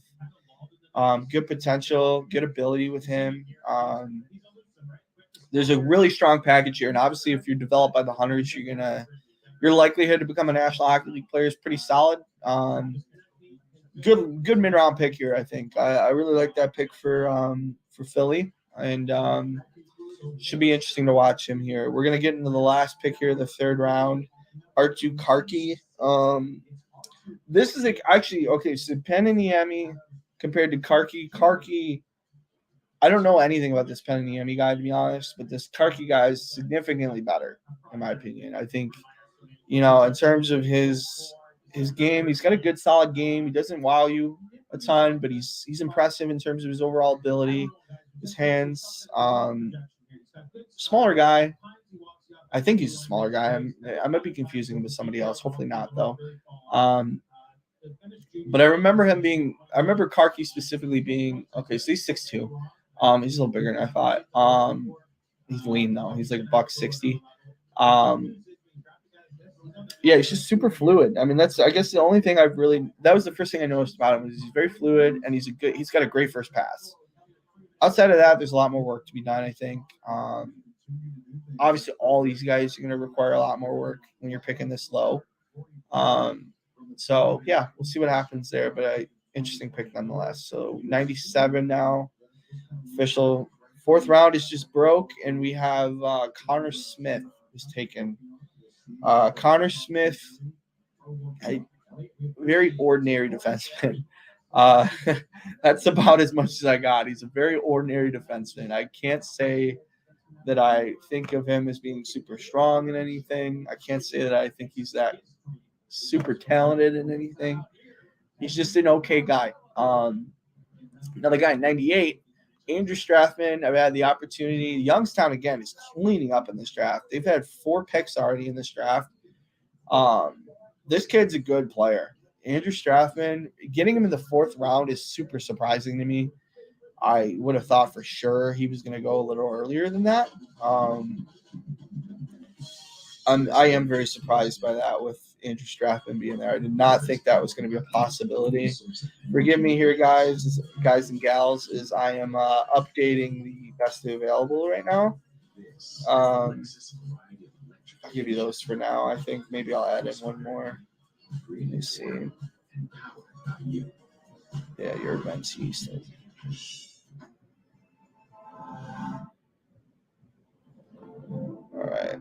good potential, good ability with him. There's a really strong package here, and obviously, if you're developed by the Hunters, your likelihood to become a National Hockey League player is pretty solid. Good mid-round pick here, I think. I really like that pick for Philly, and should be interesting to watch him here. We're gonna get into the last pick here, the third round. Arttu Karki. This is actually okay. So Peniniemi compared to Karki. Karki, I don't know anything about this Peniniemi guy, to be honest, but this Karki guy is significantly better, in my opinion. I think, in terms of his game, he's got a good, solid game. He doesn't wow you a ton, but he's impressive in terms of his overall ability, his hands. Smaller guy. I think he's a smaller guy. I might be confusing him with somebody else. Hopefully not, though. But I remember Karki specifically being okay. So he's 6'2". He's a little bigger than I thought. He's lean though. He's like $160. Yeah, he's just super fluid. I mean, that's I guess the only thing that was the first thing I noticed about him is he's very fluid and he's got a great first pass. Outside of that, there's a lot more work to be done, I think. Obviously, all these guys are going to require a lot more work when you're picking this low. So, yeah, we'll see what happens there. But interesting pick nonetheless. So, 97 now. Official fourth round is just broke. And we have Connor Smith is taken. Connor Smith, very ordinary defenseman. That's about as much as I got. He's a very ordinary defenseman. I can't say that I think of him as being super strong in anything. I can't say that I think he's that super talented in anything. He's just an okay guy. Another guy, 98, Andrew Strathman. I've had the opportunity. Youngstown, again, is cleaning up in this draft. They've had 4 picks already in this draft. This kid's a good player. Andrew Strathman, getting him in the 4th round is super surprising to me. I would have thought for sure he was going to go a little earlier than that. I am very surprised by that with Andrew Strathman being there. I did not think that was going to be a possibility. Forgive me here, guys and gals, as I am updating the best available right now. I'll give you those for now. I think maybe I'll add in one more. Let me see. Yeah, your events Houston. All right.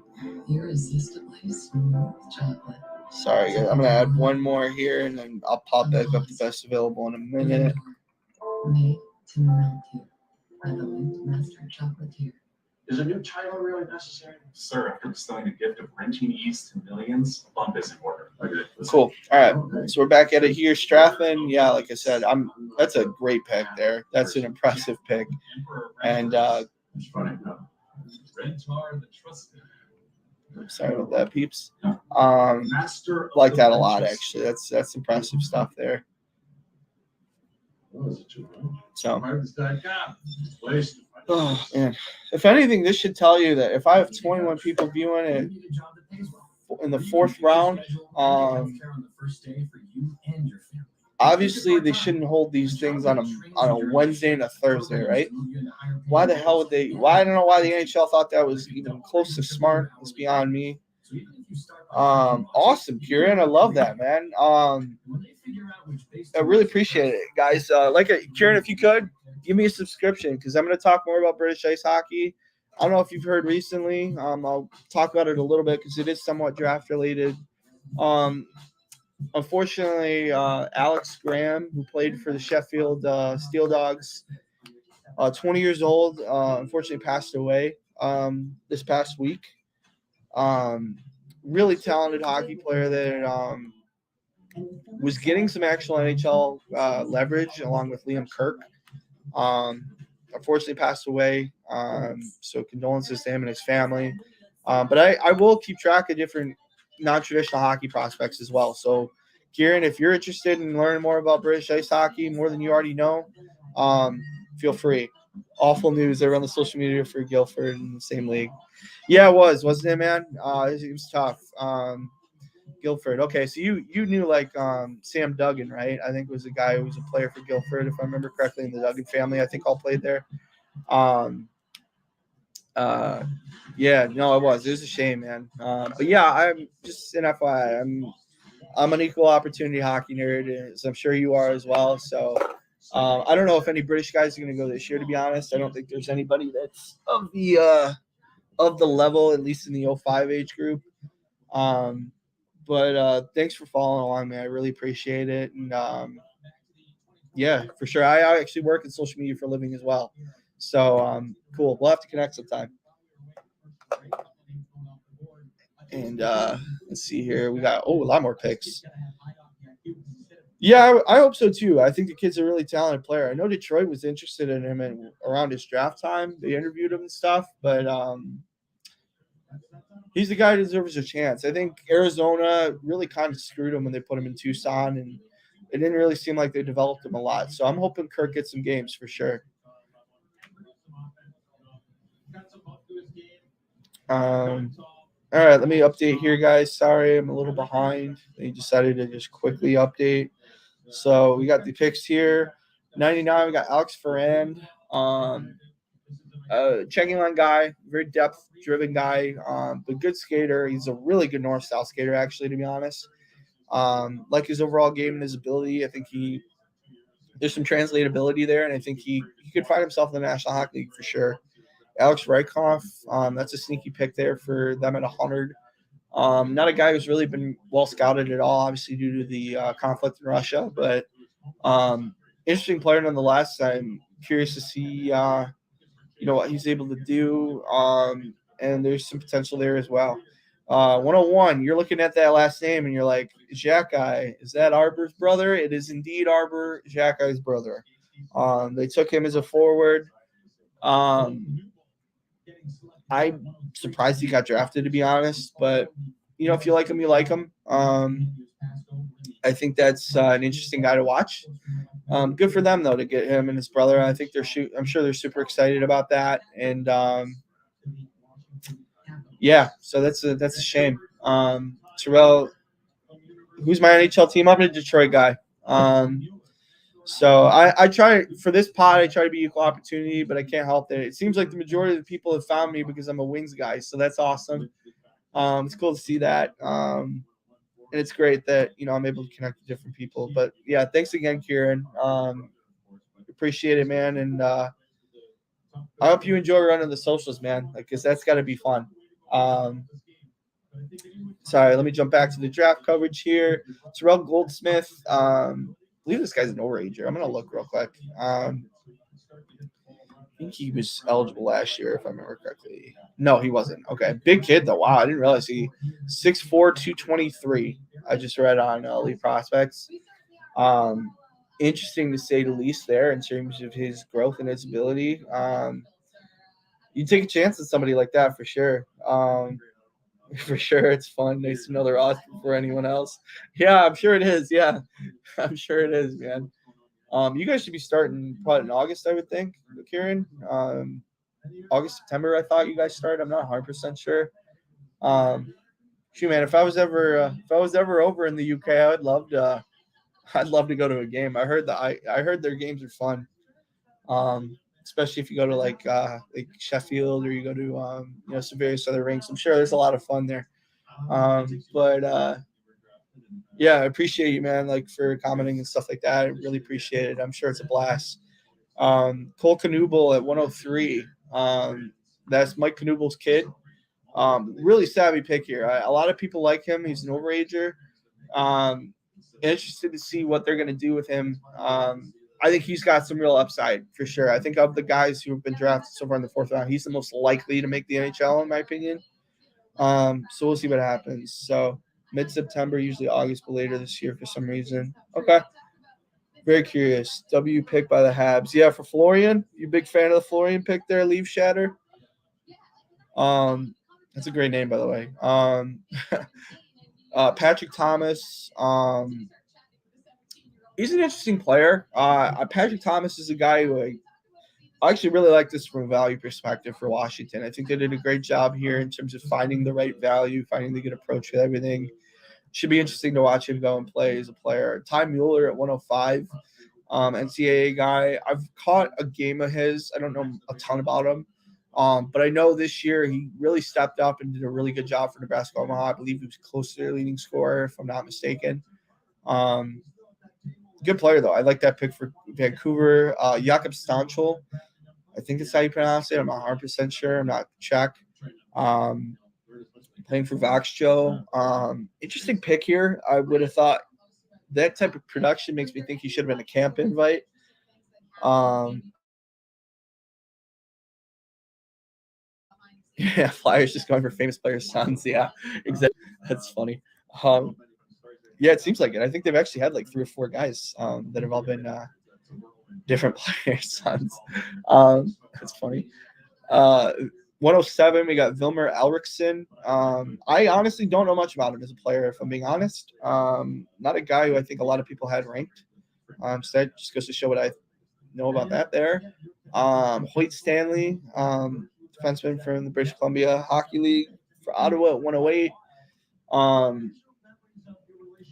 Irresistibly smooth chocolate. Sorry, guys. I'm going to add one more here, and then I'll pop back up the best available in a minute. Made to melt you by the linked master chocolatier. Is a new title really necessary? Sir, after bestowing a gift of wrenching ease to millions, a bump is in order. Cool. All right. So we're back at it here. Strathman, yeah, like I said, that's a great pick there. That's an impressive pick. And sorry about that, peeps. Like that a lot, actually. That's impressive stuff there. So, oh man, if anything, this should tell you that if I have 21 people viewing it in the 4th round, obviously they shouldn't hold these things on a Wednesday and a Thursday, right? Why the hell would they? I don't know why the NHL thought that was even close to smart. It's beyond me. Awesome, Kieran. I love that, man. I really appreciate it, guys. Kieran, if you could give me a subscription, because I'm going to talk more about British ice hockey. I don't know if you've heard recently. I'll talk about it a little bit because it is somewhat draft related. Unfortunately, Alex Graham, who played for the Sheffield Steel Dogs, 20 years old, unfortunately passed away this past week. Really talented hockey player that was getting some actual NHL leverage along with Liam Kirk. Unfortunately passed away. So condolences to him and his family. But I will keep track of different non-traditional hockey prospects as well. So, Kieran, if you're interested in learning more about British ice hockey, more than you already know, feel free. awful news. They were on the social media for Guilford in the same league. Yeah, it wasn't it, man? It was tough. Guilford. Okay, so you knew like Sam Duggan, right? I think was a guy who was a player for Guilford, if I remember correctly, in the Duggan family. I think all played there. Yeah, no, it was. It was a shame, man. But yeah, I'm just an FYI. I'm an equal opportunity hockey nerd, as I'm sure you are as well. So I don't know if any British guys are going to go this year. To be honest, I don't think there's anybody that's of the level, at least in the 05 age group. But thanks for following along, man. I really appreciate it. And yeah, for sure. I actually work in social media for a living as well. So cool. We'll have to connect sometime. And let's see here. We got a lot more picks. Yeah, I hope so too. I think the kid's a really talented player. I know Detroit was interested in him and around his draft time. They interviewed him and stuff, but he's the guy who deserves a chance. I think Arizona really kind of screwed him when they put him in Tucson, and it didn't really seem like they developed him a lot. So I'm hoping Kirk gets some games for sure. All right, let me update here, guys. Sorry, I'm a little behind. They decided to just quickly update. So we got the picks here. 99, we got Alex Ferrand. Checking line guy, very depth-driven guy, but good skater. He's a really good north-south skater, actually, to be honest. Like his overall game and his ability, I think there's some translatability there, and I think he could find himself in the National Hockey League for sure. Alex Reichoff, that's a sneaky pick there for them at 100. Not a guy who's really been well scouted at all, obviously due to the conflict in Russia, but interesting player nonetheless. I'm curious to see what he's able to do, and there's some potential there as well. 101, you're looking at that last name and you're like, Xhekaj, is that Arbor's brother? It is indeed Arbor Xhekaj's brother. They took him as a forward. I'm surprised he got drafted, to be honest, but if you like him, you like him. I think that's an interesting guy to watch. Good for them though to get him and his brother. I think I'm sure they're super excited about that, and yeah, so that's a shame. Terrell, who's my NHL team? I'm a Detroit guy. So I try for this pod. I try to be equal opportunity, but I can't help it. It seems like the majority of the people have found me because I'm a Wings guy, so that's awesome. It's cool to see that, and it's great that I'm able to connect with different people. But yeah, thanks again, Kieran. Appreciate it, man, and I hope you enjoy running the socials, man. Because that's got to be fun. Sorry, let me jump back to the draft coverage here. Terrell Goldsmith. I believe this guy's an overager. I'm gonna look real quick. I think he was eligible last year, if I remember correctly. No, he wasn't. Okay, big kid though. Wow, I didn't realize he 6'4", 223. I just read on Elite Prospects. Interesting to say the least there in terms of his growth and his ability. You take a chance on somebody like that for sure. For sure, it's fun. Nice to know they're awesome for anyone else. Yeah, I'm sure it is. Yeah, I'm sure it is, man. You guys should be starting probably in August, I would think, Kieran. August, September, I thought you guys started. I'm not 100% sure. Shoot, man, if I was ever over in the UK, I'd love to go to a game. I heard their games are fun. Especially if you go to like Sheffield or you go to some various other rinks. I'm sure there's a lot of fun there. Yeah, I appreciate you, man, like for commenting and stuff like that. I really appreciate it. I'm sure it's a blast. Cole Knuble at 103. That's Mike Knubel's kid. Really savvy pick here. A lot of people like him. He's an overager. Interested to see what they're going to do with him. I think he's got some real upside for sure. I think of the guys who have been drafted so far in the fourth round, he's the most likely to make the NHL, in my opinion. So we'll see what happens. So mid-September, usually August, but later this year for some reason. Okay. Very curious. W pick by the Habs. Yeah, for Florian. You big fan of the Florian pick there, Leave Shatter? That's a great name, by the way. Patrick Thomas. He's an interesting player. Patrick Thomas is a guy who I actually really like this from a value perspective for Washington. I think they did a great job here in terms of finding the right value, finding the good approach with everything. Should be interesting to watch him go and play as a player. Ty Mueller at 105, NCAA guy. I've caught a game of his. I don't know a ton about him, but I know this year he really stepped up and did a really good job for Nebraska Omaha. I believe he was close to their leading scorer, if I'm not mistaken. Good player, though. I like that pick for Vancouver. Jakob Stanchel, I think that's how you pronounce it. I'm not 100% sure. I'm not Czech. Playing for Vaxjo. Interesting pick here. I would have thought that type of production makes me think he should have been a camp invite. Yeah, Flyers just going for famous players' sons. Yeah, exactly. That's funny. Yeah, it seems like it. I think they've actually had like 3 or 4 guys that have all been different players' sons. That's funny. 107, we got Vilmer Alriksson. I honestly don't know much about him as a player, if I'm being honest. Not a guy who I think a lot of people had ranked. So that just goes to show what I know about that there. Hoyt Stanley, defenseman from the British Columbia Hockey League for Ottawa at 108.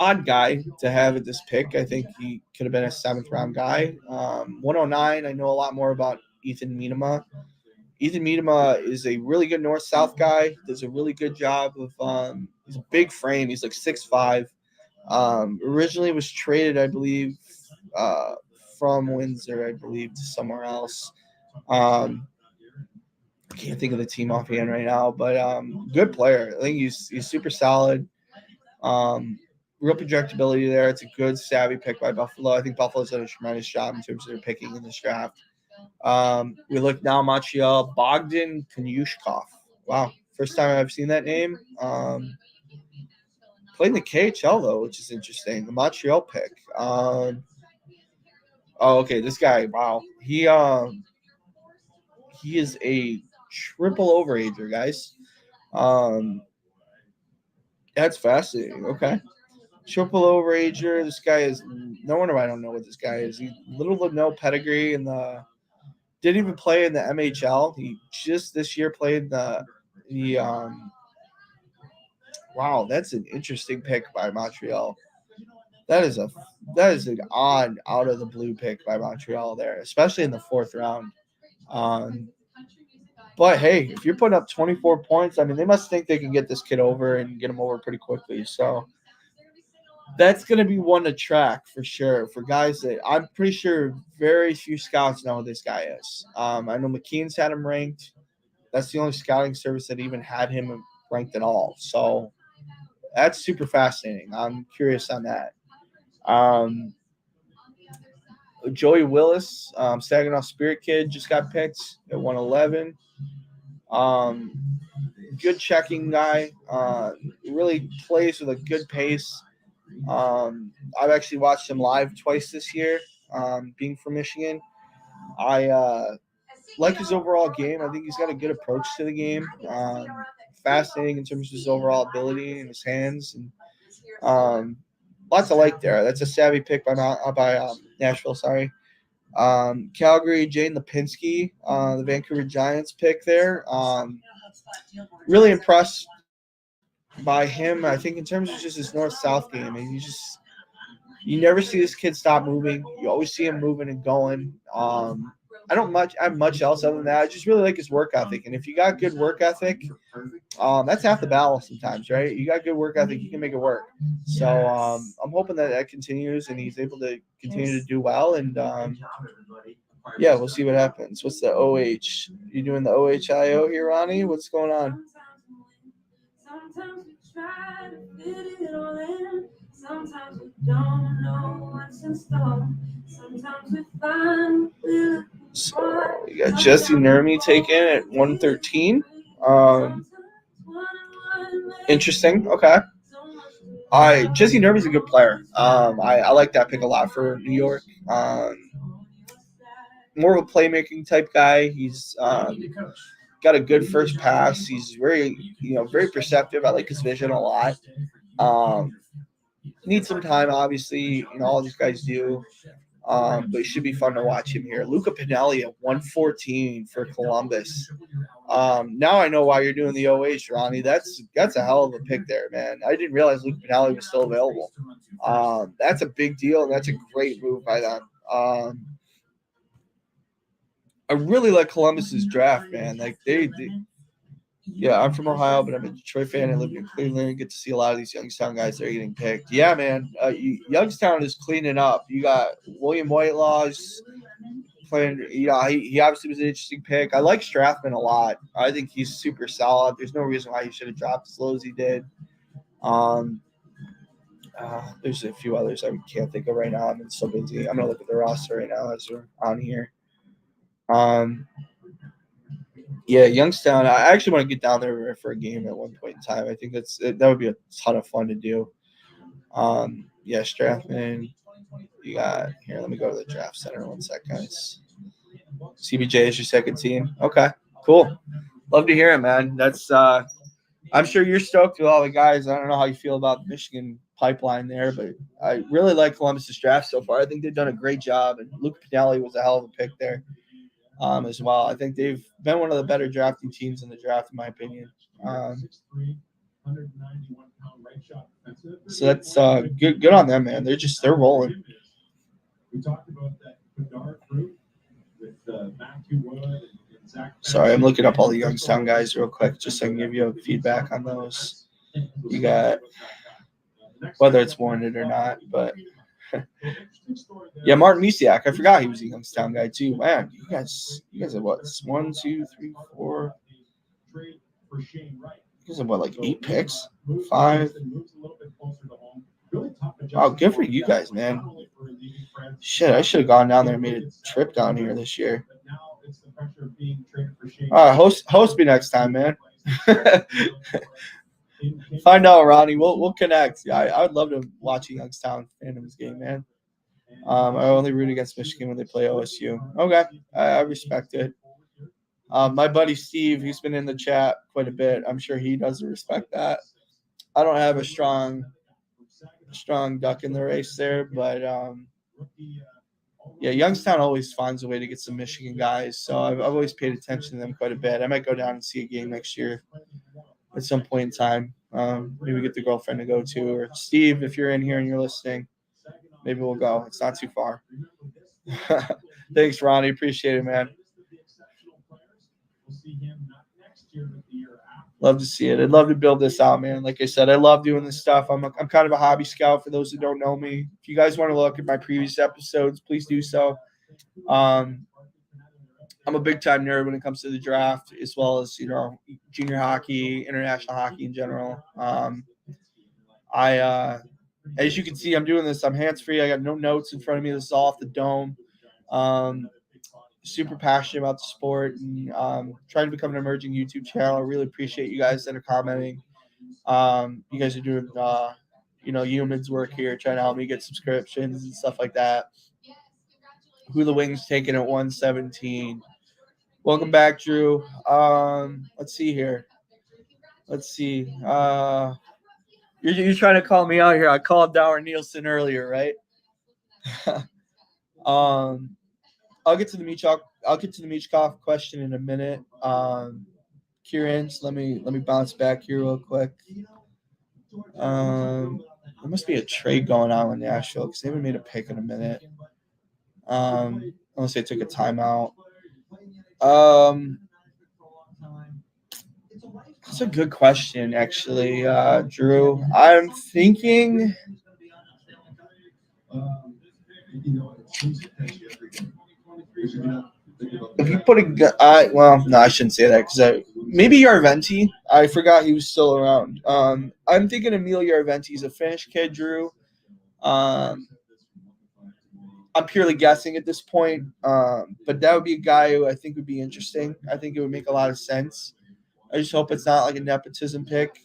Odd guy to have at this pick. I think he could have been a 7th round guy. 109, I know a lot more about Ethan Miedema. Ethan Miedema is a really good north-south guy. Does a really good job of he's a big frame. He's like 6'5". Originally was traded, I believe, from Windsor, I believe, to somewhere else. I can't think of the team offhand right now, but good player. I think he's super solid. Real projectability there. It's a good, savvy pick by Buffalo. I think Buffalo's done a tremendous job in terms of their picking in this draft. We look now, Montreal, Bogdan Konyushkov. Wow, first time I've seen that name. Played in the KHL, though, which is interesting. The Montreal pick. Okay, this guy, wow. He is a triple overager, guys. That's fascinating. Okay. Triple overager. This guy is no wonder I don't know what this guy is. He little to no pedigree in the didn't even play in the MHL. He just this year played the wow, that's an interesting pick by Montreal. That is an odd out of the blue pick by Montreal there, especially in the 4th round. But hey, if you're putting up 24 points, I mean, they must think they can get this kid over and get him over pretty quickly. So that's going to be one to track for sure for guys that I'm pretty sure very few scouts know who this guy is. I know McKean's had him ranked. That's the only scouting service that even had him ranked at all. So that's super fascinating. I'm curious on that. Joey Willis, Saginaw Spirit kid, just got picked at 111. Good checking guy. Really plays with a good pace. I've actually watched him live twice this year, being from Michigan. I like his overall game. I think he's got a good approach to the game. Fascinating in terms of his overall ability and his hands. And lots of like there. That's a savvy pick by Nashville. Sorry. Calgary, Jane Lipinski, the Vancouver Giants pick there. Really impressed by him. I think in terms of just his north-south game, and you never see this kid stop moving. You always see him moving and going. I don't have much else other than that. I just really like his work ethic. And if you got good work ethic, that's half the battle sometimes, right? You got good work ethic, you can make it work. So I'm hoping that continues and he's able to continue to do well. And yeah, we'll see what happens. What's the OH? You doing the OHIO here, Ronnie? What's going on? Sometimes we try to fit it all in. Sometimes we don't know what's in store. Sometimes we find so we got Jesse Nurmi taken at 113. Interesting. Okay. Jesse Nurmi's a good player. I like that pick a lot for New York. More of a playmaking type guy. He's got a good first pass. He's very perceptive. I like his vision a lot. Needs some time, obviously. All these guys do. But it should be fun to watch him here. Luca Pinelli at 114 for Columbus. Now I know why you're doing the OH, Ronnie. That's a hell of a pick there, man. I didn't realize Luca Pinelli was still available. That's a big deal, and that's a great move by them. I really like Columbus's draft, man. Like yeah, I'm from Ohio, but I'm a Detroit fan. I live in Cleveland. Get to see a lot of these Youngstown guys that are getting picked. Yeah, man. Youngstown is cleaning up. You got William Whitelaw's playing. Yeah, he obviously was an interesting pick. I like Strathman a lot. I think he's super solid. There's no reason why he should have dropped as low as he did. There's a few others I can't think of right now. I'm so busy. I'm gonna look at the roster right now as we're on here. Yeah, Youngstown. I actually want to get down there for a game at one point in time. I think that would be a ton of fun to do. Yeah, Strathman. You got here. Let me go to the draft center 1 sec, guys. CBJ is your second team. Okay, cool. Love to hear it, man. That's I'm sure you're stoked with all the guys. I don't know how you feel about the Michigan pipeline there, but I really like Columbus's draft so far. I think they've done a great job, and Luke Pinelli was a hell of a pick there. As well. I think they've been one of the better drafting teams in the draft, in my opinion. So that's good on them, man. They're rolling. We talked about that Bedard group with Matthew Wood and Zach. Sorry, I'm looking up all the Youngstown guys real quick just so I can give you feedback on those. You got whether it's warranted or not, but yeah, Martin Misiak. I forgot he was a Youngstown guy too. Man, you guys have what? 1, 2, 3, 4. You guys have what, like 8 picks? 5. Wow, good for you guys, man. Shit, I should have gone down there and made a trip down here this year. All right, host me next time, man. Find out, Ronnie. We'll connect. Yeah, I would love to watch a Youngstown Phantoms game, man. I only root against Michigan when they play OSU. Okay, I respect it. My buddy Steve, he's been in the chat quite a bit. I'm sure he doesn't respect that. I don't have a strong duck in the race there, but yeah, Youngstown always finds a way to get some Michigan guys. So I've always paid attention to them quite a bit. I might go down and see a game next year at some point in time. Maybe get the girlfriend to go to, or Steve, if you're in here and you're listening, maybe we'll go. It's not too far. Thanks, Ronnie. Appreciate it, man. Love to see it. I'd love to build this out, man. Like I said, I love doing this stuff. I'm kind of a hobby scout for those who don't know me. If you guys want to look at my previous episodes, please do so. I'm a big-time nerd when it comes to the draft, as well as, junior hockey, international hockey in general. As you can see, I'm doing this. I'm hands-free. I got no notes in front of me. This is all off the dome. Super passionate about the sport and trying to become an emerging YouTube channel. I really appreciate you guys that are commenting. You guys are doing, humans work here, trying to help me get subscriptions and stuff like that. Who the Wings taking at 117. Welcome back, Drew. Let's see here. You're trying to call me out here. I called Dower Nielsen earlier, right? I'll get to the Michkov question in a minute. Kieran's, let me bounce back here real quick. There must be a trade going on with Nashville because they haven't made a pick in a minute. Unless they took a timeout. That's a good question, actually, Drew. I'm thinking. If you put I shouldn't say that because maybe Yarventi. I forgot he was still around. I'm thinking Emil Yarventi. He's a Finnish kid, Drew. I'm purely guessing at this point, but that would be a guy who I think would be interesting. I think it would make a lot of sense. I just hope it's not like a nepotism pick.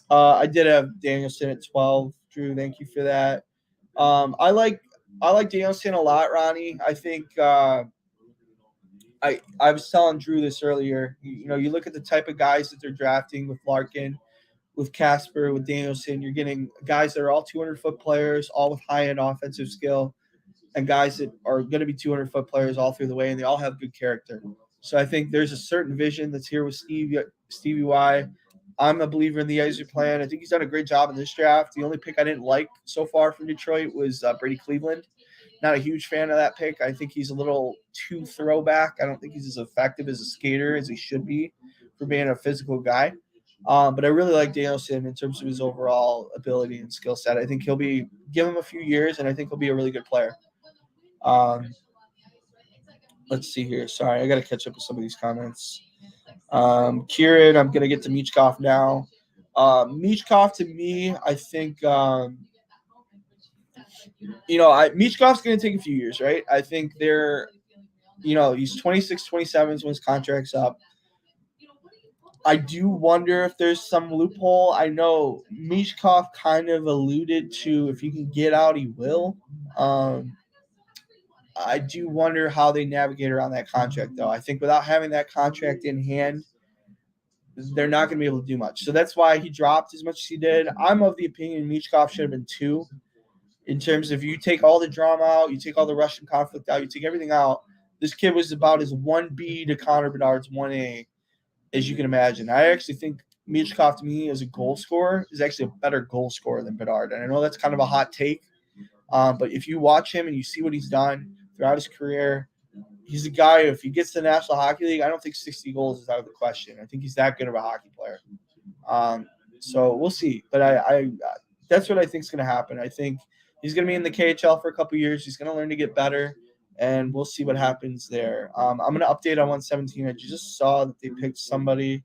I did have Danielson at 12. Drew, thank you for that. I like Danielson a lot, Ronnie. I think I was telling Drew this earlier. You look at the type of guys that they're drafting with Larkin, with Casper, with Danielson. You're getting guys that are all 200-foot players, all with high-end offensive skill. and guys that are going to be 200-foot players all through the way, and they all have good character. So I think there's a certain vision that's here with Stevie Y. I'm a believer in the Yzer plan. I think he's done a great job in this draft. The only pick I didn't like so far from Detroit was Brady Cleveland. Not a huge fan of that pick. I think he's a little too throwback. I don't think he's as effective as a skater as he should be for being a physical guy. But I really like Danielson in terms of his overall ability and skill set. I think he'll be – give him a few years, and I think he'll be a really good player. Let's see here. Sorry, I got to catch up with some of these comments. Kieran, I'm going to get to Michkov now. Michkov, to me, I think Michkov's going to take a few years, right? I think he's 26, 27 when his contract's up. I do wonder if there's some loophole. I know Michkov kind of alluded to if he can get out, he will. I do wonder how they navigate around that contract, though. I think without having that contract in hand, they're not going to be able to do much. So that's why he dropped as much as he did. I'm of the opinion Michkov should have been 2. In terms of you take all the drama out, you take all the Russian conflict out, you take everything out, this kid was about as 1B to Connor Bedard's 1A as you can imagine. I actually think Michkov, to me, as a goal scorer, is actually a better goal scorer than Bedard. And I know that's kind of a hot take, but if you watch him and you see what he's done throughout his career, he's a guy, if he gets to the National Hockey League, I don't think 60 goals is out of the question. I think he's that good of a hockey player. So we'll see. But I that's what I think is going to happen. I think he's going to be in the KHL for a couple years. He's going to learn to get better, and we'll see what happens there. I'm going to update on 117. I just saw that they picked somebody.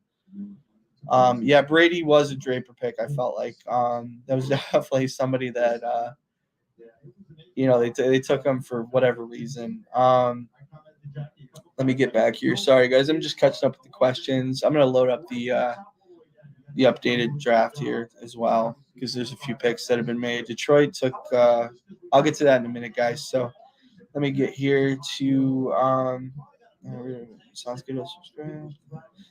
Yeah, Brady was a Draper pick, I felt like. That was definitely somebody that, they took him for whatever reason. Let me get back here. Sorry, guys. I'm just catching up with the questions. I'm going to load up the updated draft here as well because there's a few picks that have been made. Detroit took I'll get to that in a minute, guys. So let me get here to sounds good.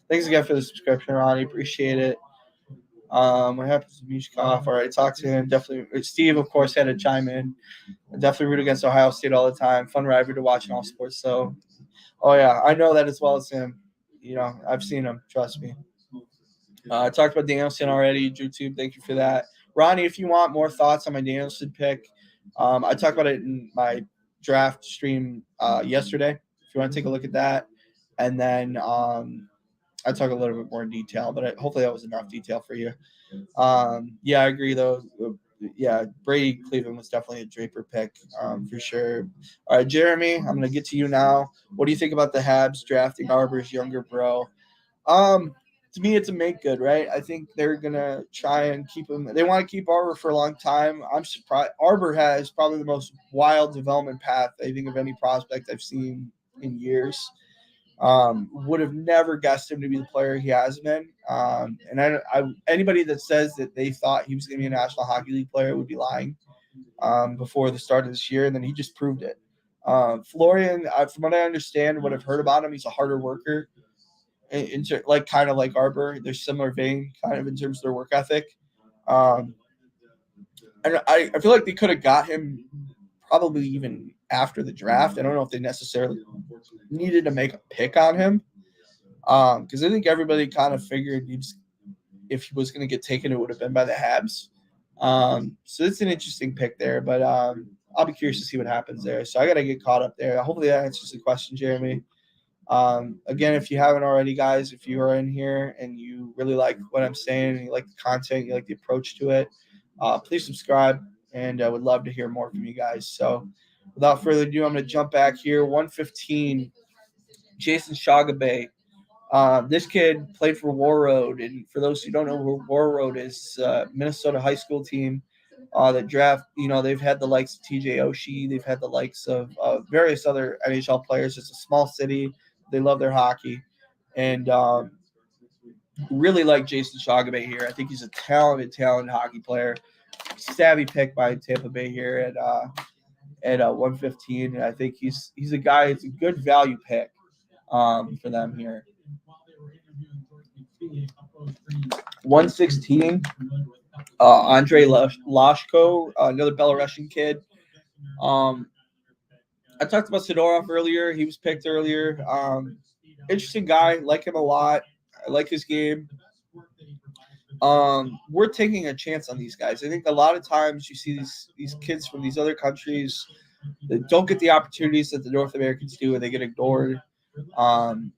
Thanks again for the subscription, Ronnie. Appreciate it. What happens to Michkov? All right, talk to him. Definitely. Steve, of course, had to chime in. I definitely root against Ohio State all the time. Fun rivalry to watch in all sports. So, oh yeah, I know that as well as him. I've seen him. Trust me. I talked about Danielson already. YouTube, thank you for that. Ronnie, if you want more thoughts on my Danielson pick, I talked about it in my draft stream yesterday. If you want to take a look at that, and then I talk a little bit more in detail, but hopefully that was enough detail for you. Yeah, I agree though. Yeah, Brady Cleveland was definitely a Draper pick for sure. All right, Jeremy, I'm gonna get to you now. What do you think about the Habs drafting Arbor's younger bro? To me, it's a make good, right? I think they're gonna try and keep him. They want to keep Arbor for a long time. I'm surprised. Arbor has probably the most wild development path I think of any prospect I've seen in years. Would have never guessed him to be the player he has been. And anybody that says that they thought he was going to be a National Hockey League player would be lying before the start of this year, and then he just proved it. Florian, from what I understand, what I've heard about him, he's a harder worker, kind of like Arbor. They're similar vein, kind of in terms of their work ethic. And I feel like they could have got him probably even after the draft. I don't know if they necessarily needed to make a pick on him because I think everybody kind of figured if he was going to get taken, it would have been by the Habs. So it's an interesting pick there, but I'll be curious to see what happens there. So I got to get caught up there. Hopefully that answers the question, Jeremy. Again, if you haven't already, guys, if you are in here and you really like what I'm saying and you like the content, you like the approach to it, please subscribe, and I would love to hear more from you guys. So without further ado, I'm going to jump back here. 115, Jason Shagabe. This kid played for War Road, and for those who don't know who War Road is, Minnesota high school team that draft, they've had the likes of TJ Oshie, they've had the likes of various other NHL players. It's a small city. They love their hockey, and really like Jason Shagabe here. I think he's a talented hockey player. Savvy pick by Tampa Bay here at 115, and I think he's a guy. It's a good value pick for them here. 116, Andrei Lashko, another Belarusian kid. I talked about Sidorov earlier. He was picked earlier. Interesting guy. Like him a lot. I like his game. We're taking a chance on these guys. I think a lot of times you see these kids from these other countries that don't get the opportunities that the North Americans do, and they get ignored. And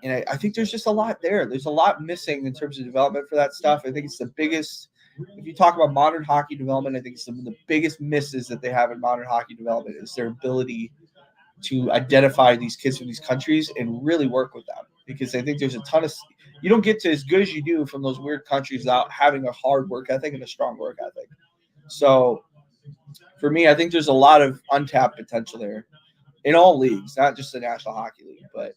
I think there's just a lot there. There's a lot missing in terms of development for that stuff. I think it's the biggest. If you talk about modern hockey development, I think some of the biggest misses that they have in modern hockey development is their ability to identify these kids from these countries and really work with them. Because I think there's a ton of – you don't get to as good as you do from those weird countries without having a hard work ethic and a strong work ethic. So for me, I think there's a lot of untapped potential there in all leagues, not just the National Hockey League. But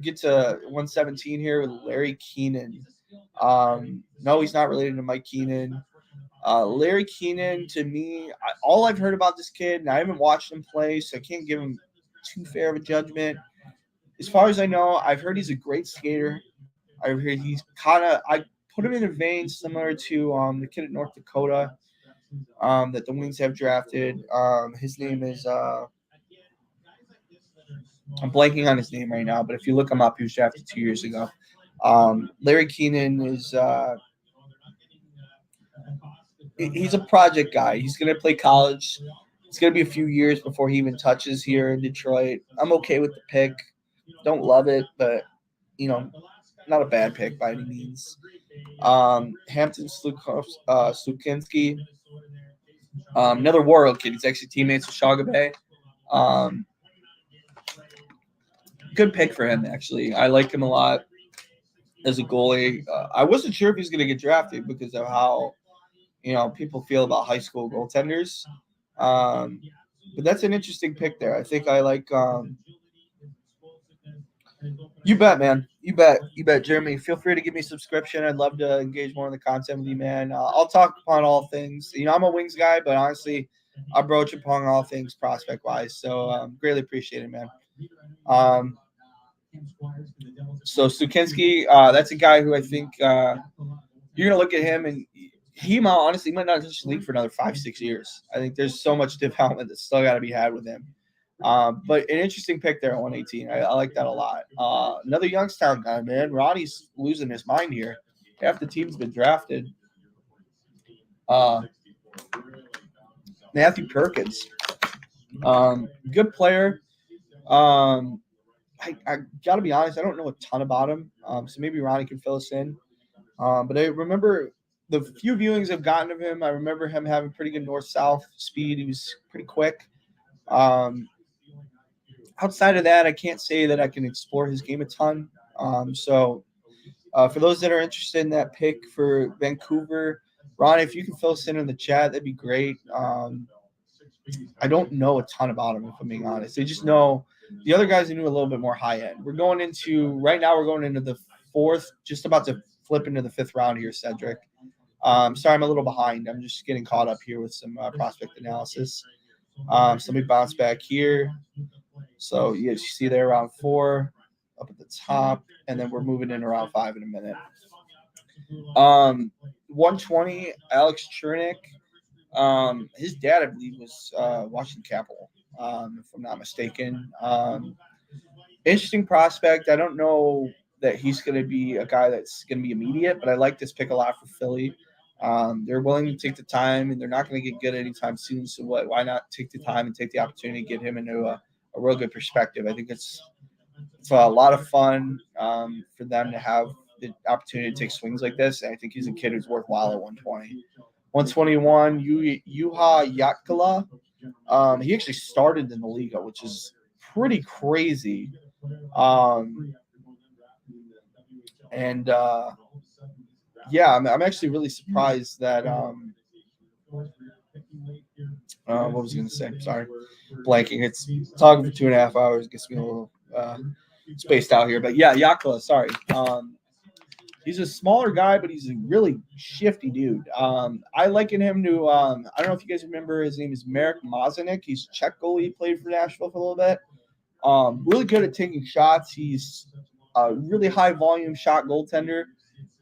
get to 117 here with Larry Keenan. No, he's not related to Mike Keenan. Larry Keenan, to me, all I've heard about this kid, and I haven't watched him play, so I can't give him too fair of a judgment. As far as I know, I've heard he's a great skater. I've heard he's I put him in a vein similar to the kid at North Dakota that the Wings have drafted. His name is I'm blanking on his name right now, but if you look him up, he was drafted 2 years ago. Larry Keenan is he's a project guy. He's going to play college. It's going to be a few years before he even touches here in Detroit. I'm okay with the pick. Don't love it, but, not a bad pick by any means. Hampton Slukinski, another Warrior kid. He's actually teammates with Shaga Bay. Good pick for him, actually. I like him a lot as a goalie. I wasn't sure if he's going to get drafted because of how people feel about high school goaltenders. But that's an interesting pick there. I think I like you bet, man. You bet, Jeremy. Feel free to give me a subscription. I'd love to engage more in the content with you, man. I'll talk upon all things. I'm a Wings guy, but honestly, I broach upon all things prospect-wise. So greatly appreciate it, man. So Stukinski, that's a guy who I think you're going to look at him and he might not touch the league for another 5-6 years. I think there's so much development that's still got to be had with him. But an interesting pick there at 118. I like that a lot. Another Youngstown guy, man. Ronnie's losing his mind here. Half the team's been drafted. Matthew Perkins. Good player. I got to be honest, I don't know a ton about him. So maybe Ronnie can fill us in. But I remember the few viewings I've gotten of him, I remember him having pretty good north-south speed. He was pretty quick. Outside of that, I can't say that I can explore his game a ton. So for those that are interested in that pick for Vancouver, Ron, if you can fill us in the chat, that'd be great. I don't know a ton about him, if I'm being honest. I just know the other guys knew a little bit more high end. We're going into the fourth, just about to flip into the fifth round here, Cedric. Sorry, I'm a little behind. I'm just getting caught up here with some prospect analysis. So let me bounce back here. So you see there round 4 up at the top, and then we're moving in around 5 in a minute. 120, Alex Chernick. His dad, I believe, was Washington Capitol, if I'm not mistaken. Interesting prospect. I don't know that he's going to be a guy that's going to be immediate, but I like this pick a lot for Philly. They're willing to take the time, and they're not going to get good anytime soon. So why not take the time and take the opportunity to get him into a real good perspective? I think it's a lot of fun for them to have the opportunity to take swings like this. And I think he's a kid who's worthwhile at 120. 121, Juha Jakkala. He actually started in the Liga, which is pretty crazy. I'm actually really surprised that what was I going to say? Sorry. Blanking. It's talking for 2.5 hours. Gets me a little spaced out here. But yeah, Jakkala, sorry. He's a smaller guy, but he's a really shifty dude. I liken him to I don't know if you guys remember, his name is Marek Mazanik. He's a Czech goalie. He played for Nashville for a little bit. Really good at taking shots. He's a really high volume shot goaltender.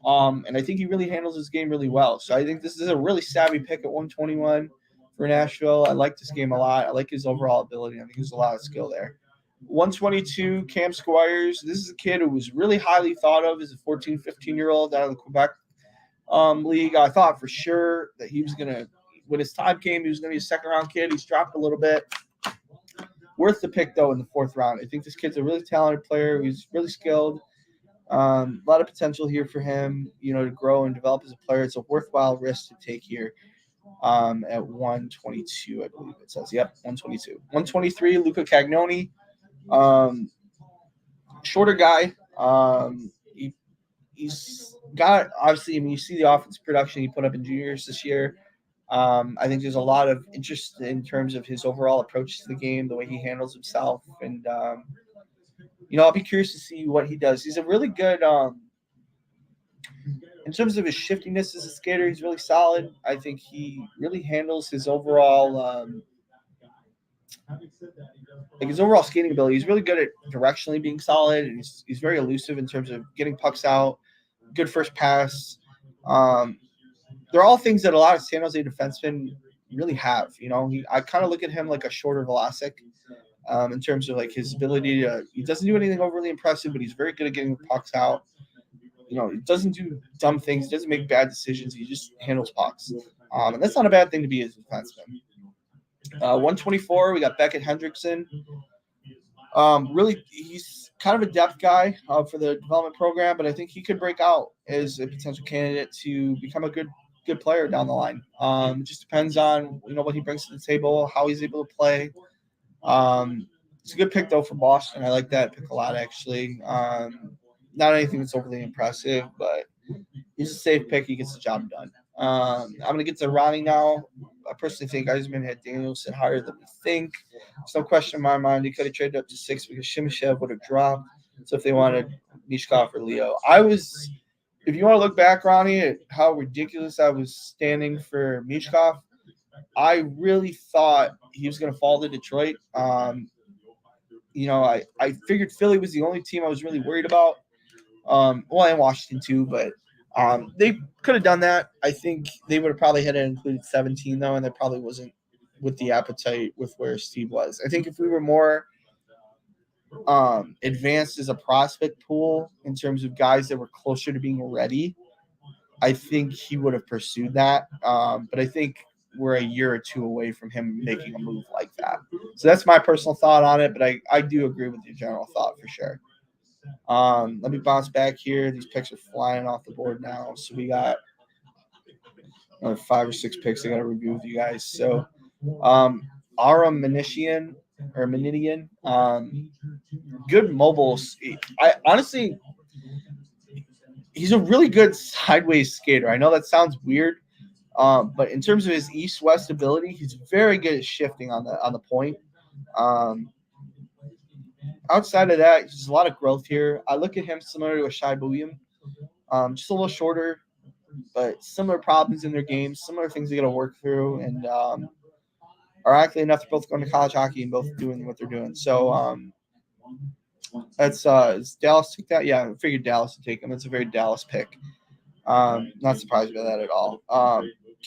And I think he really handles his game really well. So I think this is a really savvy pick at 121 for Nashville. I like this game a lot. I like his overall ability. I think there's a lot of skill there. 122, Cam Squires. This is a kid who was really highly thought of as a 14, 15-year-old out of the Quebec league. I thought for sure that he was going to, when his time came, he was going to be a second-round kid. He's dropped a little bit. Worth the pick, though, in the 4th round. I think this kid's a really talented player. He's really skilled. A lot of potential here for him, to grow and develop as a player. It's a worthwhile risk to take here at 122, I believe it says. Yep, 122. 123, Luca Cagnoni. Shorter guy. He's got, obviously, you see the offensive production he put up in juniors this year. I think there's a lot of interest in terms of his overall approach to the game, the way he handles himself. And, I'll be curious to see what he does. He's a really good, in terms of his shiftiness as a skater, he's really solid. I think he really handles his overall, his overall skating ability. He's really good at directionally being solid, and he's very elusive in terms of getting pucks out, good first pass. They're all things that a lot of San Jose defensemen really have. I kind of look at him like a shorter Vlasic in terms of like his ability to. He doesn't do anything overly impressive, but he's very good at getting the pucks out. He doesn't do dumb things. He doesn't make bad decisions. He just handles pucks, and that's not a bad thing to be as a defenseman. 124, we got Beckett Hendrickson. Really, he's kind of a depth guy for the development program, but I think he could break out as a potential candidate to become a good player down the line. It just depends on what he brings to the table, how he's able to play. It's a good pick though for Boston. I like that pick a lot actually. Not anything that's overly impressive, but he's a safe pick. He gets the job done. I'm gonna get to Ronnie now. I personally think Eisman had Danielson higher than we think. There's no question in my mind he could have traded up to 6 because Shimashev would have dropped. So if they wanted Mishkov or Leo, if you want to look back, Ronnie, at how ridiculous I was standing for Mishkov, I really thought he was going to fall to Detroit. I figured Philly was the only team I was really worried about. And Washington too, but they could have done that. I think they would have probably had it included 17 though, and that probably wasn't with the appetite with where Steve was. I think if we were more advanced as a prospect pool in terms of guys that were closer to being ready, I think he would have pursued that. But I think we're a year or two away from him making a move like that. So that's my personal thought on it, but I do agree with your general thought for sure. Let me bounce back here. These picks are flying off the board now. So we got another 5 or 6 picks I got to review with you guys. So Aram Manidian, good mobiles. I honestly, he's a really good sideways skater. I know that sounds weird, but in terms of his east-west ability, he's very good at shifting on the point. Outside of that, there's a lot of growth here. I look at him similar to a Shai Bouillon, just a little shorter, but similar problems in their games, similar things they got to work through, and are actually enough to both going to college hockey and both doing what they're doing. So that's is Dallas take that? Yeah, I figured Dallas would take him. It's a very Dallas pick. Not surprised by that at all.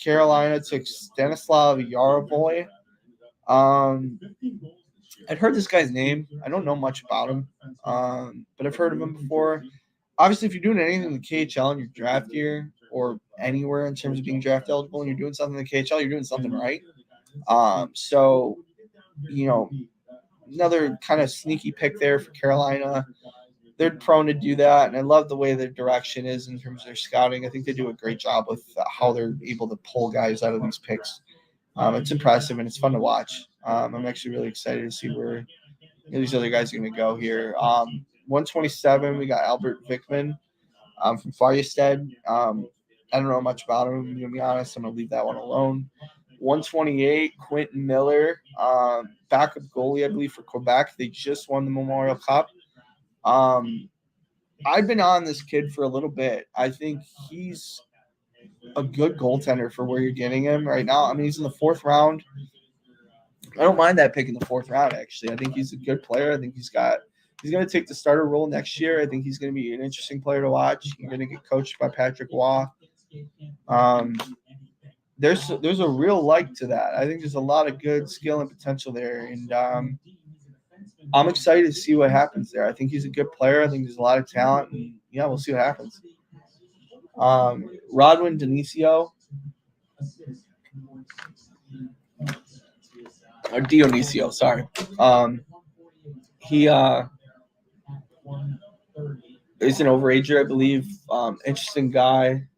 Carolina took Stanislav Yarovoy. I'd heard this guy's name. I don't know much about him, but I've heard of him before. Obviously, if you're doing anything in the KHL in your draft year or anywhere in terms of being draft eligible and you're doing something in the KHL, you're doing something right. So, another kind of sneaky pick there for Carolina. They're prone to do that, and I love the way their direction is in terms of their scouting. I think they do a great job with how they're able to pull guys out of these picks. It's impressive, and it's fun to watch. I'm actually really excited to see where these other guys are going to go here. 127, we got Albert Vickman from Farjestad. I don't know much about him, to be honest. I'm going to leave that one alone. 128, Quentin Miller, backup goalie, I believe, for Quebec. They just won the Memorial Cup. I've been on this kid for a little bit. I think he's a good goaltender for where you're getting him right now. I mean, he's in the 4th round. I don't mind that pick in the 4th round, actually. I think he's a good player. I think he's going to take the starter role next year. I think he's going to be an interesting player to watch. He's going to get coached by Patrick Waugh. there's a real like to that. I think there's a lot of good skill and potential there, and I'm excited to see what happens there. I think he's a good player. I think there's a lot of talent, and yeah, we'll see what happens. Rodwin Dionisio, or Dionisio, sorry. He is an overager, I believe. Interesting guy.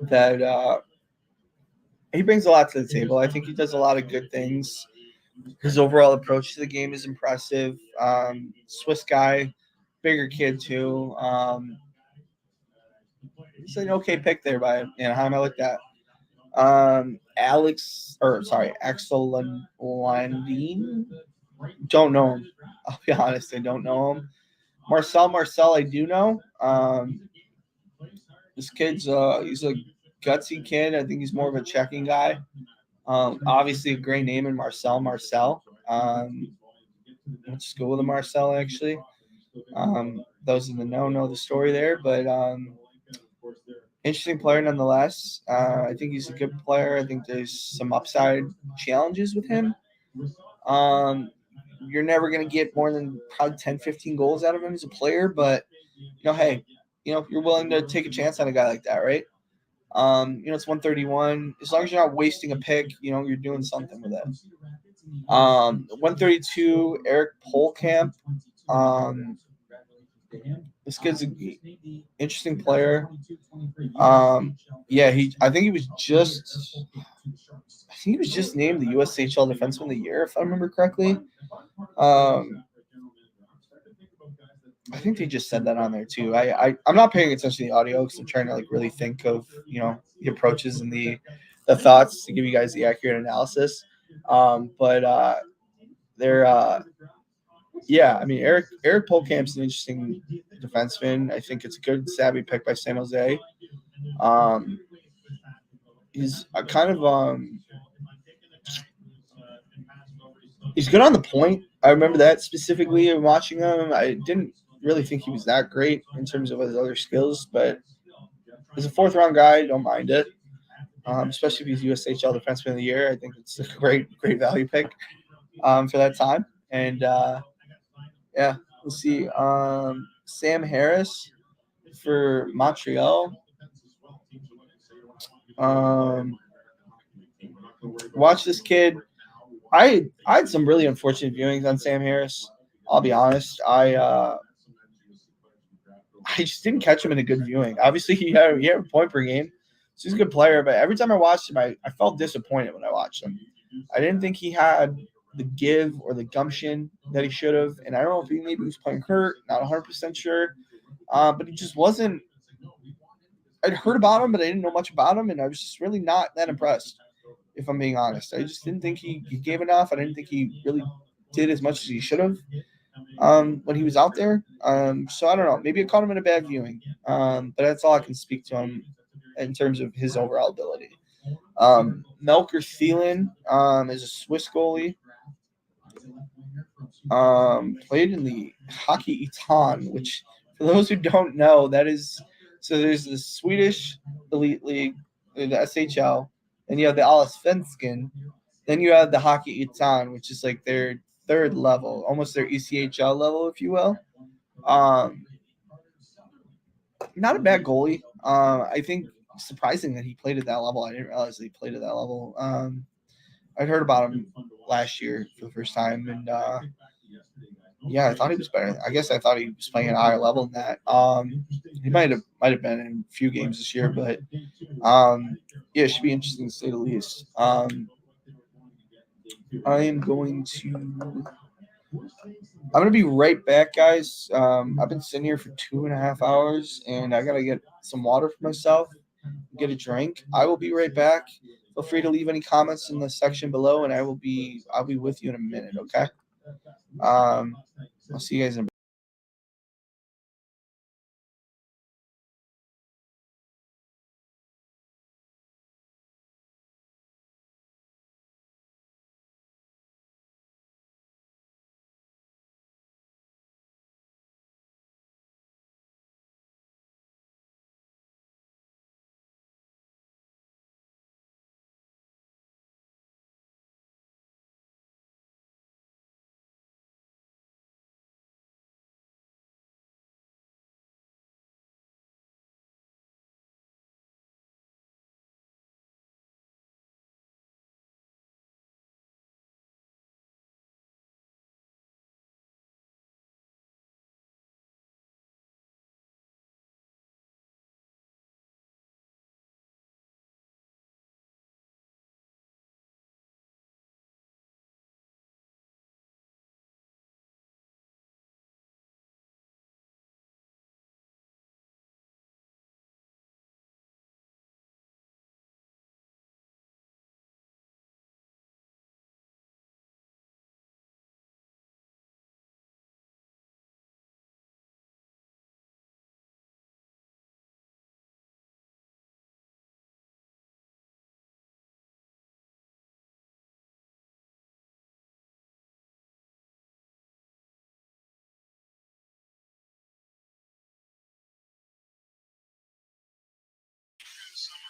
That he brings a lot to the table. I think he does a lot of good things. His overall approach to the game is impressive. Swiss guy, bigger kid too. He's an okay pick there by Anaheim. I like that. Axel Landine. Don't know him. I'll be honest, I don't know him. Marcel, I do know. This kid's he's a gutsy kid. I think he's more of a checking guy. Obviously a great name in Marcel. Went to school with a Marcel actually. Those in the know the story there, but interesting player nonetheless. I think he's a good player. I think there's some upside challenges with him. You're never going to get more than probably 10, 15 goals out of him as a player, but hey, you're willing to take a chance on a guy like that, right? It's 131. As long as you're not wasting a pick, you're doing something with it. 132, Eric Polkamp. This kid's an interesting player. I think he was just named the USHL Defenseman of the Year, if I remember correctly. I think they just said that on there too. I'm not paying attention to the audio because I'm trying to really think of the approaches and the thoughts to give you guys the accurate analysis. But they're Eric Polkamp's an interesting defenseman. I think it's a good savvy pick by San Jose. He's a kind of he's good on the point. I remember that specifically in watching him. I didn't really think he was that great in terms of his other skills, but as a fourth-round guy, I don't mind it. Especially if he's USHL Defenseman of the Year. I think it's a great value pick for that time. And we'll see. Sam Harris for Montreal. Watch this kid. I had some really unfortunate viewings on Sam Harris. I'll be honest. I just didn't catch him in a good viewing. Obviously, he had a point per game. So he's a good player, but every time I watched him, I felt disappointed when I watched him. I didn't think he had the give or the gumption that he should have. And I don't know if he maybe was playing hurt, not 100% sure. But he just wasn't – I'd heard about him, but I didn't know much about him, and I was just really not that impressed, if I'm being honest. I just didn't think he gave enough. I didn't think he really did as much as he should have when he was out there. So I don't know. Maybe I caught him in a bad viewing. But that's all I can speak to him in terms of his overall ability. Melker Thielen is a Swiss goalie. Played in the Hockey Etan, which for those who don't know, that is so there's the Swedish Elite League, the SHL, and you have the Allsvenskan, then you have the Hockey Etan, which is like their third level, almost their ECHL level, if you will. Not a bad goalie. I think surprising that he played at that level. I didn't realize that he played at that level. I'd heard about him last year for the first time, and I thought he was better. I guess I thought he was playing at a higher level than that. He might have been in a few games this year, but it should be interesting to say the least. I'm going to be right back, guys. I've been sitting here for 2.5 hours, and I gotta get some water for myself, get a drink. I will be right back. Feel free to leave any comments in the section below, and I'll be with you in a minute. Okay. I'll see you guys in a bit.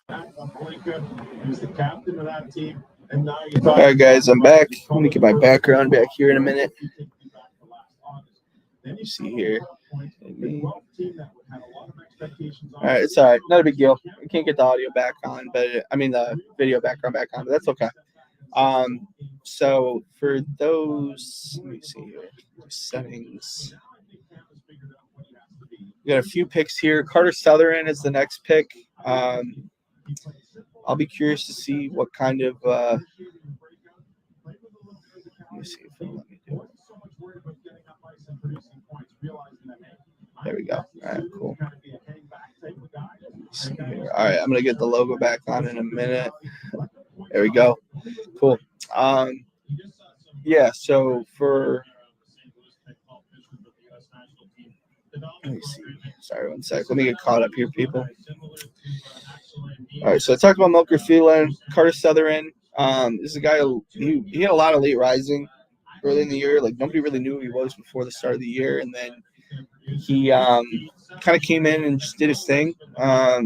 He was the captain of that team. And now All right, guys, I'm back. Let me get my background back here in a minute. Let me see here. All right, it's all right. Not a big deal. I can't get the audio back on, but the video background back on, but that's okay. So for those, let me see here, settings. We got a few picks here. Carter Sutherland is the next pick. I'll be curious to see what kind of. Let me see if it'll let me do it. There we go. All right, cool. All right, I'm gonna get the logo back on in a minute. There we go. Cool. Yeah. So for. Let me see. Sorry, 1 sec. Let me get caught up here, people. All right, so I talked about Milker Phelan, Carter Sutherland. This is a guy who he had a lot of late rising early in the year. Like nobody really knew who he was before the start of the year, and then he kind of came in and just did his thing. I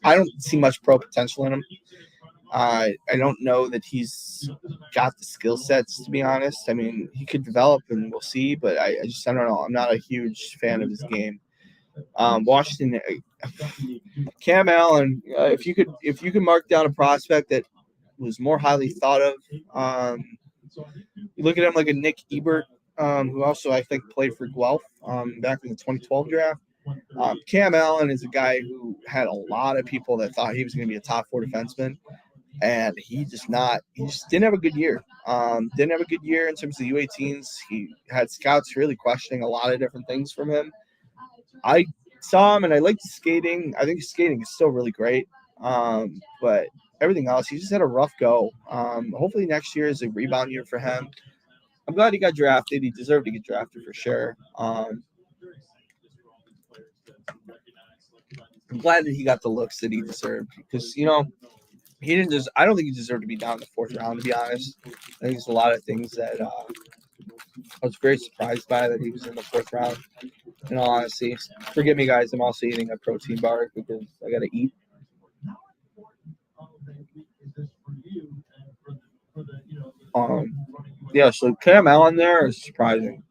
don't see much pro potential in him. I don't know that he's got the skill sets, to be honest. I mean, he could develop, and we'll see. But I don't know. I'm not a huge fan of his game. Washington, Cam Allen. If you could mark down a prospect that was more highly thought of, you look at him like a Nick Ebert, who also I think played for Guelph back in the 2012 draft. Cam Allen is a guy who had a lot of people that thought he was going to be a top 4 defenseman. And he just didn't have a good year. Didn't have a good year in terms of the U18s. He had scouts really questioning a lot of different things from him. I saw him and I liked his skating. I think his skating is still really great. But everything else, he just had a rough go. Hopefully next year is a rebound year for him. I'm glad he got drafted. He deserved to get drafted for sure. I'm glad that he got the looks that he deserved because, he didn't just. I don't think he deserved to be down in the 4th round, to be honest. I think there's a lot of things that I was very surprised by that he was in the 4th round. In all honesty, forgive me, guys. I'm also eating a protein bar because I gotta eat. Yeah. So Cam Allen there is surprising.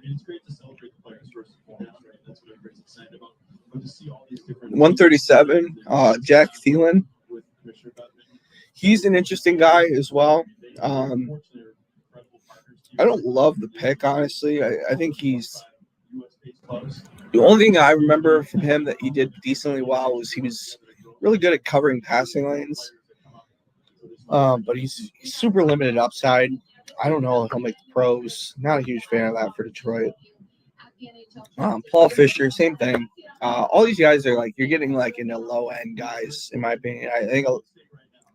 It's great to celebrate the players first and foremost, right? That's what everybody's excited about. But to see all these different 137, Jack Thielen. He's an interesting guy as well. I don't love the pick, honestly. I think he's the only thing I remember from him that he did decently well was he was really good at covering passing lanes. But he's super limited upside. I don't know if he'll make the pros. Not a huge fan of that for Detroit. Paul Fisher, same thing. All these guys are you're getting into low end guys, in my opinion. I think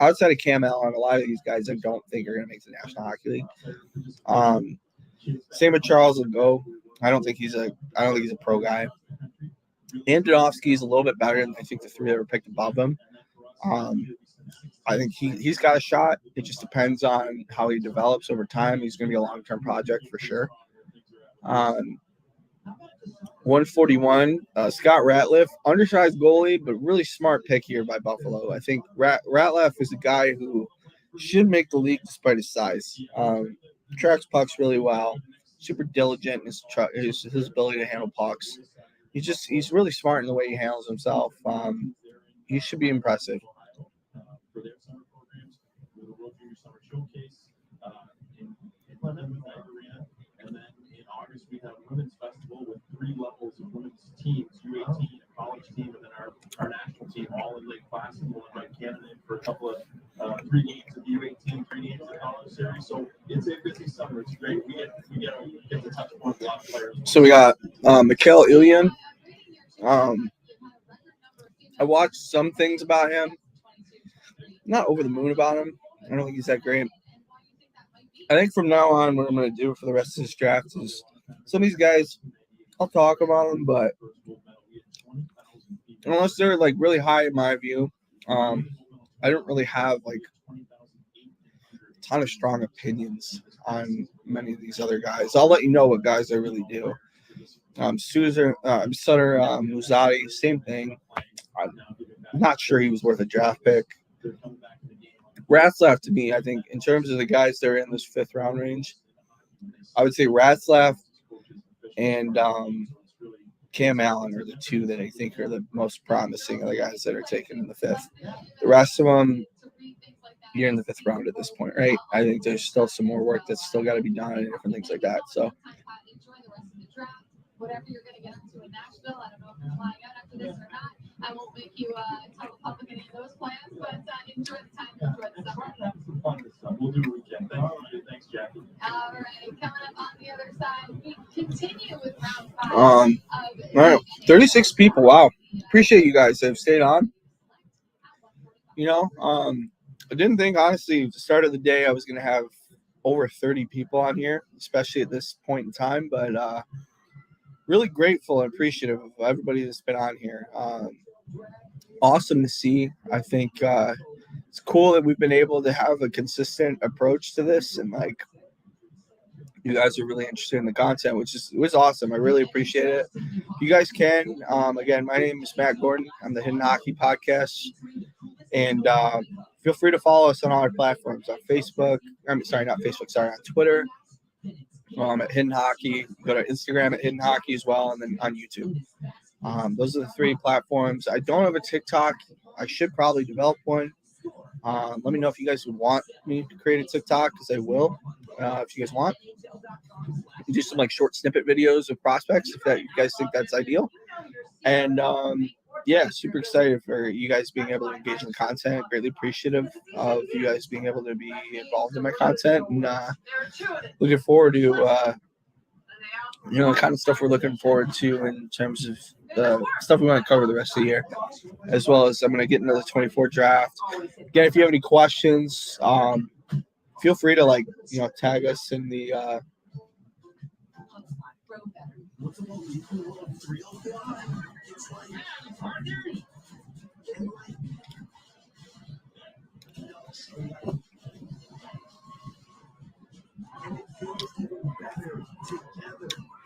outside of Cam Allen, a lot of these guys I don't think are going to make the National Hockey League. Same with Charles Legault. I don't think he's a pro guy. Andonovsky is a little bit better than I think the 3 that were picked above him. I think he's got a shot. It just depends on how he develops over time. He's going to be a long-term project for sure. 141, Scott Ratliff, undersized goalie, but really smart pick here by Buffalo. I think Ratliff is a guy who should make the league despite his size. Tracks pucks really well, super diligent in his ability to handle pucks. He's really smart in the way he handles himself. He should be impressive. For their summer programs, with the World Junior Summer Showcase in London, and then in August we have Women's Festival with 3 levels of women's teams, U18, a college team, and then our national team, all in Lake Placid. We'll invite Canada in for a couple of 3 games of U18, 3 games of the college series. So it's a busy summer. It's great. We get to touch upon a lot of players. So we got Mikhail Ilyin. I watched some things about him. Not over the moon about him. I don't think he's that great. I think from now on, what I'm going to do for the rest of this draft is some of these guys, I'll talk about them, but unless they're really high in my view, I don't really have a ton of strong opinions on many of these other guys. I'll let you know what guys I really do. Sutter Muzzatti, same thing. I'm not sure he was worth a draft pick. Ratzlaff, to me, I think, in terms of the guys that are in this 5th round range, I would say Ratzlaff and Cam Allen are the 2 that I think are the most promising of the guys that are taken in the 5th. The rest of them, you're in the 5th round at this point, right? I think there's still some more work that's still got to be done and different things like that. So, whatever you're going to get into in Nashville, I don't know if you're flying out after this or not. I won't make you tell the public any of those plans, but enjoy the time, enjoy the summer. Have some fun this time. We'll do a weekend. Thanks, Jackie. All right, coming up on the other side, we continue with round 5. all right, 36 people. Wow, appreciate you guys that have stayed on. You know, I didn't think, honestly, at the start of the day I was going to have over 30 people on here, especially at this point in time, but really grateful and appreciative of everybody that's been on here. Awesome to see. I think it's cool that we've been able to have a consistent approach to this, and like you guys are really interested in the content, which was awesome. I really appreciate it. If you guys can, again, my name is Matt Gordon. I'm the Hidden Hockey Podcast, and feel free to follow us on all our platforms on Facebook. On Twitter. At Hidden Hockey, go to Instagram at Hidden Hockey as well, and then on YouTube. Those are the 3 platforms. I don't have a TikTok. I should probably develop one. Let me know if you guys would want me to create a TikTok, because I will. If you guys want, do some like short snippet videos of prospects if that you guys think that's ideal. And yeah, super excited for you guys being able to engage in content. Greatly appreciative of you guys being able to be involved in my content, and looking forward to the kind of stuff we're looking forward to in terms of the stuff we want to cover the rest of the year, as well as I'm going to get into the 24 draft. Again, if you have any questions, feel free to tag us in the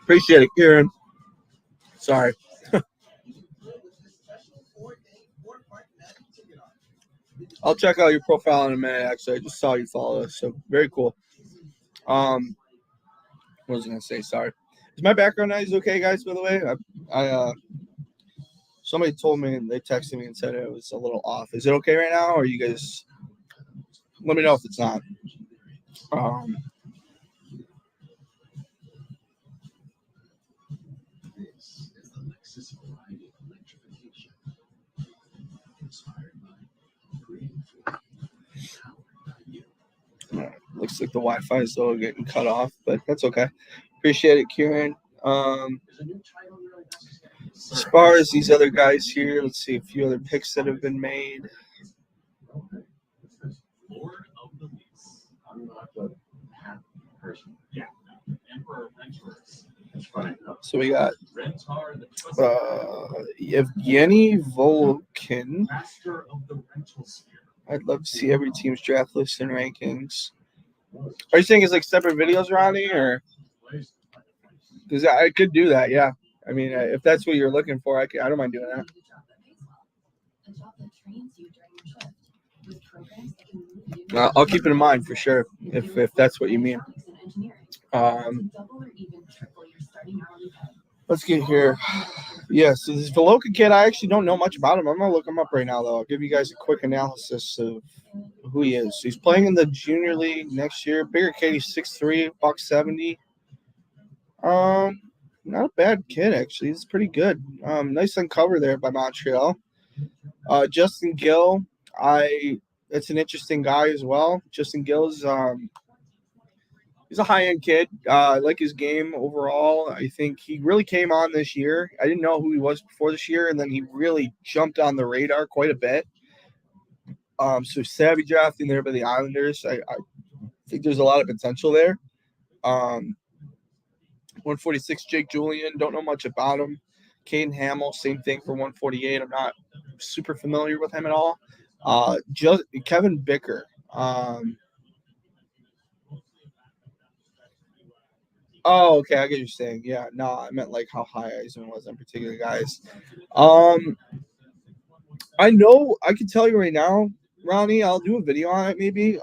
appreciate it, Kieran. Sorry. I'll check out your profile in a minute. Actually, I just saw you follow us, so very cool. What was I gonna say? Sorry. Is my background noise okay, guys? By the way, I somebody told me, they texted me and said it was a little off. Is it okay right now, or you guys? Let me know if it's not. Looks like the Wi-Fi is still getting cut off, but that's okay. Appreciate it, Kieran. As far as these other guys here, let's see a few other picks that have been made. Lord of the Leafs. I'm not the person. Yeah. Emperor Renters. That's funny. So we got Rentar the Evgeny Volkin. Master of the Rental Sphere. I'd love to see every team's draft list and rankings. Are you saying it's like separate videos, Ronnie, or? Because I could do that, yeah. I mean, if that's what you're looking for, I don't mind doing that. I'll keep it in mind for sure, if that's what you mean. Let's get here. Yeah, so this Voloka kid, I actually don't know much about him. I'm going to look him up right now, though. I'll give you guys a quick analysis of who he is. He's playing in the junior league next year. Bigger kid, he's 6'3", $170. Not a bad kid, actually. He's pretty good. Nice uncover there by Montreal. Justin Gill, it's an interesting guy as well. Justin Gill's he's a high-end kid. I like his game overall. I think he really came on this year. I didn't know who he was before this year, and then he really jumped on the radar quite a bit. So savvy drafting there by the Islanders. I think there's a lot of potential there. 146, Jake Julian. Don't know much about him. Caden Hamill, same thing for 148. I'm not super familiar with him at all. Kevin Bicker. Oh, okay, I get what you're saying. Yeah, no, I meant like how high Eisman was on particular guys. I know I can tell you right now, Ronnie, I'll do a video on it maybe.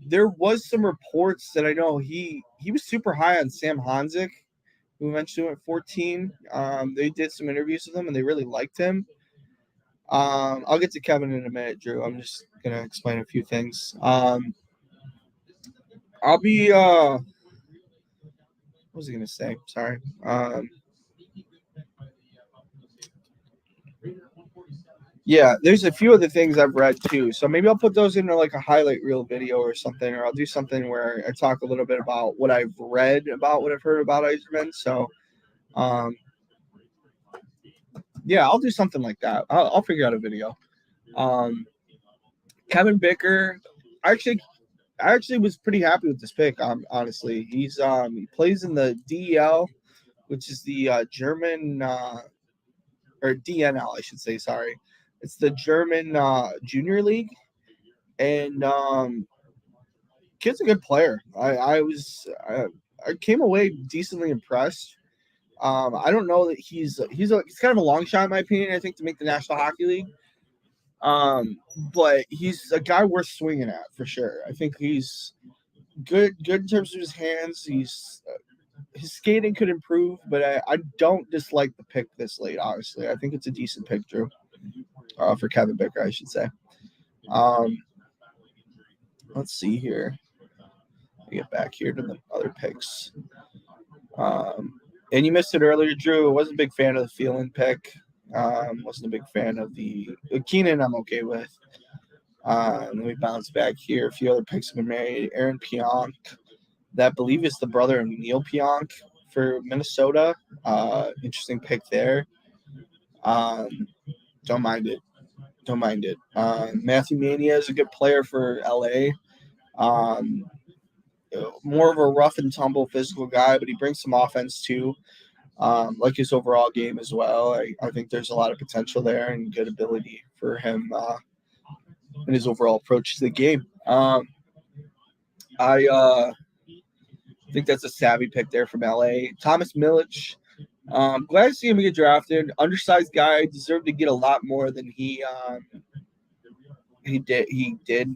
There was some reports that I know he was super high on Sam Hanzik, who eventually went 14. They did some interviews with him and they really liked him. I'll get to Kevin in a minute, Drew. I'm just gonna explain a few things. I'll be what was I gonna say? Sorry. Yeah, there's a few other things I've read too. So maybe I'll put those into like a highlight reel video or something, or I'll do something where I talk a little bit about what I've read about what I've heard about Iserman. So yeah, I'll do something like that. I'll figure out a video. Kevin Bicker, I actually was pretty happy with this pick. Honestly, he plays in the DEL, which is the German or DNL, I should say. Sorry, it's the German Junior League, and kid's a good player. I came away decently impressed. I don't know that he's kind of a long shot in my opinion. I think to make the National Hockey League. But he's a guy worth swinging at for sure. I think he's good in terms of his hands. His skating could improve, but I don't dislike the pick this late. Honestly, I think it's a decent pick, Drew, for Kevin Bicker, I should say. Let's see here. Get back here to the other picks. And you missed it earlier, Drew. I wasn't a big fan of the Phelan pick. Wasn't a big fan of the Keenan. I'm okay with. Let me bounce back here. A few other picks have been made. Aaron Pionk, that I believe is the brother of Neil Pionk for Minnesota. Interesting pick there. Don't mind it. Matthew Mania is a good player for LA. More of a rough and tumble physical guy, but he brings some offense too. Like his overall game as well. I think there's a lot of potential there and good ability for him in his overall approach to the game. I think that's a savvy pick there from LA. Thomas Milich. Glad to see him get drafted. Undersized guy, deserved to get a lot more than he did. He did, he did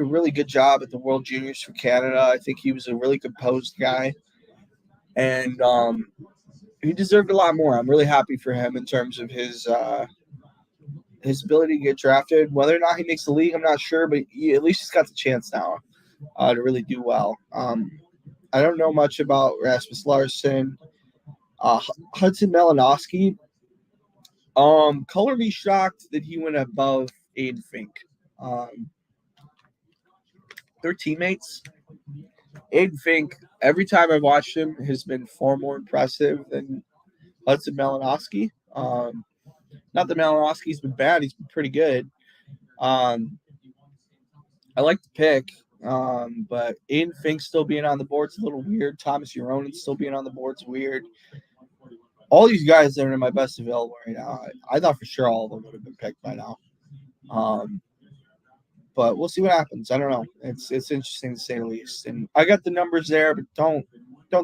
a really good job at the World Juniors for Canada. I think he was a really composed guy, and he deserved a lot more. I'm really happy for him in terms of his ability to get drafted. Whether or not he makes the league, I'm not sure, but at least he's got the chance now to really do well. I don't know much about Rasmus Larson. Hudson Malinowski. Color me shocked that he went above Aiden Fink. They're teammates. Aiden Fink, every time I've watched him, has been far more impressive than Hudson Malinowski. Not that Malinowski's been bad; he's been pretty good. I like the pick, but Aiden Fink still being on the board is a little weird. Thomas Uronen still being on the board is weird. All these guys that are in my best available right now, I thought for sure all of them would have been picked by now. But we'll see what happens. I don't know. It's interesting to say the least. And I got the numbers there, but don't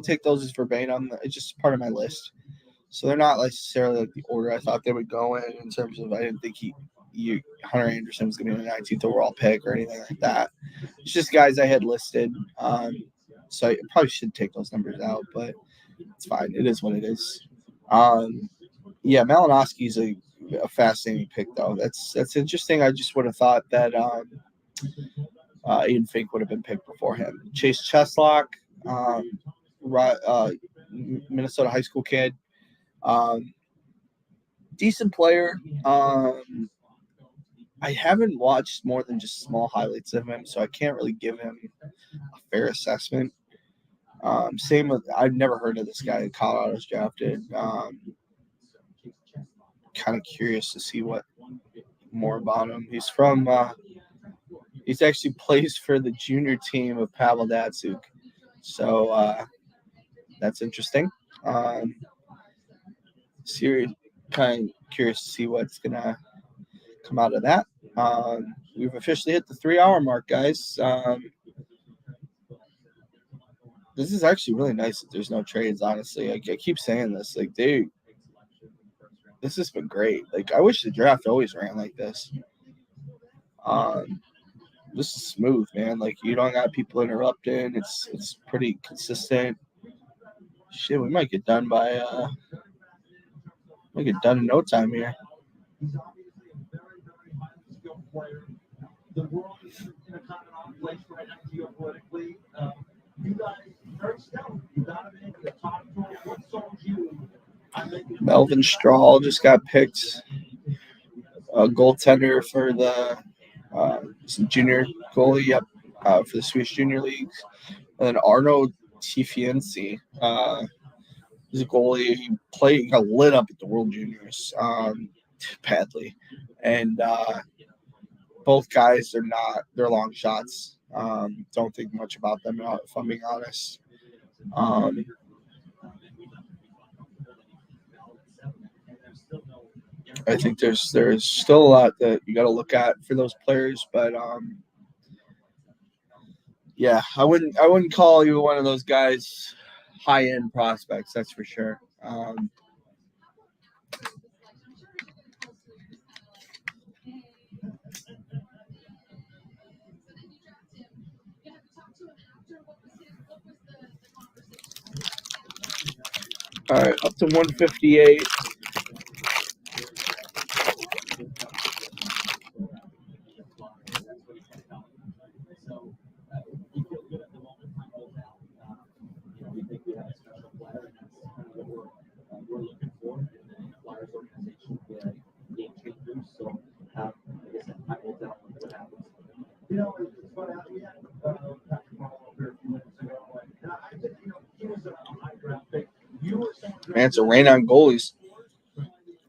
take those as verbatim. It's just part of my list. So they're not necessarily like the order I thought they would go in terms of I didn't think Hunter Anderson was going to be the 19th overall pick or anything like that. It's just guys I had listed. So I probably should take those numbers out, but it's fine. It is what it is. Yeah, Malinowski's a fascinating pick, though. That's interesting. I just would have thought that Aiden Fink would have been picked before him. Chase Cheslock, Minnesota high school kid. Decent player. I haven't watched more than just small highlights of him, so I can't really give him a fair assessment. Same with, I've never heard of this guy in Colorado's drafted. Kind of curious to see what more about him. He's from, he's actually plays for the junior team of Pavel Datsyuk. So that's interesting. Kind of curious to see what's going to come out of that. We've officially hit the 3-hour mark, guys. This is actually really nice that there's no trades, honestly. I keep saying this. Like, this has been great. Like, I wish the draft always ran like this. This is smooth, man. Like, you don't got people interrupting. It's pretty consistent. Shit, we might get done in no time here. He's obviously a very, very highly skilled player. The world is in a kind of odd place right now geopolitically. You guys, very stellar. You got him in the top 12. What sold you? Melvin Strahl just got picked. A goaltender for the some junior goalie, for the Swedish Junior Leagues. And then Arno Tifiensi, he's a goalie. He got lit up at the World Juniors badly. And both guys, they're long shots. Don't think much about them, if I'm being honest. I think there's still a lot that you got to look at for those players, but yeah, I wouldn't call you one of those guys high end prospects. That's for sure. All right, up to 158. You know, it's funny. We had Patrick Marlowe here a few minutes ago, and I think he was a high draft pick. You were saying, Man, it's a rain on goalies.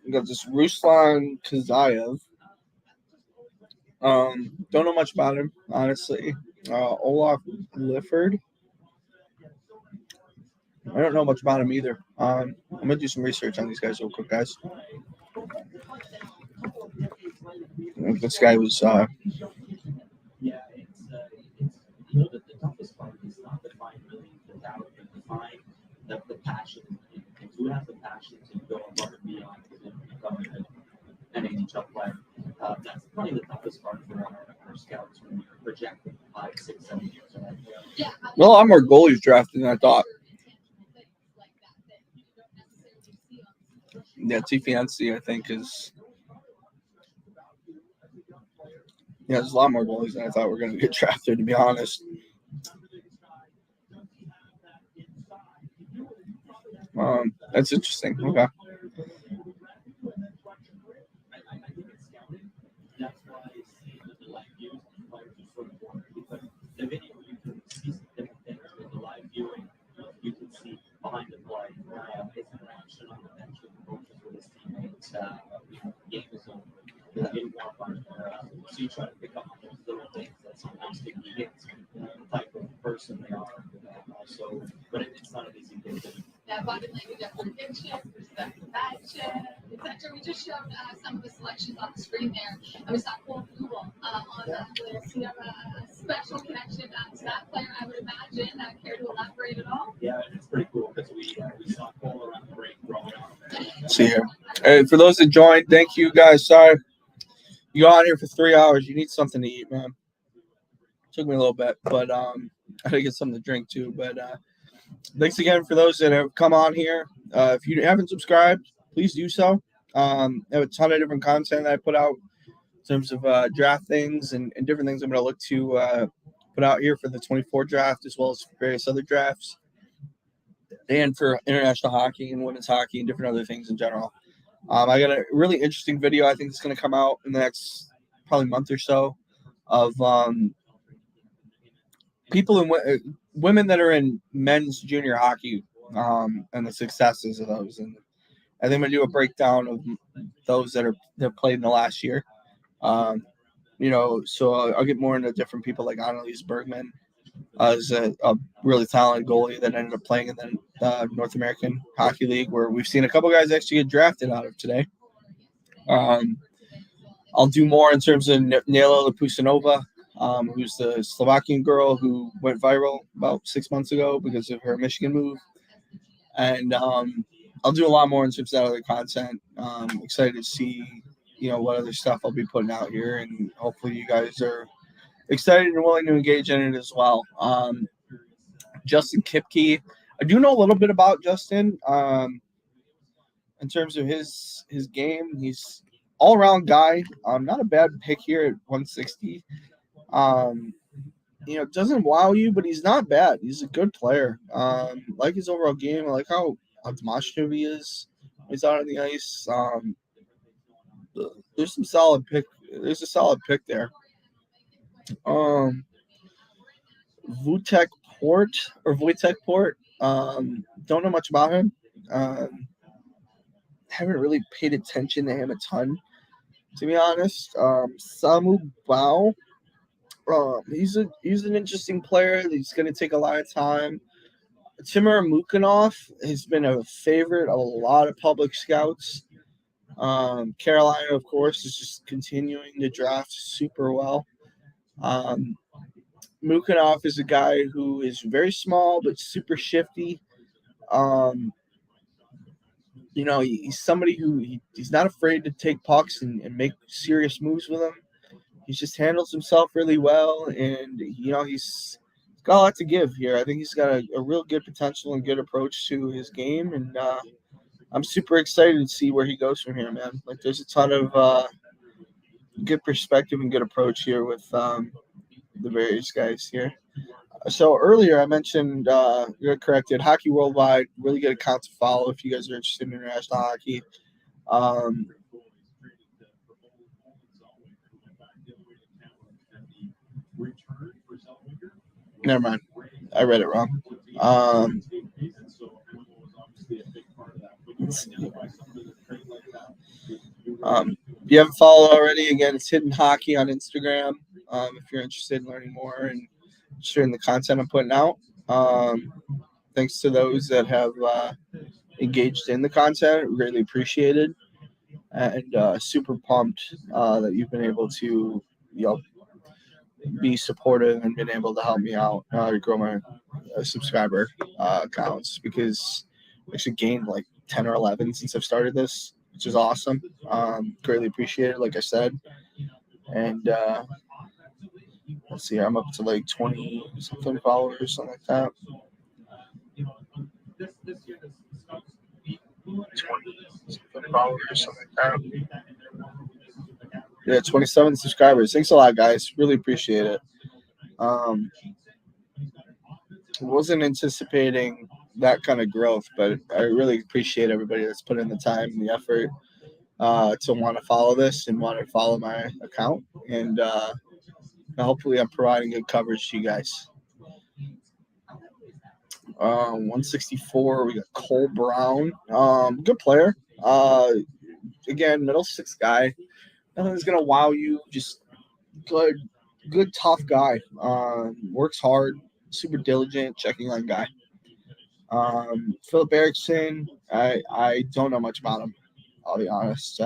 We got this Ruslan Kazayev. Don't know much about him, honestly. Olaf Lifford. I don't know much about him either. I'm gonna do some research on these guys real quick, guys. This guy was Yeah, it's the toughest part is not to find really the talent, but to find the passion, and who has the passion to go above and beyond to become an NHL player. That's probably the toughest part for our scouts when you're projecting 5, 6, 7 years ahead. well, a lot more goalies drafted than I thought. Yeah, Tifiensi, I think, is. Yeah, there's a lot more goalies than I thought were going to get drafted, to be honest. That's interesting. Okay. I think it's scouting. That's why I see the live views and players are so important because the video you can see some different things with the live viewing. You can see behind the play, his interaction on the bench with the coaches with his teammates. Game is over. So you try to pick up on those little things that sometimes can be hits, the type of person they are, also. But it's not an easy thing to do. That body language after good shift, respect for bad shift, etc. We just showed some of the selections on the screen there, and we saw Cole Google on that list. You have a special connection to that player, I would imagine. Care to elaborate at all? Yeah, it's pretty cool because we saw Cole around the break growing up. See here. Hey, for those that joined, thank you guys. Sorry. You go on here for 3 hours. You need something to eat, man. Took me a little bit, but I had to get something to drink too. But thanks again for those that have come on here. If you haven't subscribed, please do so. I have a ton of different content that I put out in terms of draft things and different things I'm going to look to put out here for the 24 draft as well as various other drafts and for international hockey and women's hockey and different other things in general. I got a really interesting video I think it's going to come out in the next probably month or so of people and women that are in men's junior hockey and the successes of those. And I think I'm going to do a breakdown of those that played in the last year. So I'll get more into different people like Annalise Bergman is a really talented goalie that ended up playing in the North American Hockey League, where we've seen a couple guys actually get drafted out of today. I'll do more in terms of Nela Lapusanova, who's the Slovakian girl who went viral about 6 months ago because of her Michigan move. And I'll do a lot more in terms of that other content. Excited to see, what other stuff I'll be putting out here, and hopefully you guys are excited and willing to engage in it as well. Justin Kipke, I do know a little bit about Justin. In terms of his game, he's all-around guy. Not a bad pick here at 160. Doesn't wow you, but he's not bad. He's a good player. Like his overall game. I like how demonstrative he is. He's out on the ice. There's some solid pick. There's a solid pick there. Wojtek Port. Don't know much about him. Haven't really paid attention to him a ton, to be honest. Samu Bao. He's an interesting player. He's going to take a lot of time. Timur Mukanov has been a favorite of a lot of public scouts. Carolina, of course, is just continuing to draft super well. Mukanov is a guy who is very small but super shifty. He's somebody who he's not afraid to take pucks and make serious moves with them. He just handles himself really well, and he's got a lot to give here. I think he's got a real good potential and good approach to his game, and I'm super excited to see where he goes from here, man. Like, there's a ton of good perspective and good approach here with the various guys here. So earlier I mentioned, you're corrected, Hockey Worldwide, really good account to follow if you guys are interested in international hockey. Never mind. I read it wrong. If you haven't followed already, again, it's Hidden Hockey on Instagram. If you're interested in learning more and sharing the content I'm putting out. Thanks to those that have engaged in the content. Greatly appreciated. And super pumped that you've been able to, be supportive and been able to help me out grow my subscriber accounts, because I actually gained like 10 or 11 since I've started this, which is awesome. Greatly appreciated, like I said. And let's see, I'm up to like 20 something followers, something like that. 20 something followers, something like that. Yeah, 27 subscribers. Thanks a lot, guys. Really appreciate it. Wasn't anticipating that kind of growth, but I really appreciate everybody that's put in the time and the effort to want to follow this and want to follow my account. And hopefully I'm providing good coverage to you guys. 164, we got Cole Brown. Good player. Again, middle six guy. Nothing's going to wow you. Just good, tough guy. Works hard, super diligent, checking line guy. Philip Eriksson, I don't know much about him, I'll be honest.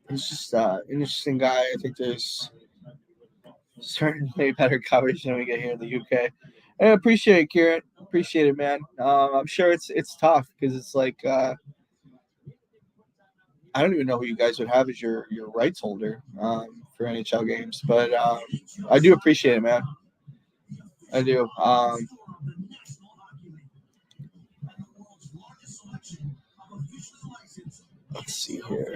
He's just an interesting guy. I think there's certainly better coverage than we get here in the UK. And I appreciate it, Kieran. Appreciate it, man. I'm sure it's tough because it's like I don't even know who you guys would have as your rights holder for NHL games, but I do appreciate it, man. I do. Let's see here.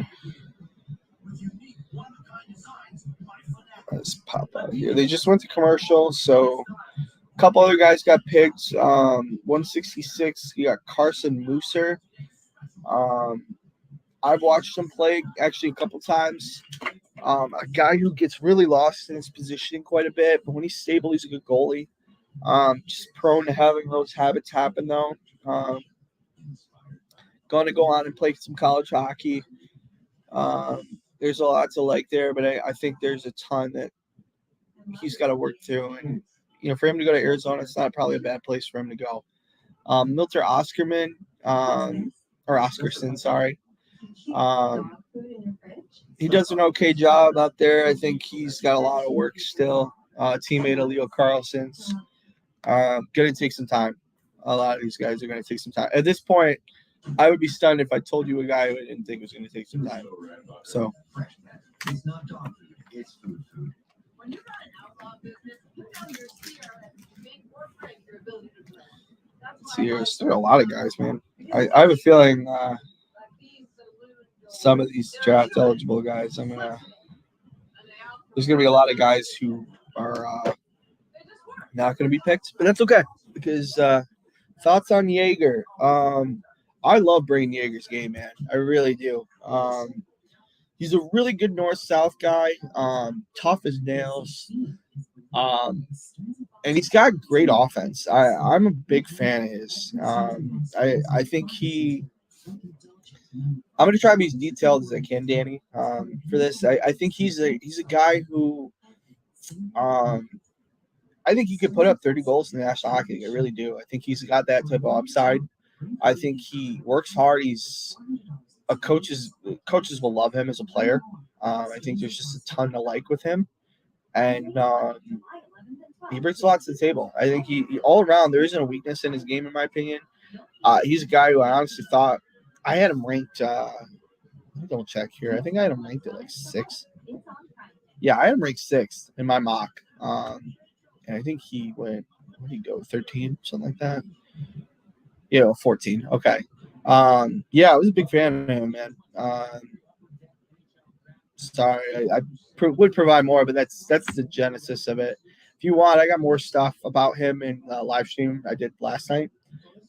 Let's pop out here. They just went to commercial, so a couple other guys got picked. 166, you got Carson Mooser. I've watched him play actually a couple times. A guy who gets really lost in his positioning quite a bit, but when he's stable, he's a good goalie. Just prone to having those habits happen, though. Going to go on and play some college hockey. There's a lot to like there, but I think there's a ton that he's got to work through. And, for him to go to Arizona, it's not probably a bad place for him to go. Milter Oscarman, or Oscarson, sorry. he does an okay job out there. I think he's got a lot of work still. Teammate of Leo Carlson's. Going to take some time. A lot of these guys are going to take some time. At this point, I would be stunned if I told you a guy who I didn't think was going to take some time. So. It's not dog food, it's food. When you run an outlaw business, you know your CRM can make or break your ability to grow. Let's see here. There's a lot of guys, man. I have a feeling some of these draft eligible guys, there's gonna be a lot of guys who are not gonna be picked, but that's okay because thoughts on Jaeger. I love Braden Jaeger's game, man. I really do. He's a really good north-south guy, tough as nails, and he's got great offense. I'm a big fan of his. I think I'm going to try to be as detailed as I can, Danny, for this. I think he's a guy who I think he could put up 30 goals in the National Hockey League. I really do. I think he's got that type of upside. I think he works hard. He's coaches will love him as a player. I think there's just a ton to like with him, and he brings a lot to the table. I think he all around there isn't a weakness in his game, in my opinion. He's a guy who I honestly thought I had him ranked. Let me double check here. I think I had him ranked at like 6. Yeah, I had him ranked 6th in my mock, and I think he went. Where did he go? 13, something like that. Yeah, 14. Okay. Yeah, I was a big fan of him, man. Sorry, I would provide more, but that's the genesis of it. If you want, I got more stuff about him in live stream I did last night.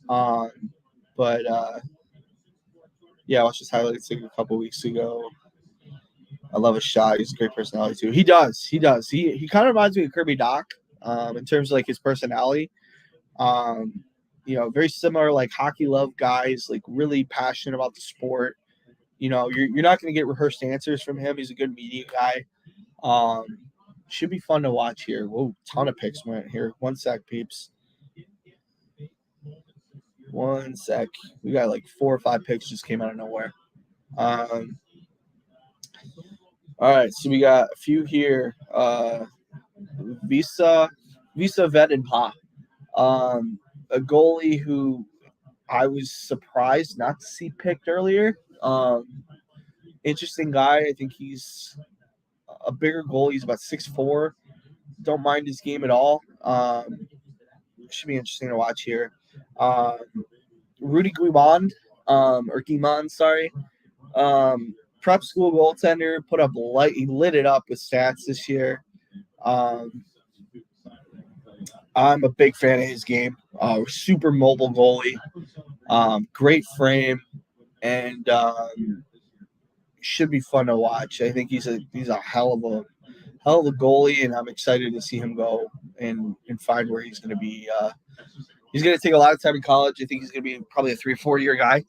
Yeah, I watched his highlights a couple weeks ago. I love his shot. He's a great personality too. He does. He kind of reminds me of Kirby Doc, in terms of like his personality. Very similar, like hockey love guys, like really passionate about the sport. You're not going to get rehearsed answers from him. He's a good media guy. Should be fun to watch here. Whoa, ton of picks went here. 1 sec, peeps. 1 sec. We got like 4 or 5 picks just came out of nowhere. All right, so we got a few here. Visa Vet and Pa. A goalie who I was surprised not to see picked earlier. Interesting guy. I think he's a bigger goalie. He's about 6'4". Don't mind his game at all. Should be interesting to watch here. Rudy Guimond, sorry. Prep school goaltender, he lit it up with stats this year. I'm a big fan of his game. Super mobile goalie, great frame, and should be fun to watch. I think he's a hell of a goalie, and I'm excited to see him go and find where he's going to be. He's going to take a lot of time in college. I think he's going to be probably a 3 or 4 year guy.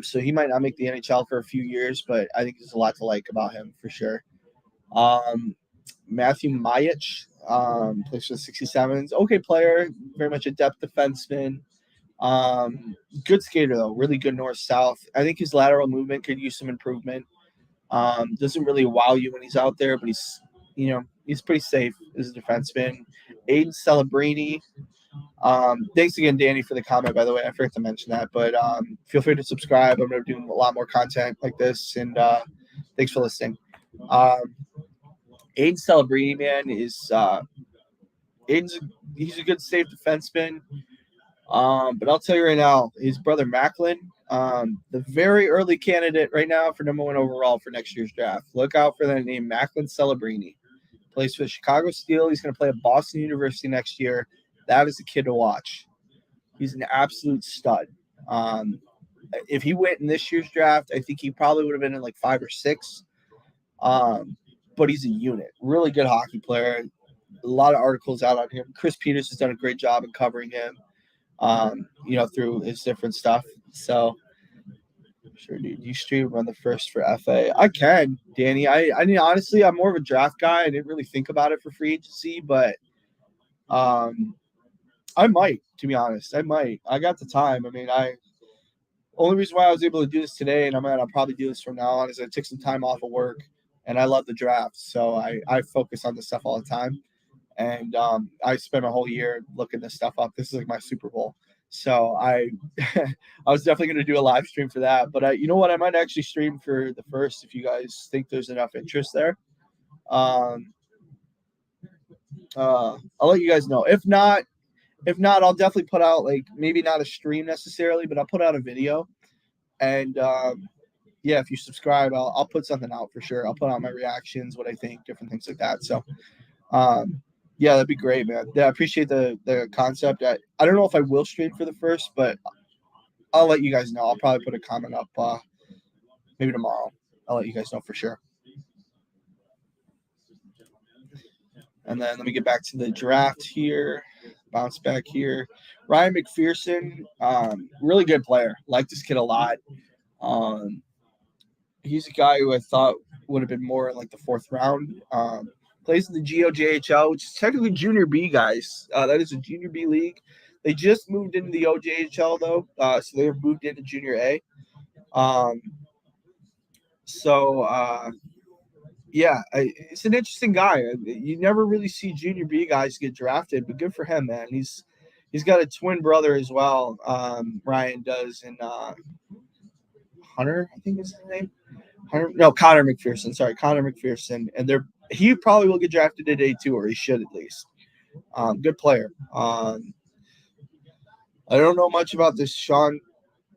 So he might not make the NHL for a few years, but I think there's a lot to like about him for sure. Matthew Majic, plays for the 67s. Okay player, very much a depth defenseman. Good skater though, really good north-south. I think his lateral movement could use some improvement. Doesn't really wow you when he's out there, but he's pretty safe as a defenseman. Aiden Celebrini. Thanks again, Danny, for the comment, by the way. I forgot to mention that, but feel free to subscribe. I'm going to do a lot more content like this, and thanks for listening. Aiden Celebrini, man, he's a good safe defenseman. But I'll tell you right now, his brother Macklin, the very early candidate right now for number 1 overall for next year's draft. Look out for that name, Macklin Celebrini. Plays for the Chicago Steel. He's going to play at Boston University next year. That is a kid to watch. He's an absolute stud. If he went in this year's draft, I think he probably would have been in like 5 or 6. But he's a unit. Really good hockey player. A lot of articles out on him. Chris Peters has done a great job in covering him, through his different stuff. So, sure, dude. You stream run the first for FA. I can, Danny. I mean, honestly, I'm more of a draft guy. I didn't really think about it for free agency, but I might, to be honest. I might. I got the time. I mean, only reason why I was able to do this today, and I'll probably do this from now on, is I took some time off of work, and I love the draft, so I focus on this stuff all the time, and I spent a whole year looking this stuff up. This is like my Super Bowl, so I I was definitely going to do a live stream for that. But you know what? I might actually stream for the first if you guys think there's enough interest there. I'll let you guys know. If not, I'll definitely put out, like, maybe not a stream necessarily, but I'll put out a video. And yeah, if you subscribe, I'll put something out for sure. I'll put out my reactions, what I think, different things like that. So yeah, that'd be great, man. Yeah, I appreciate the concept. I don't know if I will stream for the first, but I'll let you guys know. I'll probably put a comment up maybe tomorrow. I'll let you guys know for sure. And then let me get back to the draft here. Bounce back here. Ryan McPherson, really good player. Like this kid a lot. He's a guy who I thought would have been more in like the fourth round. Plays in the GOJHL, which is technically Junior B, guys. That is a Junior B league. They just moved into the OJHL, though, so they have moved into Junior A. Yeah, it's an interesting guy. You never really see Junior B guys get drafted, but good for him, man. He's got a twin brother as well. Ryan does, and Hunter, I think is his name. Connor McPherson. Sorry, Connor McPherson, and he probably will get drafted today too, or he should at least. Good player. I don't know much about this Sean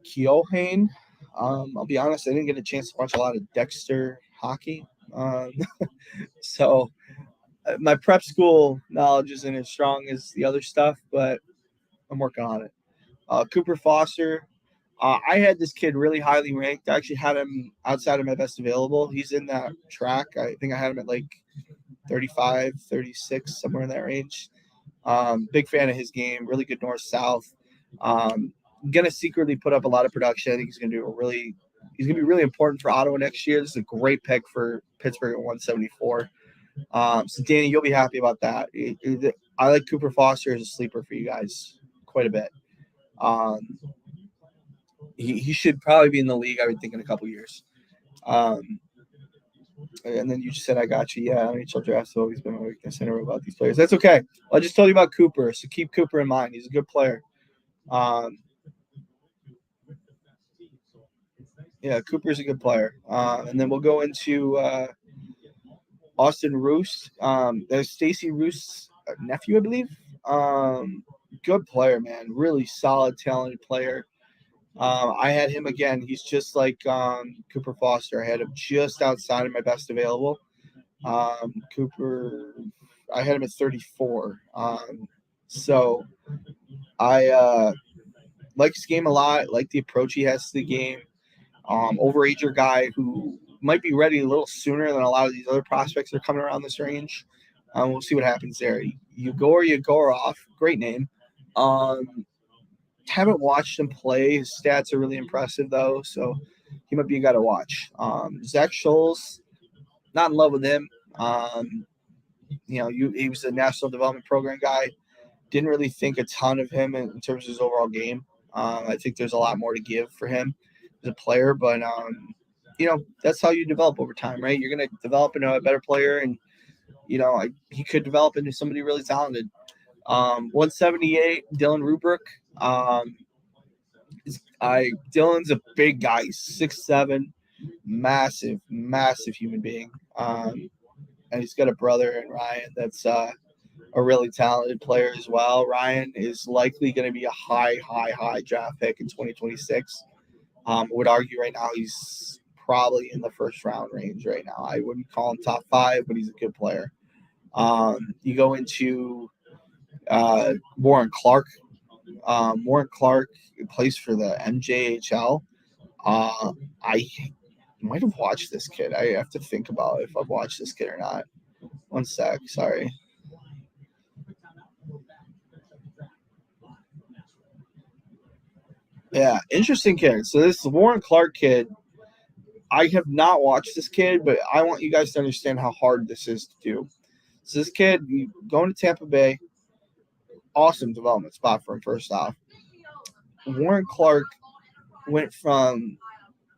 Keohane. I'll be honest, I didn't get a chance to watch a lot of Dexter hockey. So my prep school knowledge isn't as strong as the other stuff, but I'm working on it. Cooper Foster. I had this kid really highly ranked. I actually had him outside of my best available. He's in that track. I think I had him at like 35, 36, somewhere in that range. Big fan of his game. Really good north-south. Gonna secretly put up a lot of production. I think he's gonna be really important for Ottawa next year. This is a great pick for Pittsburgh at 174. So Danny, you'll be happy about that. I like Cooper Foster as a sleeper for you guys quite a bit. He should probably be in the league, I would think, in a couple years. And then you just said, I got you. Yeah, NHL Draft has always been my weakness. I never about these players. That's okay. I just told you about Cooper, so keep Cooper in mind. He's a good player. Yeah, Cooper's a good player. And then we'll go into Austin Roos. There's Stacy Roos' nephew, I believe. Good player, man. Really solid, talented player. I had him again. He's just like Cooper Foster. I had him just outside of my best available. Cooper, I had him at 34. So I like his game a lot. Like the approach he has to the game. Overager guy who might be ready a little sooner than a lot of these other prospects that are coming around this range. We'll see what happens there. Yegorov, great name. Haven't watched him play. His stats are really impressive, though, so he might be a guy to watch. Zach Scholes, not in love with him. He was a National Development Program guy. Didn't really think a ton of him in terms of his overall game. I think there's a lot more to give for him as a player, but that's how you develop over time, right? You're going to develop into a better player, and he could develop into somebody really talented. 178, Dylan Rubrick. Dylan's a big guy, 6'7", massive human being. And he's got a brother in Ryan that's a really talented player as well. Ryan is likely going to be a high draft pick in 2026. Would argue right now he's probably in the first round range right now. I wouldn't call him top 5, but he's a good player. You go into Warren Clark. Warren Clark plays for the MJHL. I might have watched this kid. I have to think about if I've watched this kid or not. One sec. Sorry. Yeah, interesting kid. So this Warren Clark kid, I have not watched this kid, but I want you guys to understand how hard this is to do. So this kid, going to Tampa Bay, awesome development spot for him first off. Warren Clark went from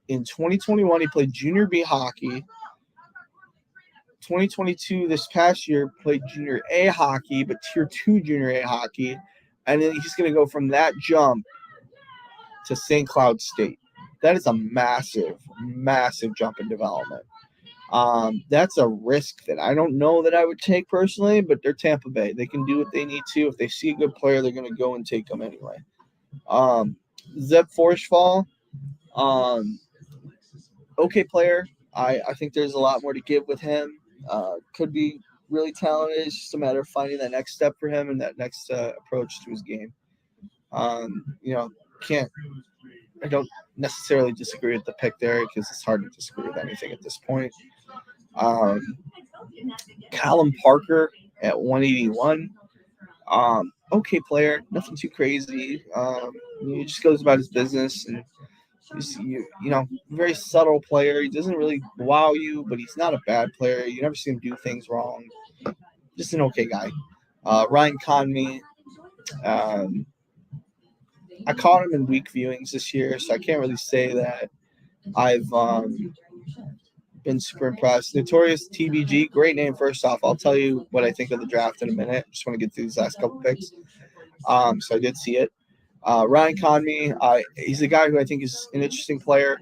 in 2021 he played junior B hockey. 2022 this past year played junior A hockey, but tier 2 junior A hockey, and then he's going to go from that jump to St. Cloud State. That is a massive jump in development. That's a risk that I don't know that I would take personally, but they're Tampa Bay. They can do what they need to. If they see a good player, they're going to go and take them anyway. Zeb Forshfall, okay player. I think there's a lot more to give with him. Could be really talented. It's just a matter of finding that next step for him and that next approach to his game. I don't necessarily disagree with the pick there because it's hard to disagree with anything at this point. Callum Parker at 181. Okay player, nothing too crazy. He just goes about his business and he's, very subtle player. He doesn't really wow you, but he's not a bad player. You never see him do things wrong. Just an okay guy. Ryan Conmey. I caught him in week viewings this year, so I can't really say that I've been super impressed. Notorious TBG, great name first off. I'll tell you what I think of the draft in a minute. Just want to get through these last couple picks. So I did see it. Ryan Conmey, he's a guy who I think is an interesting player.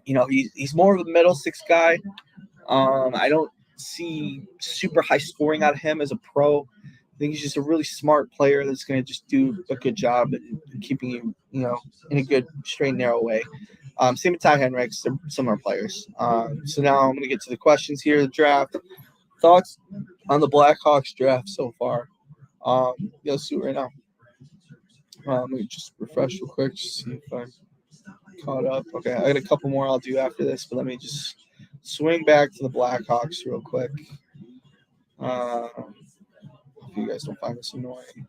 He's more of a middle six guy. I don't see super high scoring out of him as a pro. I think he's just a really smart player that's going to just do a good job at keeping you, in a good, straight, narrow way. Same with Ty Henricks. They're similar players. So now I'm going to get to the questions here. The draft. Thoughts on the Blackhawks draft so far? Let's do it right now. Let me just refresh real quick, just see if I'm caught up. Okay, I got a couple more I'll do after this, but let me just swing back to the Blackhawks real quick. If you guys don't find this annoying.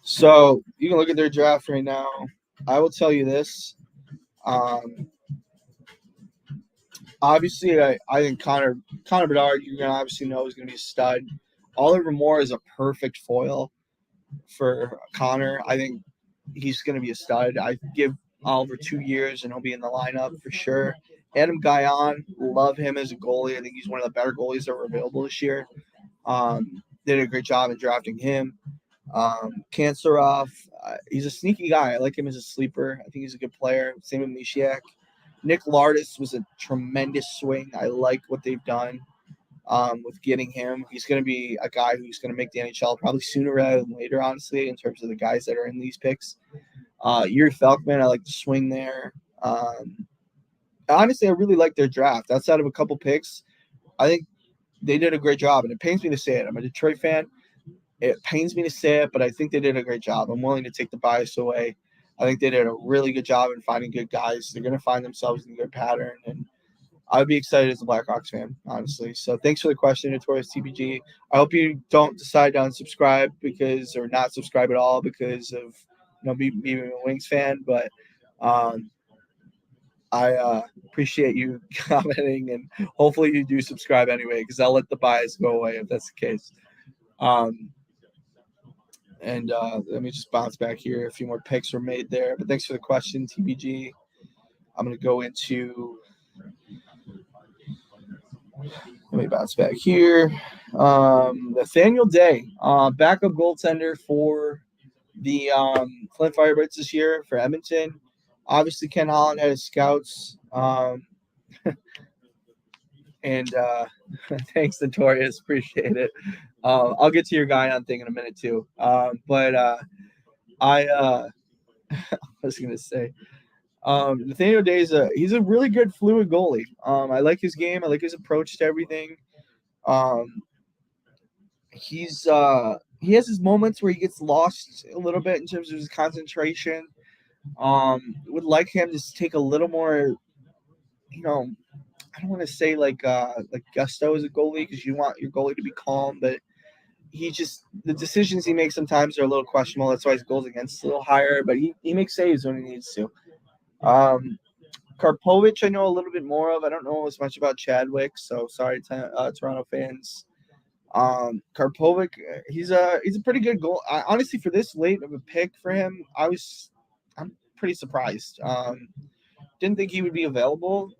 So you can look at their draft right now. I will tell you this. Obviously, I think Connor Bedard, you're going to obviously know, is going to be a stud. Oliver Moore is a perfect foil for Connor. I think he's going to be a stud. I give Oliver 2 years, and he'll be in the lineup for sure. Adam Guyon, love him as a goalie. I think he's one of the better goalies that were available this year. Did a great job in drafting him. Kanserov, he's a sneaky guy. I like him as a sleeper. I think he's a good player. Same with Mishiak. Nick Lardis was a tremendous swing. I like what they've done with getting him. He's going to be a guy who's going to make the NHL probably sooner rather than later, honestly, in terms of the guys that are in these picks. Yuri Felkman, I like the swing there. Honestly, I really like their draft. Outside of a couple picks, I think they did a great job, and it pains me to say it. I'm a Detroit fan. It pains me to say it, but I think they did a great job. I'm willing to take the bias away. I think they did a really good job in finding good guys. They're going to find themselves in a good pattern, and I'd be excited as a Blackhawks fan, honestly. So thanks for the question, Notorious TBG. I hope you don't decide to unsubscribe or not subscribe at all because of me being a Wings fan, but I appreciate you commenting, and hopefully you do subscribe anyway because I'll let the bias go away if that's the case. And let me just bounce back here. A few more picks were made there, but thanks for the question, TBG. I'm going to go into – let me bounce back here. Nathaniel Day, backup goaltender for the Flint Firebirds this year for Edmonton. Obviously, Ken Holland had his scouts. And thanks, Notorious. Appreciate it. I'll get to your Guyon thing in a minute, too. But I was going to say, Nathaniel Day he's a really good fluid goalie. I like his game. I like his approach to everything. He has his moments where he gets lost a little bit in terms of his concentration. Would like him to take a little more, I don't want to say like gusto as a goalie because you want your goalie to be calm, but the decisions he makes sometimes are a little questionable. That's why his goals against a little higher, but he makes saves when he needs to. Karpovich, I know a little bit more of. I don't know as much about Chadwick, so sorry, Toronto fans. Karpovich, he's a pretty good goal. Honestly, for this late of a pick for him, I was I'm pretty surprised. Didn't think he would be available,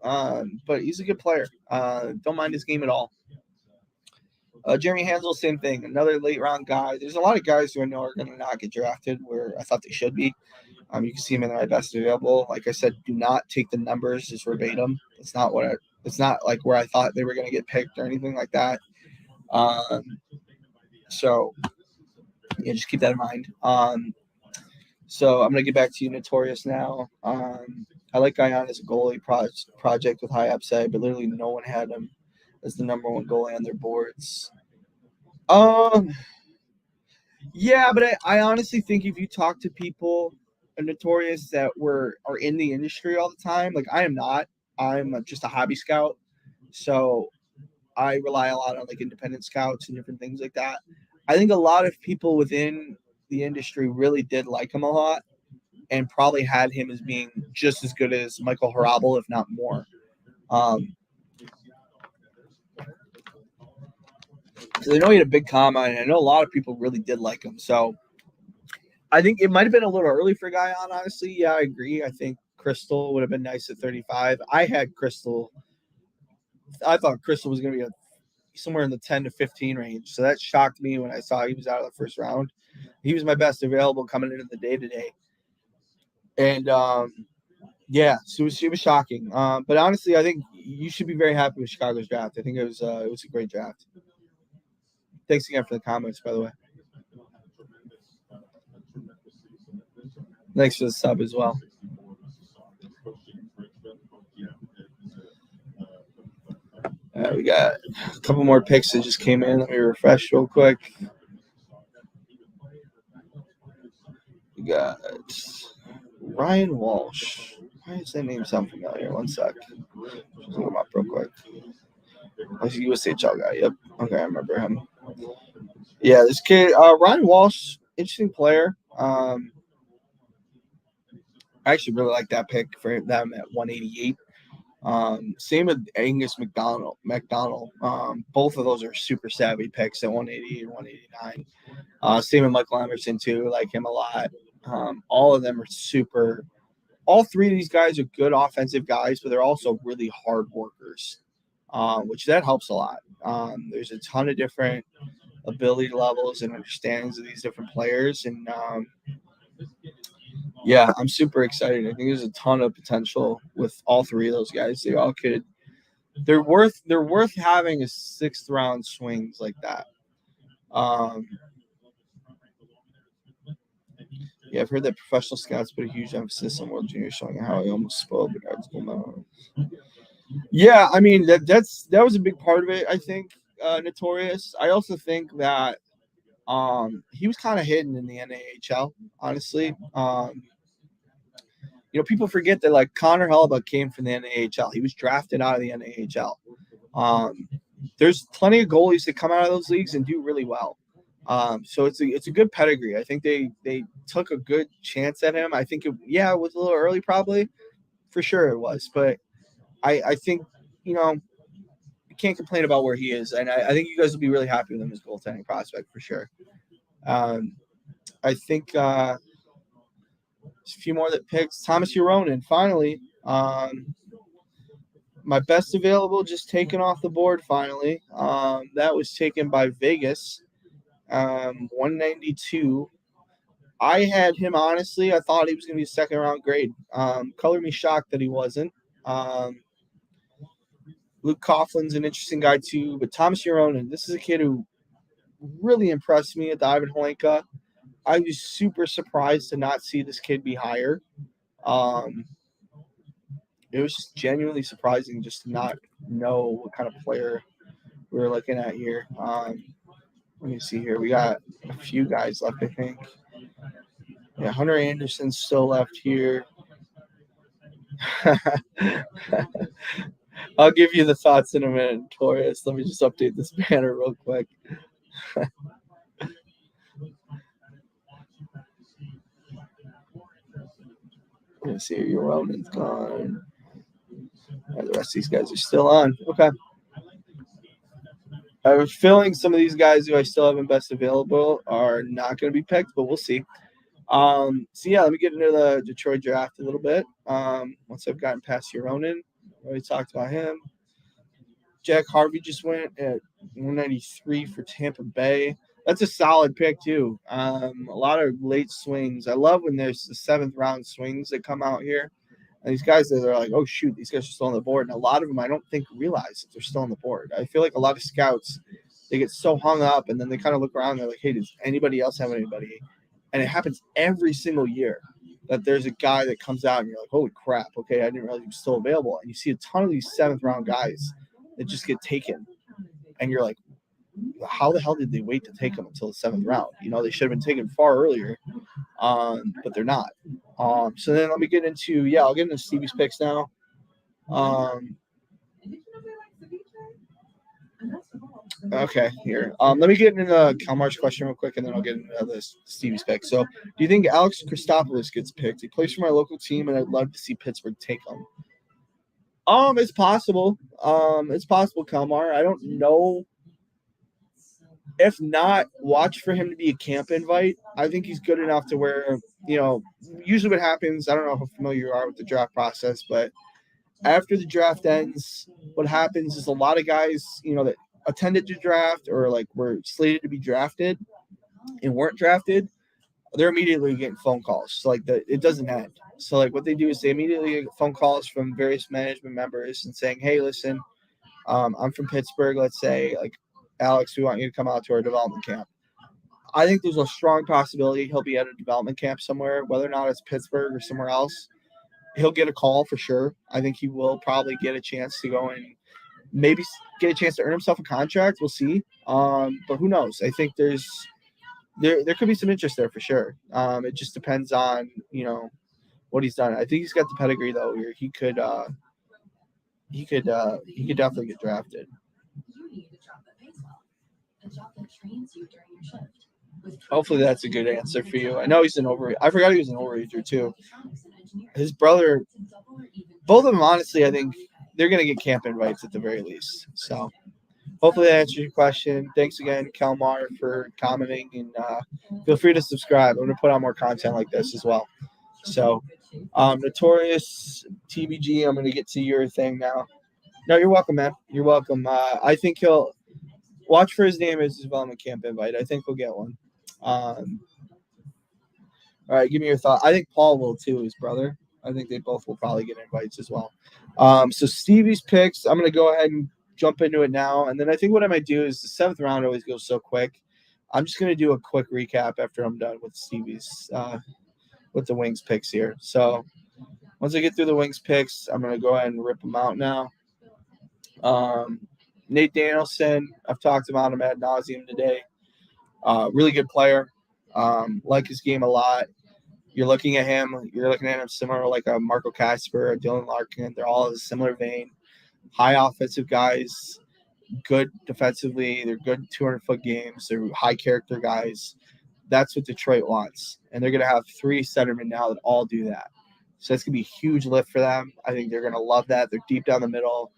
but he's a good player. Don't mind his game at all. Jeremy Hansel, same thing. Another late round guy. There's a lot of guys who I know are going to not get drafted where I thought they should be. You can see him in my best available. Like I said, do not take the numbers as verbatim. It's not like where I thought they were going to get picked or anything like that. So yeah, just keep that in mind. So I'm going to get back to you, Notorious, now. I like Guyon as a goalie project with high upside, but literally no one had him as the number one goalie on their boards. Yeah, but I honestly think if you talk to people, Notorious, that are in the industry all the time, like I am not. I'm just a hobby scout, so I rely a lot on like independent scouts and different things like that. I think a lot of people within the industry really did like him a lot and probably had him as being just as good as Michael Harabel, if not more. Because I know he had a big combine, and I know a lot of people really did like him. So I think it might have been a little early for Guyon, honestly. Yeah, I agree. I think Crystal would have been nice at 35. I had Crystal. I thought Crystal was going to be somewhere in the 10 to 15 range. So that shocked me when I saw he was out of the first round. He was my best available coming into the day today. And yeah, so it was shocking. But honestly, I think you should be very happy with Chicago's draft. I think it was a great draft. Thanks again for the comments, by the way. Thanks for the sub as well. We got a couple more picks that just came in. Let me refresh real quick. We got Ryan Walsh. Why does that name sound familiar? One sec. Just look him up real quick. Oh, he's a USHL guy. Yep. Okay, I remember him. Yeah, this kid, Ryan Walsh, interesting player. I actually really like that pick for them at 188. Same with Angus McDonald. Both of those are super savvy picks at 180 and 189. Same with Michael Emerson too. Like him a lot. All of them are super. All three of these guys are good offensive guys, but they're also really hard workers, which that helps a lot. There's a ton of different ability levels and understandings of these different players, and yeah, I'm super excited. I think there's a ton of potential with all three of those guys. They all could. They're worth having a 6th round swings like that. Yeah, I've heard that professional scouts put a huge emphasis on World Junior, showing how he almost spoiled Bedard's goal. Yeah, I mean that was a big part of it. I think Notorious. I also think that he was kind of hidden in the NAHL. Honestly, people forget that like Connor Hellebuck came from the NAHL. He was drafted out of the NAHL. There's plenty of goalies that come out of those leagues and do really well. So it's a good pedigree. I think they took a good chance at him. I think it was a little early, probably, for sure it was. But I think you can't complain about where he is, and I think you guys will be really happy with him as goaltending prospect for sure. I think there's a few more that picks. Thomas Uronen, finally. My best available just taken off the board finally. That was taken by Vegas. 192. I had him, honestly. I thought he was going to be a 2nd round grade. Color me shocked that he wasn't. Luke Coughlin's an interesting guy too, but Thomas Uronen, this is a kid who really impressed me at the Ivan Holenka. I was super surprised to not see this kid be higher. It was just genuinely surprising just to not know what kind of player we were looking at here. Let me see here. We got a few guys left, I think. Yeah, Hunter Anderson's still left here. I'll give you the thoughts in a minute, Taurus. Let me just update this banner real quick. Let's see, your Ronan's gone. The rest of these guys are still on. Okay. I was feeling some of these guys who I still have in best available are not going to be picked, but we'll see. So yeah, let me get into the Detroit draft a little bit. Once I've gotten past Huronen, already talked about him. Jack Harvey just went at 193 for Tampa Bay. That's a solid pick too. A lot of late swings. I love when there's the 7th round swings that come out here. And these guys that are like, oh shoot, these guys are still on the board. And a lot of them I don't think realize that they're still on the board. I feel like a lot of scouts, they get so hung up and then they kind of look around and they're like, hey, does anybody else have anybody? And it happens every single year that there's a guy that comes out and you're like, holy crap, okay, I didn't realize he was still available. And you see a ton of these 7th round guys that just get taken. And you're like, how the hell did they wait to take them until the 7th round? You know, they should have been taken far earlier, but they're not. So then let me get into, I'll get into Stevie's picks now. Okay, here. Let me get into Kalmar's question real quick, and then I'll get into this Stevie's pick. So, do you think Alex Christopoulos gets picked? He plays for my local team, and I'd love to see Pittsburgh take him. It's possible. It's possible, Kalmar. I don't know. If not, watch for him to be a camp invite. I think he's good enough to where, usually what happens, I don't know how familiar you are with the draft process, but after the draft ends, what happens is a lot of guys, that attended the draft or like were slated to be drafted and weren't drafted, they're immediately getting phone calls. So it doesn't end. So what they do is they immediately get phone calls from various management members and saying, hey, listen, I'm from Pittsburgh, let's say, Alex, we want you to come out to our development camp. I think there's a strong possibility he'll be at a development camp somewhere, whether or not it's Pittsburgh or somewhere else. He'll get a call for sure. I think he will probably get a chance to go and maybe get a chance to earn himself a contract. We'll see. But who knows? I think there could be some interest there for sure. It just depends on, what he's done. I think he's got the pedigree though, where he could definitely get drafted. Hopefully that's a good answer for you. I know he's I forgot he was an overager too. His brother, both of them, honestly, I think they're going to get camp invites at the very least. So hopefully that answers your question. Thanks again, Kalmar, for commenting, and feel free to subscribe. I'm going to put out more content like this as well. So Notorious TBG, I'm going to get to your thing now. No, you're welcome, man. You're welcome. I think he'll watch for his name as his development camp invite. I think we'll get one. All right, give me your thought. I think Paul will too, his brother. I think they both will probably get invites as well. So Stevie's picks, I'm going to go ahead and jump into it now. And then I think what I might do is the 7th round always goes so quick. I'm just going to do a quick recap after I'm done with Stevie's, with the Wings picks here. So once I get through the Wings picks, I'm going to go ahead and rip them out now. Nate Danielson, I've talked about him ad nauseum today. Really good player. Like his game a lot. You're looking at him similar like a Marco Kasper, a Dylan Larkin. They're all in a similar vein. High offensive guys, good defensively. They're good 200-foot games. They're high character guys. That's what Detroit wants. And they're going to have 3 centermen now that all do that. So that's going to be a huge lift for them. I think they're going to love that. They're deep down the middle.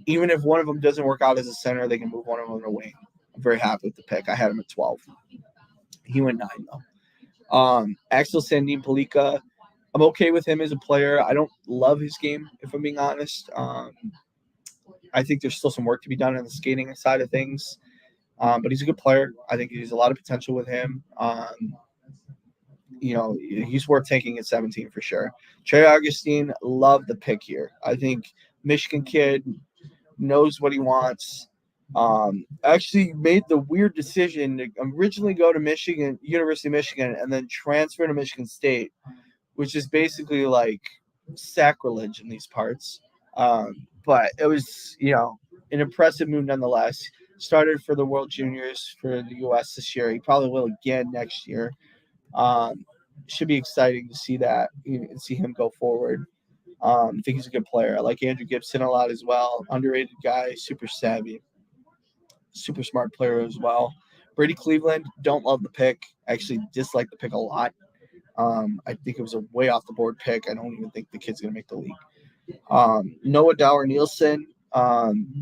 Even if one of them doesn't work out as a center, they can move one of them to wing. I'm very happy with the pick. I had him at 12. He went 9, though. Axel Sandin Palika, I'm okay with him as a player. I don't love his game, if I'm being honest. I think there's still some work to be done on the skating side of things. But he's a good player. I think there's a lot of potential with him. He's worth taking at 17 for sure. Trey Augustine, love the pick here. I think Michigan kid knows what he wants. Actually made the weird decision to originally go to University of Michigan, and then transfer to Michigan State, which is basically like sacrilege in these parts. But it was, an impressive move nonetheless. Started for the World Juniors for the U.S. this year. He probably will again next year. Should be exciting to see that and see him go forward. I think he's a good player. I like Andrew Gibson a lot as well. Underrated guy, super savvy. Super smart player as well. Brady Cleveland, don't love the pick. Actually dislike the pick a lot. I think it was a way off the board pick. I don't even think the kid's going to make the league. Noah Dower Nielsen.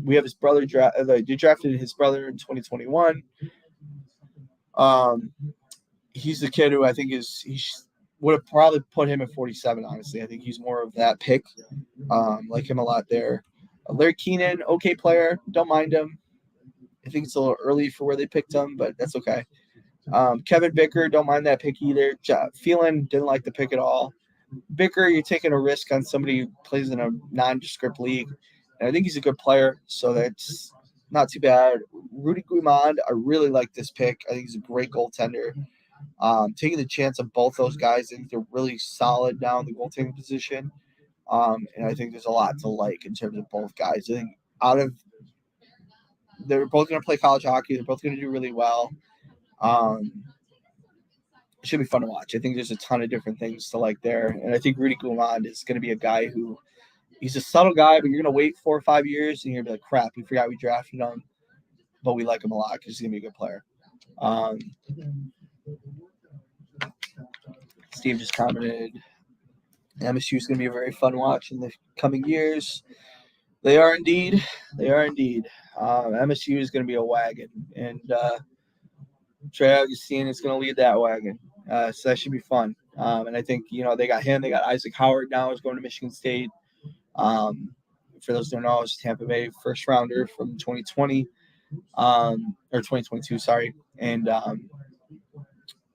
We have his brother. They drafted his brother in 2021. he's the kid who I think would have probably put him at 47, honestly. I think he's more of that pick. Like him a lot there. Larry Keenan, okay player. Don't mind him. I think it's a little early for where they picked him, but that's okay. Kevin Bicker, don't mind that pick either. Phelan didn't like the pick at all. Bicker, you're taking a risk on somebody who plays in a nondescript league. And I think he's a good player, so that's not too bad. Rudy Guimond, I really like this pick. I think he's a great goaltender. Taking the chance of both those guys, I think they're really solid now in the goaltending position. And I think there's a lot to like in terms of both guys. I think they're both going to play college hockey. They're both going to do really well. It should be fun to watch. I think there's a ton of different things to like there. And I think Rudy Guimond is going to be a guy who he's a subtle guy, but you're going to wait 4 or 5 years and you're going to be like, crap, we forgot we drafted him. But we like him a lot because he's going to be a good player. Steve just commented, MSU is going to be a very fun watch in the coming years. They are indeed. MSU is going to be a wagon. And Trey Augustine is going to lead that wagon. So that should be fun. And I think, they got him. They got Isaac Howard now is going to Michigan State. For those who don't know, it's Tampa Bay first rounder from 2020 or 2022, sorry. And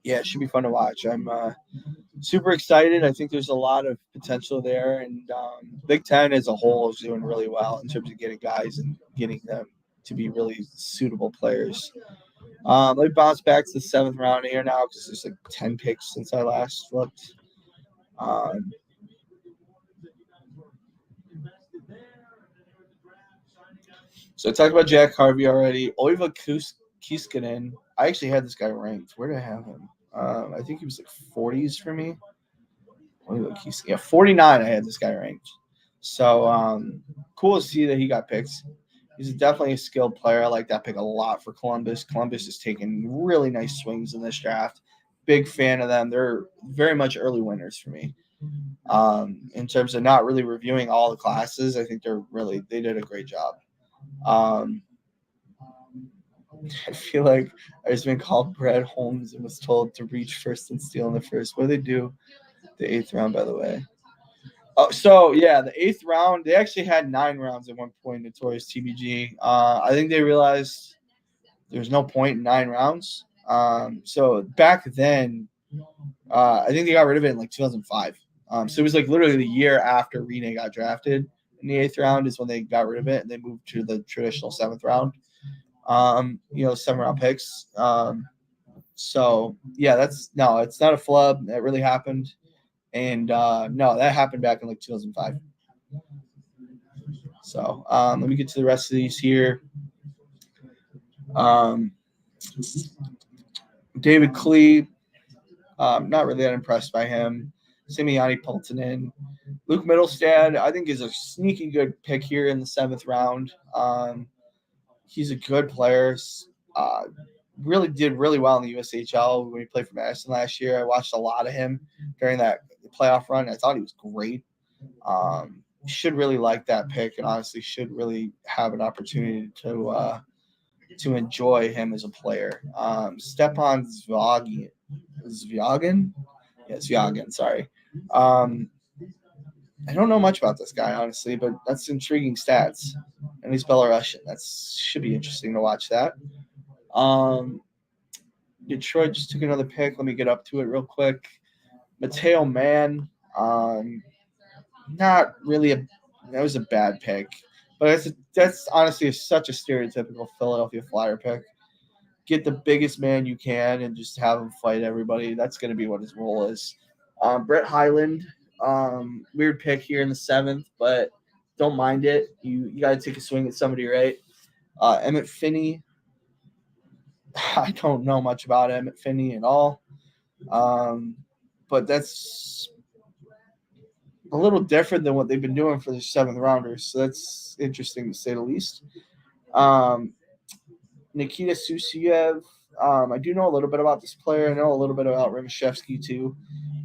it should be fun to watch. I'm super excited. I think there's a lot of potential there. And Big Ten as a whole is doing really well in terms of getting guys and getting them to be really suitable players. Let me bounce back to the 7th round here now because there's like 10 picks since I last looked. So I talked about Jack Harvey already. Oiva Kiskinen. I actually had this guy ranked. Where did I have him? I think he was like 40s for me. Oiva Kiskinen. Yeah, 49 I had this guy ranked. So cool to see that he got picked. He's definitely a skilled player. I like that pick a lot for Columbus. Columbus is taking really nice swings in this draft. Big fan of them. They're very much early winners for me. In terms of not really reviewing all the classes, I think they did a great job. I feel like I just been called Brad Holmes and was told to reach first and steal in the first. What do they do? The 8th round, by the way. Oh, so yeah, the 8th round, they actually had 9 rounds at one point, Notorious TBG. I think they realized there's no point in 9 rounds. So back then, I think they got rid of it in like 2005. So it was like literally the year after Rene got drafted in the 8th round is when they got rid of it and they moved to the traditional 7th round. 7-round picks. So yeah, it's not a flub. That really happened. And no, that happened back in like 2005. So let me get to the rest of these here. David Klee, not really that impressed by him. Simiani Pultanen. Luke Middlestad, I think, is a sneaky good pick here in the 7th round. He's a good player. Really did really well in the USHL when he played for Madison last year. I watched a lot of him during that playoff run. I thought he was great. Should really like that pick and honestly should really have an opportunity to enjoy him as a player. Stepan Zvyagin. Yeah, Zvyagin, sorry. I don't know much about this guy, honestly, but that's intriguing stats. And he's Belarusian. That should be interesting to watch that. Detroit just took another pick. Let me get up to it real quick. Mateo Mann. Not really that was a bad pick. But that's honestly such a stereotypical Philadelphia Flyer pick. Get the biggest man you can and just have him fight everybody. That's going to be what his role is. Brett Hyland. Weird pick here in the 7th, but don't mind it. You got to take a swing at somebody, right? Emmett Finney. I don't know much about Emmett Finney at all. But that's a little different than what they've been doing for the 7th rounders. So that's interesting to say the least. Nikita Susiev. I do know a little bit about this player. I know a little bit about Rimashevsky too.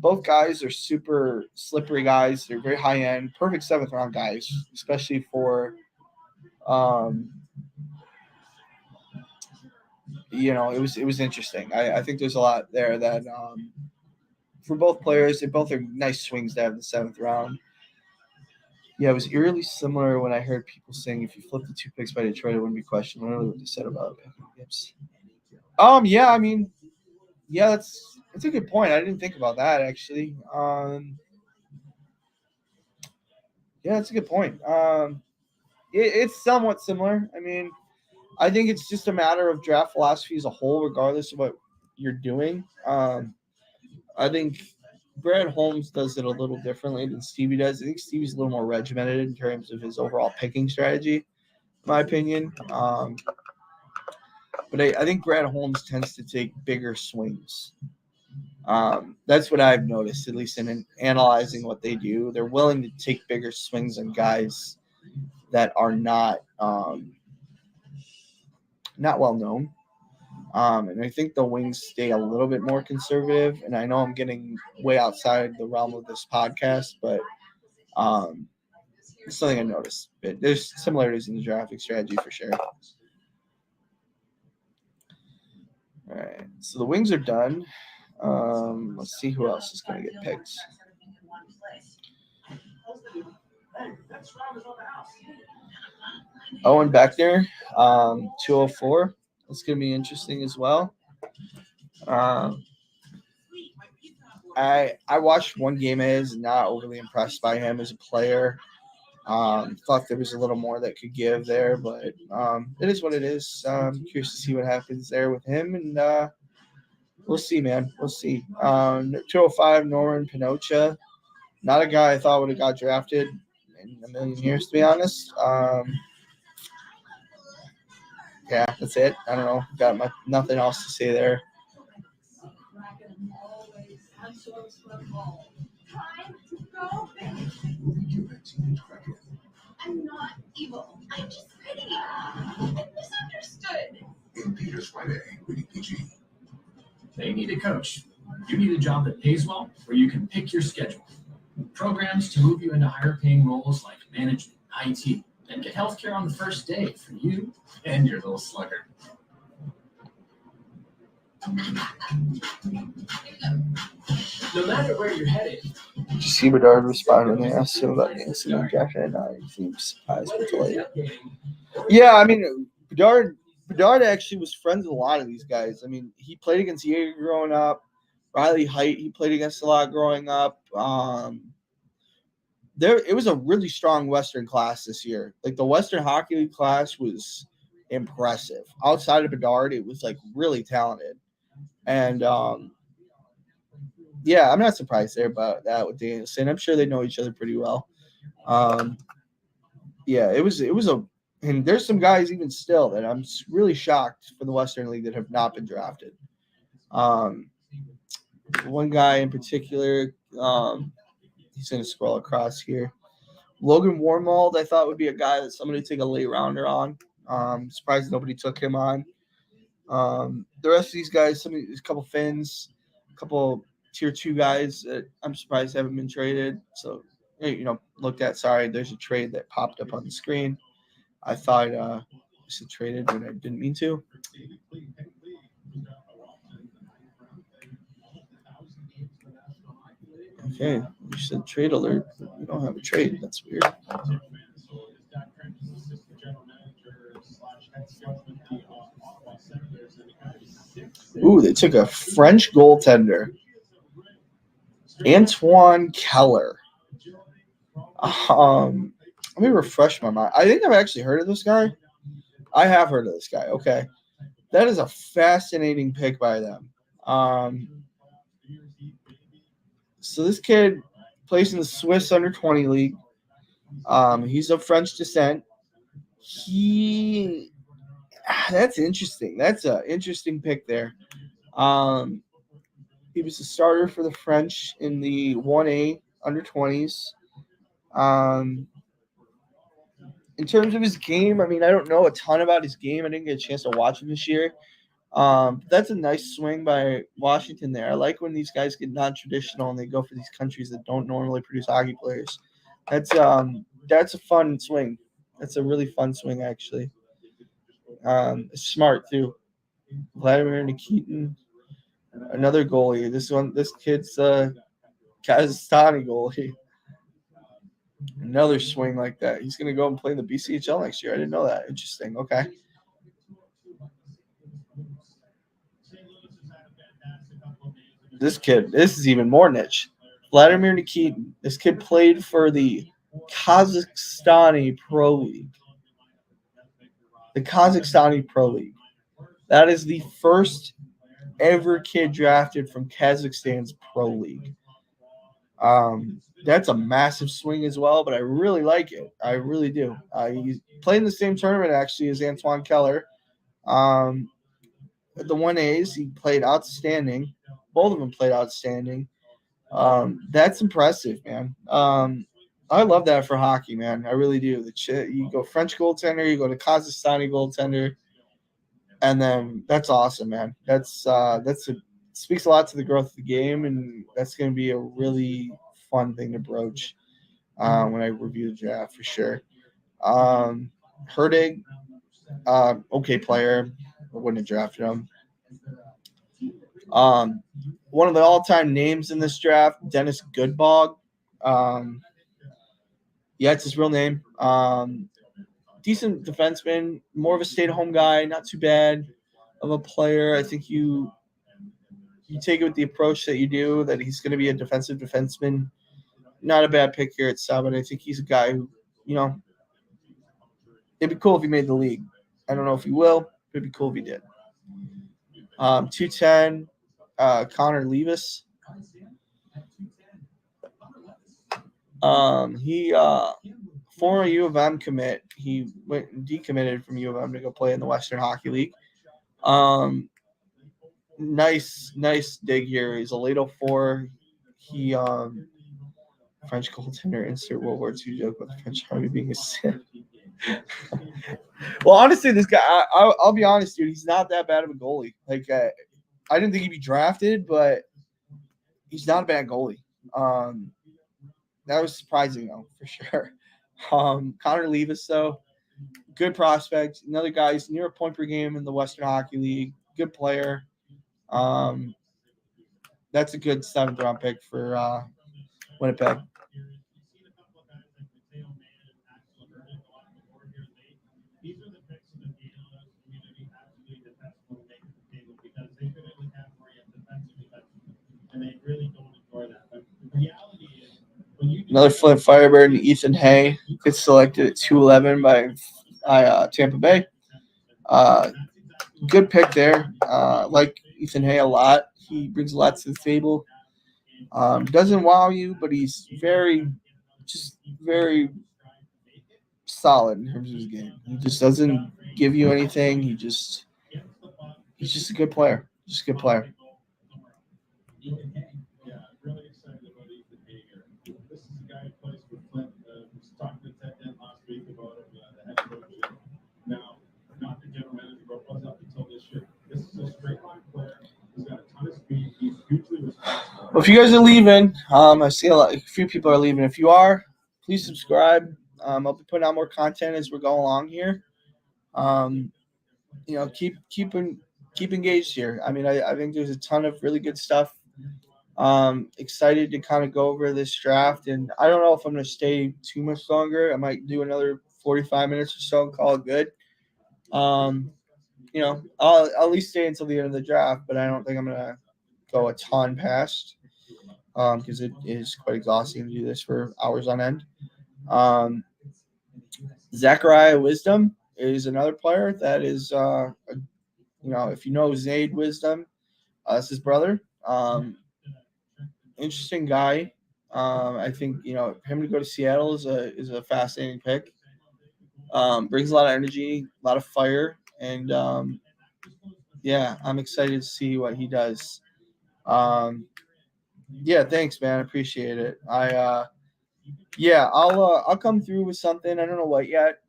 Both guys are super slippery guys. They're very high end, perfect 7th round guys, especially for it was interesting. I think there's a lot there that for both players, they both are nice swings to have in the 7th round. Yeah, it was eerily similar when I heard people saying if you flip the 2 picks by Detroit, it wouldn't be questioned. Literally what they said about Gibbs. Yeah, I mean, yeah, that's a good point. I didn't think about that actually. Yeah, that's a good point. It's somewhat similar. I mean, I think it's just a matter of draft philosophy as a whole, regardless of what you're doing. I think Brad Holmes does it a little differently than Stevie does. I think Stevie's a little more regimented in terms of his overall picking strategy, in my opinion. But I think Brad Holmes tends to take bigger swings. That's what I've noticed, at least in analyzing what they do. They're willing to take bigger swings on guys that are not well known. And I think the Wings stay a little bit more conservative. And I know I'm getting way outside the realm of this podcast, but it's something I noticed. There's similarities in the drafting strategy for sure. All right, so the Wings are done. Let's see who else is going to get picked. Owen Beckner, 204. That's going to be interesting as well. I watched one game of his, not overly impressed by him as a player. Thought there was a little more that could give there, but it is what it is. Curious to see what happens there with him, and we'll see, man. We'll see. 205, Norman Pinocha. Not a guy I thought would have got drafted in a million years, to be honest. Yeah, that's it. I don't know. Got nothing else to say there. I'm not evil. I'm just pretty. I'm misunderstood. In Peter's Friday, rated PG. They need a coach. You need a job that pays well, where you can pick your schedule. Programs to move you into higher paying roles like management, IT, and get healthcare on the first day for you and your little slugger. No matter where you're headed. Did you see Bedard respond when they asked him about the incident draft? And he seemed surprised but delayed. Yeah, I mean, Bedard actually was friends with a lot of these guys. I mean, he played against Jaeger growing up. Riley Height, he played against a lot growing up. It was a really strong Western class this year. Like the Western Hockey League class was impressive. Outside of Bedard, it was like really talented. And yeah, I'm not surprised there about that with Danielson. I'm sure they know each other pretty well. Yeah, it was and there's some guys even still that I'm really shocked for the Western League that have not been drafted. One guy in particular, he's going to scroll across here. Logan Warmold, I thought would be a guy that somebody would take a late rounder on. Surprised nobody took him on. The rest of these guys, a couple Finns, a couple tier 2 guys that I'm surprised haven't been traded. So, looked at. Sorry, there's a trade that popped up on the screen. I thought I said traded, but I didn't mean to. Okay, you said trade alert, but we don't have a trade. That's weird. Ooh, they took a French goaltender, Antoine Keller. Let me refresh my mind. I think I've actually heard of this guy. I have heard of this guy. Okay. That is a fascinating pick by them. So this kid plays in the Swiss under-20 league. He's of French descent. That's interesting. That's an interesting pick there. He was a starter for the French in the 1A under-20s. In terms of his game, I mean, I don't know a ton about his game. I didn't get a chance to watch him this year. That's a nice swing by Washington there. I like when these guys get non-traditional and they go for these countries that don't normally produce hockey players. That's a fun swing. That's a really fun swing, actually. It's smart, too. Vladimir Nikitin, another goalie. This kid's Kazakhstani goalie. Another swing like that. He's going to go and play in the BCHL next year. I didn't know that. Interesting. Okay. This is even more niche. Vladimir Nikitin. This kid played for the Kazakhstani Pro League. The Kazakhstani Pro League. That is the first ever kid drafted from Kazakhstan's Pro League. That's a massive swing as well, but I really like it. I really do. He played in the same tournament actually as Antoine Keller. At the 1As, he played outstanding. Both of them played outstanding. That's impressive, man. I love that for hockey, man. I really do. You go French goaltender, you go to Kazakhstani goaltender, and then that's awesome, man. Speaks a lot to the growth of the game, and that's going to be a really fun thing to broach when I review the draft for sure. Herdig, okay player. I wouldn't have drafted him. One of the all-time names in this draft, Dennis Goodbog. Yeah, it's his real name. Decent defenseman, more of a stay-at-home guy, not too bad of a player. I think you take it with the approach that you do, that he's going to be a defensive defenseman. Not a bad pick here at 7. I think he's a guy who, it'd be cool if he made the league. I don't know if he will, but it'd be cool if he did. 210, Connor Levis. He former U of M commit. He went decommitted from U of M to go play in the Western Hockey League. Nice dig here. He's a late 04. He French goaltender, insert World War II joke with the French Army being a sin. Well, honestly, this guy, I'll be honest, dude, he's not that bad of a goalie. Like, I didn't think he'd be drafted, but he's not a bad goalie. That was surprising, though, for sure. Connor Levis, though, good prospect. Another guy who's near a point per game in the Western Hockey League. Good player. That's a good 7th round pick for Winnipeg. These are the picks of the analyst community absolutely the best one to make the table because they fit in the category of defensive, and they really don't enjoy that. But the reality is, when you another Flint Firebird, Ethan Hay, gets selected at 211 by Tampa Bay. Good pick there. Like Ethan Hay a lot. He brings a lot to the table. Doesn't wow you, but he's very solid in terms of his game. He just doesn't give you anything. He's just a good player. Just a good player. Yeah, really excited about Ethan Hay here. This is a guy who plays for Flint. Was talking to Ted last week about him, the head coach. Now, not the general manager, but was up until this year. This is a straight line player. He's got a ton of speed. He's hugely responsible. Well, if you guys are leaving, I see a few people are leaving. If you are, please subscribe. I'll be putting out more content as we're going along here. Keep engaged here. I mean, I think there's a ton of really good stuff. Excited to kind of go over this draft, and I don't know if I'm going to stay too much longer. I might do another 45 minutes or so and call it good. I'll at least stay until the end of the draft, but I don't think I'm going to go a ton past because it is quite exhausting to do this for hours on end. Zachariah Wisdom is another player that is, if you know Zayd Wisdom, that's his brother. Interesting guy. I think, him to go to Seattle is a fascinating pick. Brings a lot of energy, a lot of fire, and I'm excited to see what he does. Thanks, man. I appreciate it. I'll come through with something. I don't know what yet.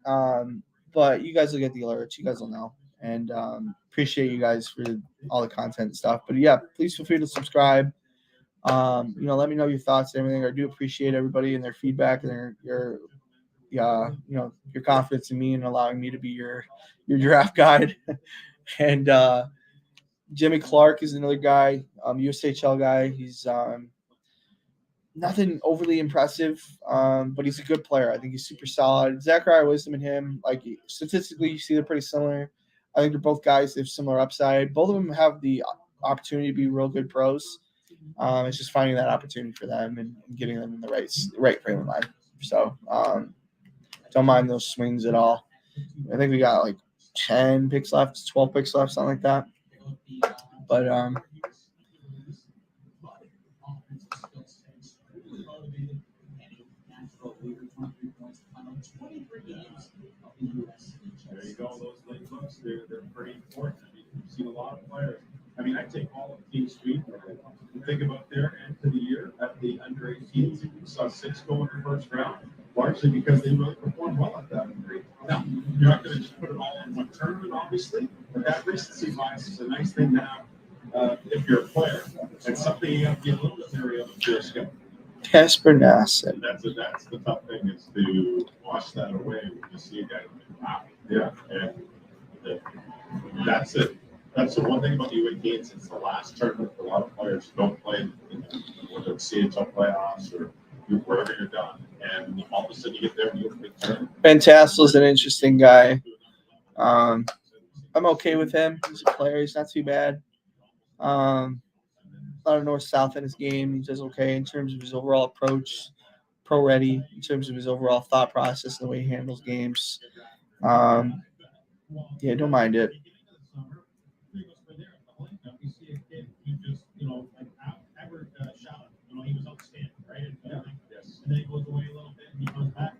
But you guys will get the alerts. You guys will know. And appreciate you guys for all the content and stuff. But yeah, please feel free to subscribe. Let me know your thoughts and everything. I do appreciate everybody and their feedback and your confidence in me and allowing me to be your draft guide. And Jimmy Clark is another guy, USHL guy. He's nothing overly impressive, but he's a good player. I think he's super solid. Zachariah Wisdom and him, like statistically, you see they're pretty similar. I think they're both guys that have similar upside. Both of them have the opportunity to be real good pros. It's just finding that opportunity for them and getting them in the right frame of mind. So don't mind those swings at all. I think we got like 10 picks left, 12 picks left, something like that. But There you go. Those late looks, they're pretty important. I mean, you've seen a lot of players. I mean, I take all of Team Street. You think about their end of the year at the under 18s. You saw 6 go in the first round, largely because they really performed well at that under 18. Now, you're not going to just put it all in one tournament, obviously, but that recency bias is a nice thing to have if you're a player. It's something you have to be a little bit wary of if you're a scout. Casper Nassen. That's the tough thing, is to wash that away when you see a guy like, wow. Yeah, and that's it. That's the one thing about the U18. Since the last tournament, a lot of players don't play, whether it's CHL playoffs or wherever you're done. And all of a sudden you get there and you have a big tournament. Ben Tassel's an interesting guy. I'm okay with him. He's a player. He's not too bad. A lot of north-south in his game. He does okay in terms of his overall approach, pro-ready, in terms of his overall thought process and the way he handles games. Yeah, don't mind it. You see a kid who just, like average shot, he was outstanding, right? And then he goes away a little bit and he comes back.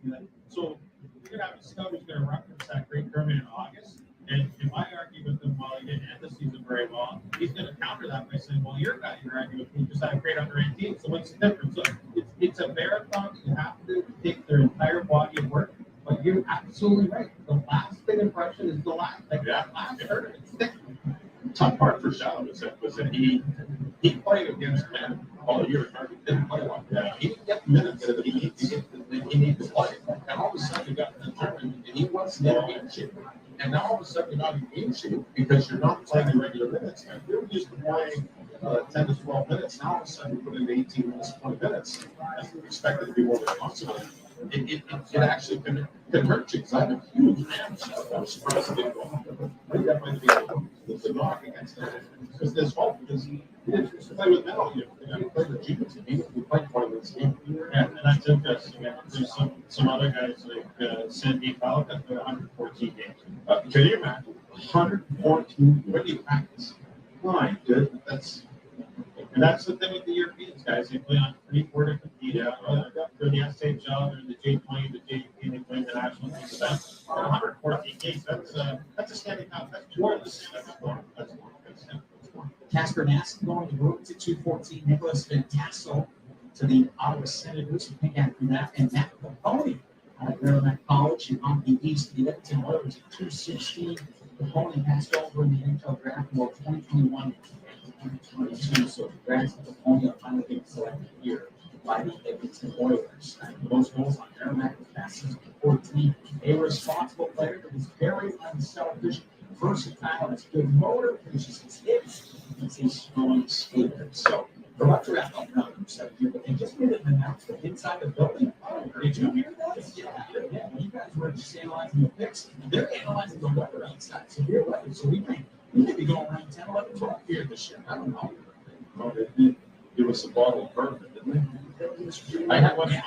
So you're going to have a scout who's going to reference that great tournament in August. And if I argue with him while he didn't end the season very well, he's going to counter that by saying, well, your guy you're arguing with me just had a great under 18. So what's the difference? So it's a marathon. You have to take their entire body of work. But you're absolutely right. The lasting impression is the last. Like that last tournament. Tough part for Shallow was that he played against men all year. Didn't play like that. He didn't get the minutes that he needed to play. And all of a sudden, you got the tournament, and he wasn't in game shape. And now all of a sudden, you're not in game shape because you're not playing the regular minutes. And if you're used to playing 10 to 12 minutes, now all of a sudden, you put in 18 minutes, 20 minutes, and you expect it to be more responsible. It actually can hurt you, because I have a huge man. I was surprised they didn't go off. I think that might be the knock against that. Because there's hope, because he didn't just play with men all year. He played with juniors. He played 20 minutes a game. Yeah, and that's interesting. There's some other guys like Sandy Falk that played 114 games. Can you imagine? 114. When do you practice? My goodness. And that's the thing with the Europeans, guys. They play on 3-4 different teams. For the SHL, or the J20, the J18, they play the national team event. 114 games, that's a standing count. That's more than a standing count. That's more. Casper Nassen going to route to 214. Nicholas Van Tassel to the Ottawa Senators. You pick after that. And Matt Capone out of Merrimack College and on the East, the Edmonton Oilers at 216. Capone passed over in the NHL Draft for 2021 and 2022. So congrats to Capone on finally getting selected here by the Edmonton Oilers. Those goals on Merrimack was passing 14. A responsible player that is very unselfish, versatile, has good motor, finishes his hits, and he's a strong skater. So we're about to wrap up round number 7 here, but they just made an announcement inside the building. Did you hear that? Yeah. You guys were just analyzing the picks. They're analyzing the weather outside, severe weather. So we may be going around 10, 11, 12 here this year. I don't know. Oh, they did give us a bottle of bourbon, didn't they? I had one. Yeah.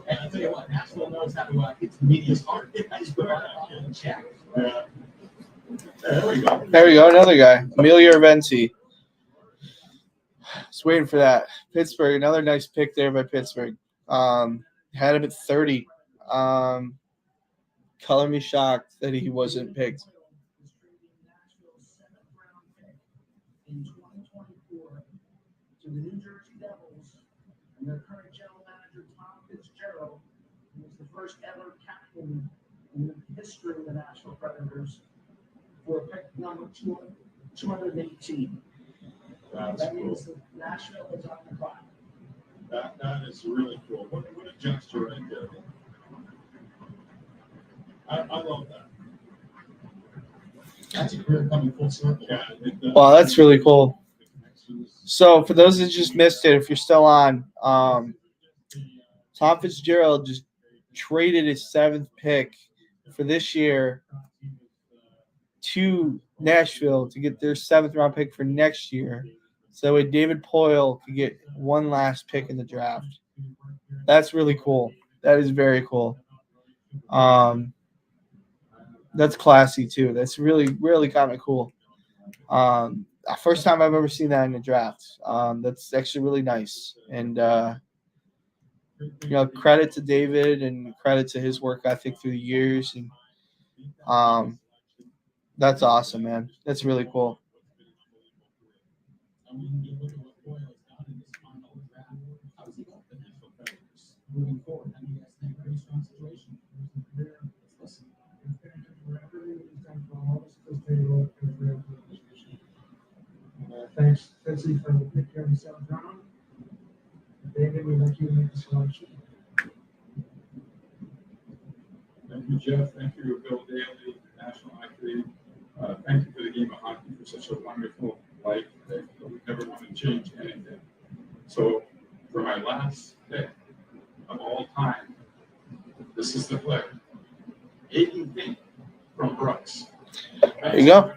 And I'll tell you what, Nashville knows how to hit the media's heart. I just put it on the chat. Yeah. There we go. There we go. Another guy, Emilio Venti. Just waiting for that. Pittsburgh, another nice pick there by Pittsburgh. Had him at 30. Color me shocked that he wasn't picked. In 2024 to the New Jersey Devils and their current general manager, Tom Fitzgerald, who was the first ever captain in the history of the Nashville Predators for pick number 218. That means that Nashville is on the clock. That is really cool. What a gesture right there. I love that. That's a career coming full circle. Yeah, Wow, that's really cool. So for those that just missed it, if you're still on, Tom Fitzgerald just traded his 7th pick for this year to Nashville to get their 7th round pick for next year. So that way David Poyle could get one last pick in the draft. That's really cool. That is very cool. That's classy too. That's really, really kind of cool. First time I've ever seen that in the draft. That's actually really nice. And credit to David and credit to his work ethic through the years. And that's awesome, man. That's really cool. Moving forward, how do you guys think? Very strong situation. Thanks, Fitzy, for the pick here in the 7th round. David, we'd like you to make the selection. Thank you, Jeff. Thank you, Bill Daly, National Hockey. Thank you for the game of hockey for such a wonderful life that we never want to change anything. So, for my last pick of all time, this is the player, Aiden Fink from Brooks. There you go.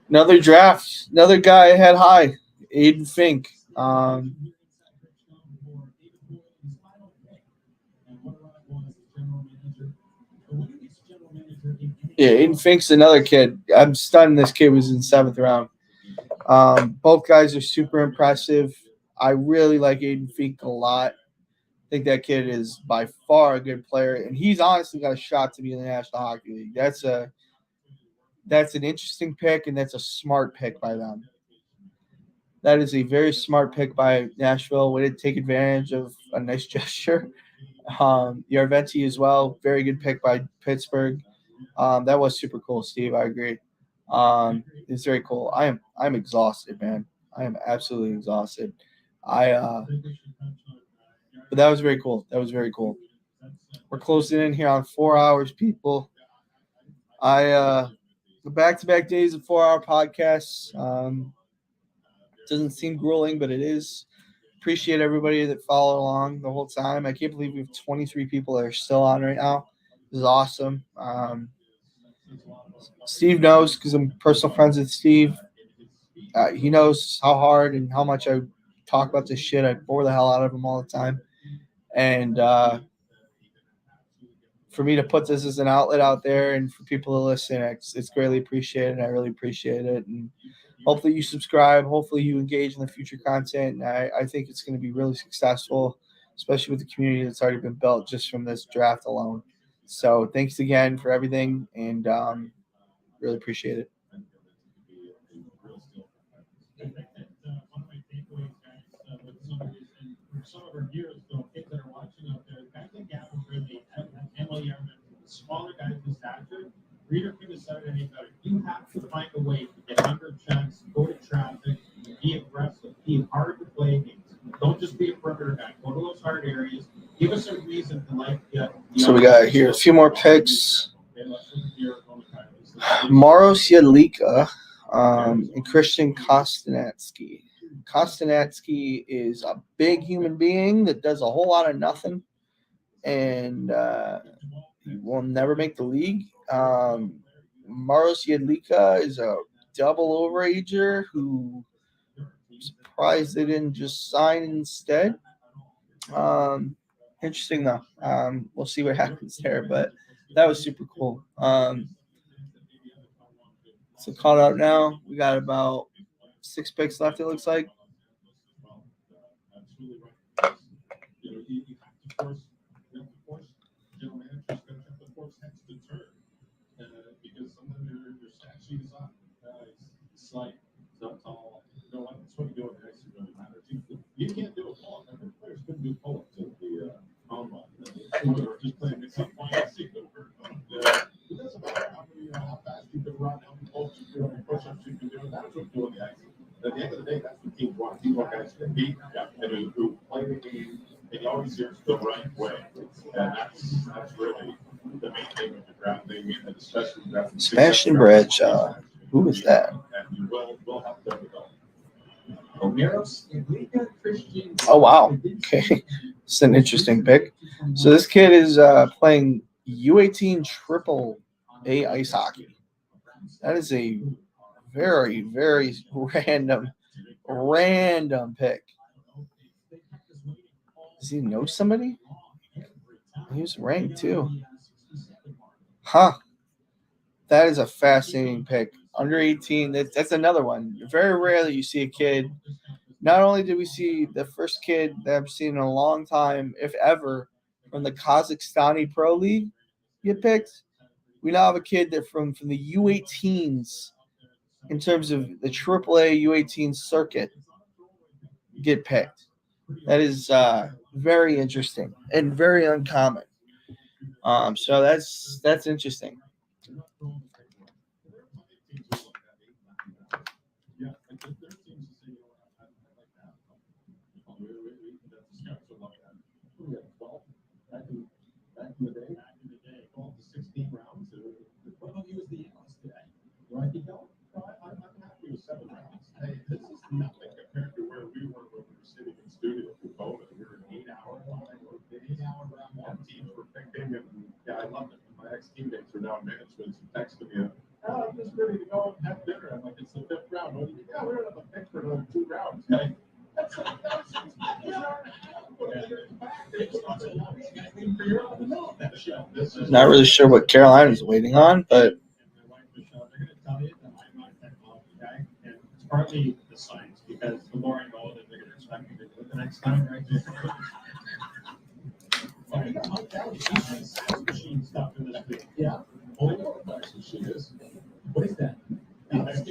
Another draft. Another guy ahead high. Aiden Fink. Yeah, Aiden Fink's another kid. I'm stunned this kid was in 7th round. Both guys are super impressive. I really like Aiden Fink a lot. I think that kid is by far a good player, and he's honestly got a shot to be in the National Hockey League. That's an interesting pick, and that's a smart pick by them. That is a very smart pick by Nashville. Way to take advantage of a nice gesture. Yarventi as well. Very good pick by Pittsburgh. That was super cool, Steve. I agree. It's very cool. I'm exhausted, man. I am absolutely exhausted. But that was very cool. That was very cool. We're closing in here on 4 hours, people. The back-to-back days of 4-hour podcasts. Doesn't seem grueling, but it is. Appreciate everybody that followed along the whole time. I can't believe we have 23 people that are still on right now. This is awesome. Steve knows because I'm personal friends with Steve. He knows how hard and how much I talk about this shit. I bore the hell out of him all the time. And for me to put this as an outlet out there and for people to listen, it's greatly appreciated. I really appreciate it. And hopefully you subscribe. Hopefully you engage in the future content. And I think it's going to be really successful, especially with the community that's already been built just from this draft alone. So thanks again for everything, and really appreciate it. Some of our viewers, kids that are watching out there, guys like Gavin Ridley, Emily Everett, smaller guys in stature, Reader couldn't have said it any better. You have to find a way to get under checks, go to traffic, be aggressive, be hard to play games. Don't just be a perimeter guy. Go to those hard areas. Give us a reason to like. So we got here a few more picks. Maros Yadlika and Christian Kostanatsky. Kostanatsky is a big human being that does a whole lot of nothing, and he will never make the league. Maros Yadlika is a double overager who I'm surprised they didn't just sign instead. Interesting though. We'll see what happens there, but that was super cool. So caught out now. We got about 6 picks left, it looks like. Because sometimes your stat sheet is off. It's like, that's all. You know what? That's what you do in the actually really matters. You can't do a pull-up. Every players couldn't do pull-ups at the combine. Or just playing mix-up point and see over. It doesn't matter how fast you can run, how many pull-ups you can do, how many push-ups you can do. That's what you do in the action. At the end of the day, that's what teams want. Teams want guys to compete and who play the game, and you always hear it the right way. And that's really the main thing with the draft. drafting, and especially drafting. Sebastian Bradshaw. Who is that? And you will have to develop. Oh, wow. Okay. It's an interesting pick. So this kid is playing U18 Triple A ice hockey. That is a very, very random pick. Does he know somebody? He was ranked too. Huh. That is a fascinating pick. Under 18, that's another one. Very rarely you see a kid. Not only did we see the first kid that I've seen in a long time, if ever, from the Kazakhstani Pro League get picked, we now have a kid that from the U18s, in terms of the AAA U18 circuit, get picked. That is very interesting and very uncommon. So that's interesting. Yeah, like their teams say, I like that. That's a love that. We had 12 back in the day. 12 to 16 rounds. What about you as the analyst today? You want to keep going? No, I'm happy with 7 rounds. Hey, this is nothing compared to where we were when we were sitting in studio for COVID. We were an 8-hour round. 8-hour round. One teams were picking, and yeah, I loved it. My ex-teammates are now management texting me. I'm just ready to go and have dinner. I'm like, it's the 5th round. Well, yeah, we don't have a pick for the 2 rounds. Okay? Not really sure what Carolina's waiting on, but it's partly the science because the more I know, that they're going to expect me to do it the next time, right? Machine stuff in this week. Yeah. Oh, fax machine is. What is that? Let's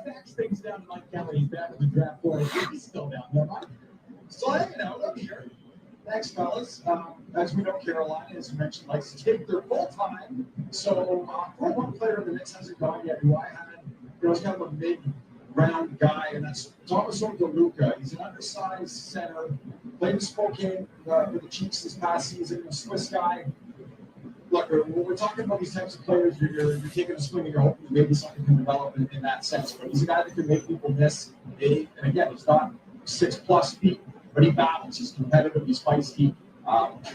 fax things down to Mike Kelly. He's back at the draft board. He's still down there, Mike. So hanging out up here. Thanks, fellas. As we know, Carolina, as you mentioned, likes to take their full time. So for one player, the Knicks hasn't gone yet, who I had, was kind of a mid-round guy, and that's Thomas DeLuca. He's an undersized center. Played in Spokane with the Chiefs this past season. A Swiss guy. Look, when we're talking about these types of players, you're taking a swing and you're hoping maybe something can develop in that sense. But he's a guy that can make people miss. And again, he's not 6+ feet, but he battles. He's competitive. He's feisty.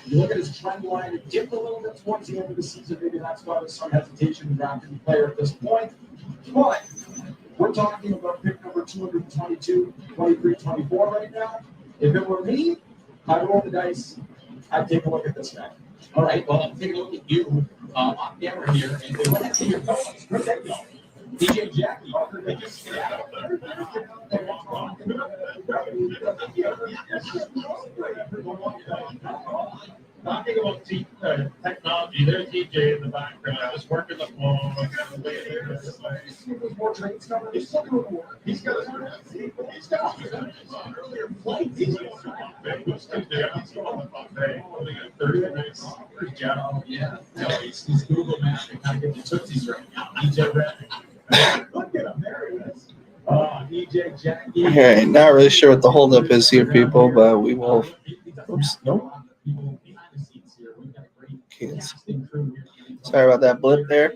You look at his trend line, it dipped a little bit towards the end of the season. Maybe that's why there's some hesitation in drafting the player at this point. But we're talking about pick number 222, 23, 24 right now. If it were me, I'd roll the dice. I'd take a look at this guy. All right, well, I'm taking a look at you on camera here, and what happened to your co-host? Where'd they go? DJ Jackie. They just get out. Talking about technology, there's DJ in the background. I was working the phone. More trades coming. He's looking for more. He's got earlier flight. He's going to buffet. Only got 30 minutes. Oh, yeah. No, he's Google mapping how to get the Tootsies right now. DJ Red. Look at him. There he is. DJ Jackie. okay, not really sure what the holdup is here, people, but we will. Oops, nope. Kids. Sorry about that blip there.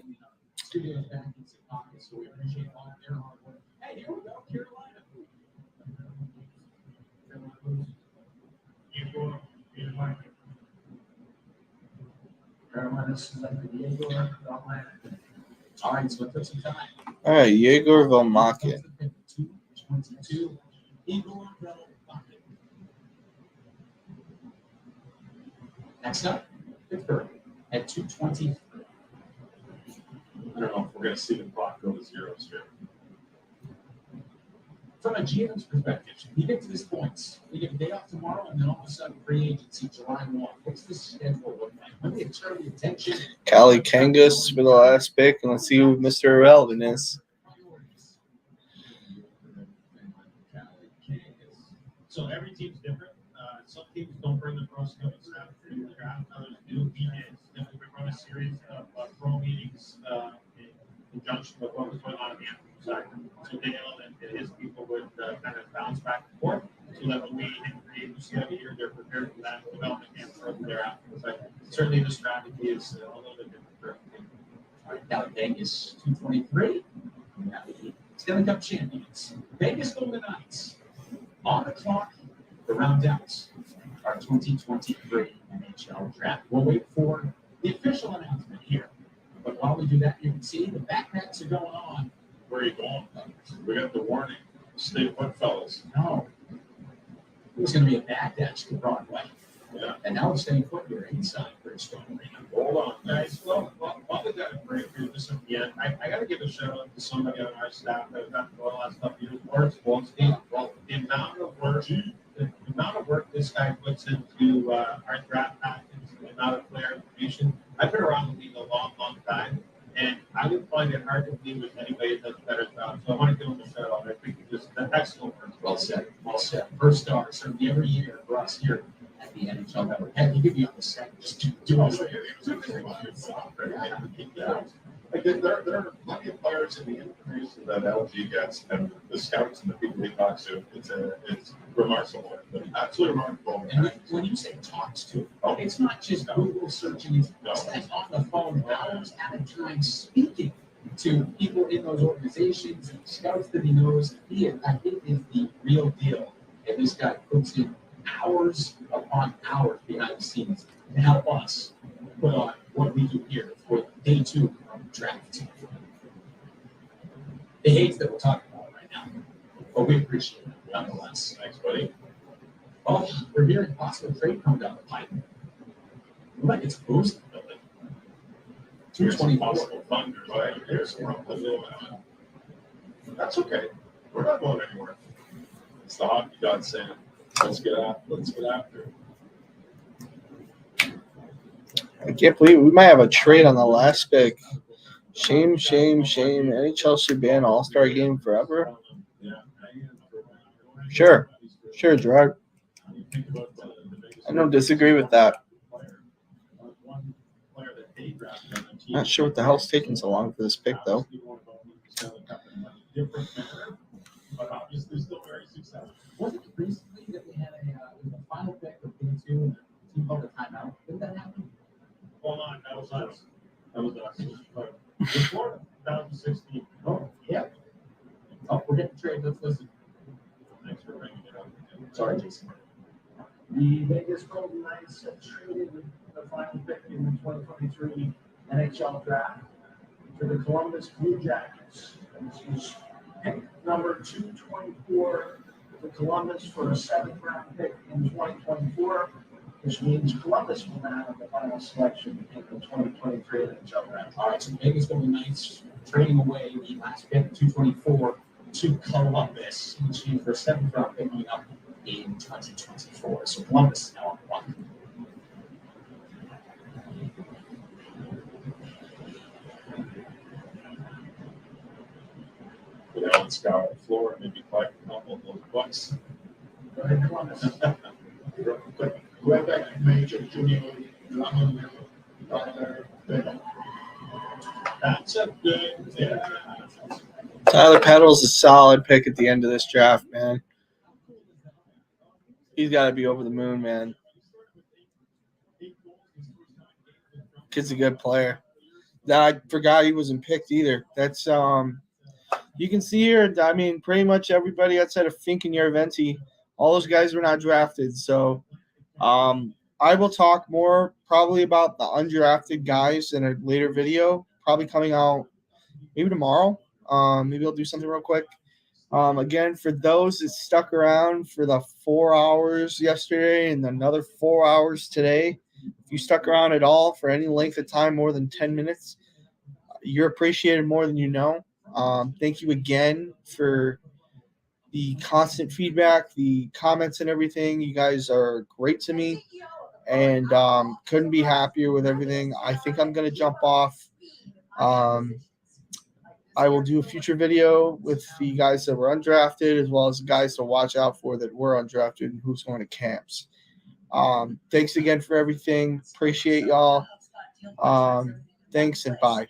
All right, so it took some time. All right, Yegor Velmakin. 22. Next up, Pittsburgh at 220. I don't know if we're going to see the clock go to zeros here. From a GM's perspective, you get to this point, you get a day off tomorrow, and then all of a sudden, free agency July 1. What's the schedule look like? When do you turn the attention? Kali Kangas for the last pick, and let's see who Mr. Irrelevant is. So every team's different. Some teams don't bring the pro scouting staff to the draft. Others do. We run a series of pro meetings in conjunction with what was going on in the Anthem side. So Dale and his people would kind of bounce back and forth so that when we hit free agency of the year, they're prepared for that development camp further thereafter. But certainly the strategy is a little bit different Now Vegas 223. We have the Stanley Cup champions, Vegas Golden Knights, on the clock to round out our 2023 NHL Draft. We'll wait for the official announcement here. But while we do that, you can see the backnets are going on. Where are you going? We got the warning. Stay put, fellas. No. It was going to be a back dash to Broadway. Yeah. And now it's staying put here inside Bridgestone Arena. Hold on, Guys, well, while we got a break here just at the end, I got to give a shout out to somebody on our staff that has done the last couple of years. Works, the amount of work this guy puts into our draft package, the amount of player information. I've been around the league a long, long time, and I would find it hard to believe with anybody that does a better job. So I want to give him a shout out. I think it's just an excellent work. Well said. Well said. First star, certainly every year for us here at the NHL Network. Heck, you could be on the second. Just do Like there are plenty of players in the information that LG gets, and the scouts and the people he talks to. It's remarkable, absolutely remarkable. And when you say talks to, it's not just Google searching. It's guys on the phone hours at a time speaking to people in those organizations and scouts that he knows. I think is the real deal. And this guy puts in hours upon hours behind the scenes to help us put on what we do here for day 2 of the draft. The hates that we're talking about right now, but we appreciate it nonetheless. Thanks, buddy. Well, we're hearing possible trade come down the pipe. Like it's boosting the building. 220 possible thunders. Here's That's okay. We're not going anywhere. It's the hockey god saying, let's get after it. I can't believe we might have a trade on the last pick. Shame. NHL should ban All-Star Game forever. Sure, Gerard. I don't disagree with that. Not sure what the hell's taking so long for this pick, though. But obviously still very successful. Wasn't it recently that we had a final pick of day 2 and the team called a timeout? Didn't that happen? Hold on, that was us. But in Florida, 2016. Oh, yeah. Oh, we're getting trade. Let's listen. Thanks for bringing it up. Sorry, Jason. The Vegas Golden Knights have traded the final pick in the 2023 NHL Draft to the Columbus Blue Jackets. This is pick number 224 to Columbus for a 7th round pick in 2024, which means Columbus will now have the final selection in the 2023 NHL Draft. All right, so Vegas Golden Knights trading away the last pick, 224, to Columbus, which means for a 7th round pick coming up in 2024. So Columbus is now on 1. Go down and scour the floor and maybe collect a couple of those bucks. Go ahead, Columbus. Quebec Major Junior That's a good thing. Tyler Peddle's a solid pick at the end of this draft, man. He's got to be over the moon, man. Kid's a good player. I forgot he wasn't picked either. That's you can see here. I mean, pretty much everybody outside of Fink and Yarventi, all those guys were not drafted. So, I will talk more probably about the undrafted guys in a later video, probably coming out maybe tomorrow. Maybe I'll do something real quick. Again, for those that stuck around for the 4 hours yesterday and another 4 hours today, if you stuck around at all for any length of time more than 10 minutes, you're appreciated more than you know. Thank you again for the constant feedback, the comments and everything. You guys are great to me, and couldn't be happier with everything. I think I'm going to jump off. I will do a future video with the guys that were undrafted as well as the guys to watch out for that were undrafted and who's going to camps. Thanks again for everything. Appreciate y'all. Thanks and bye.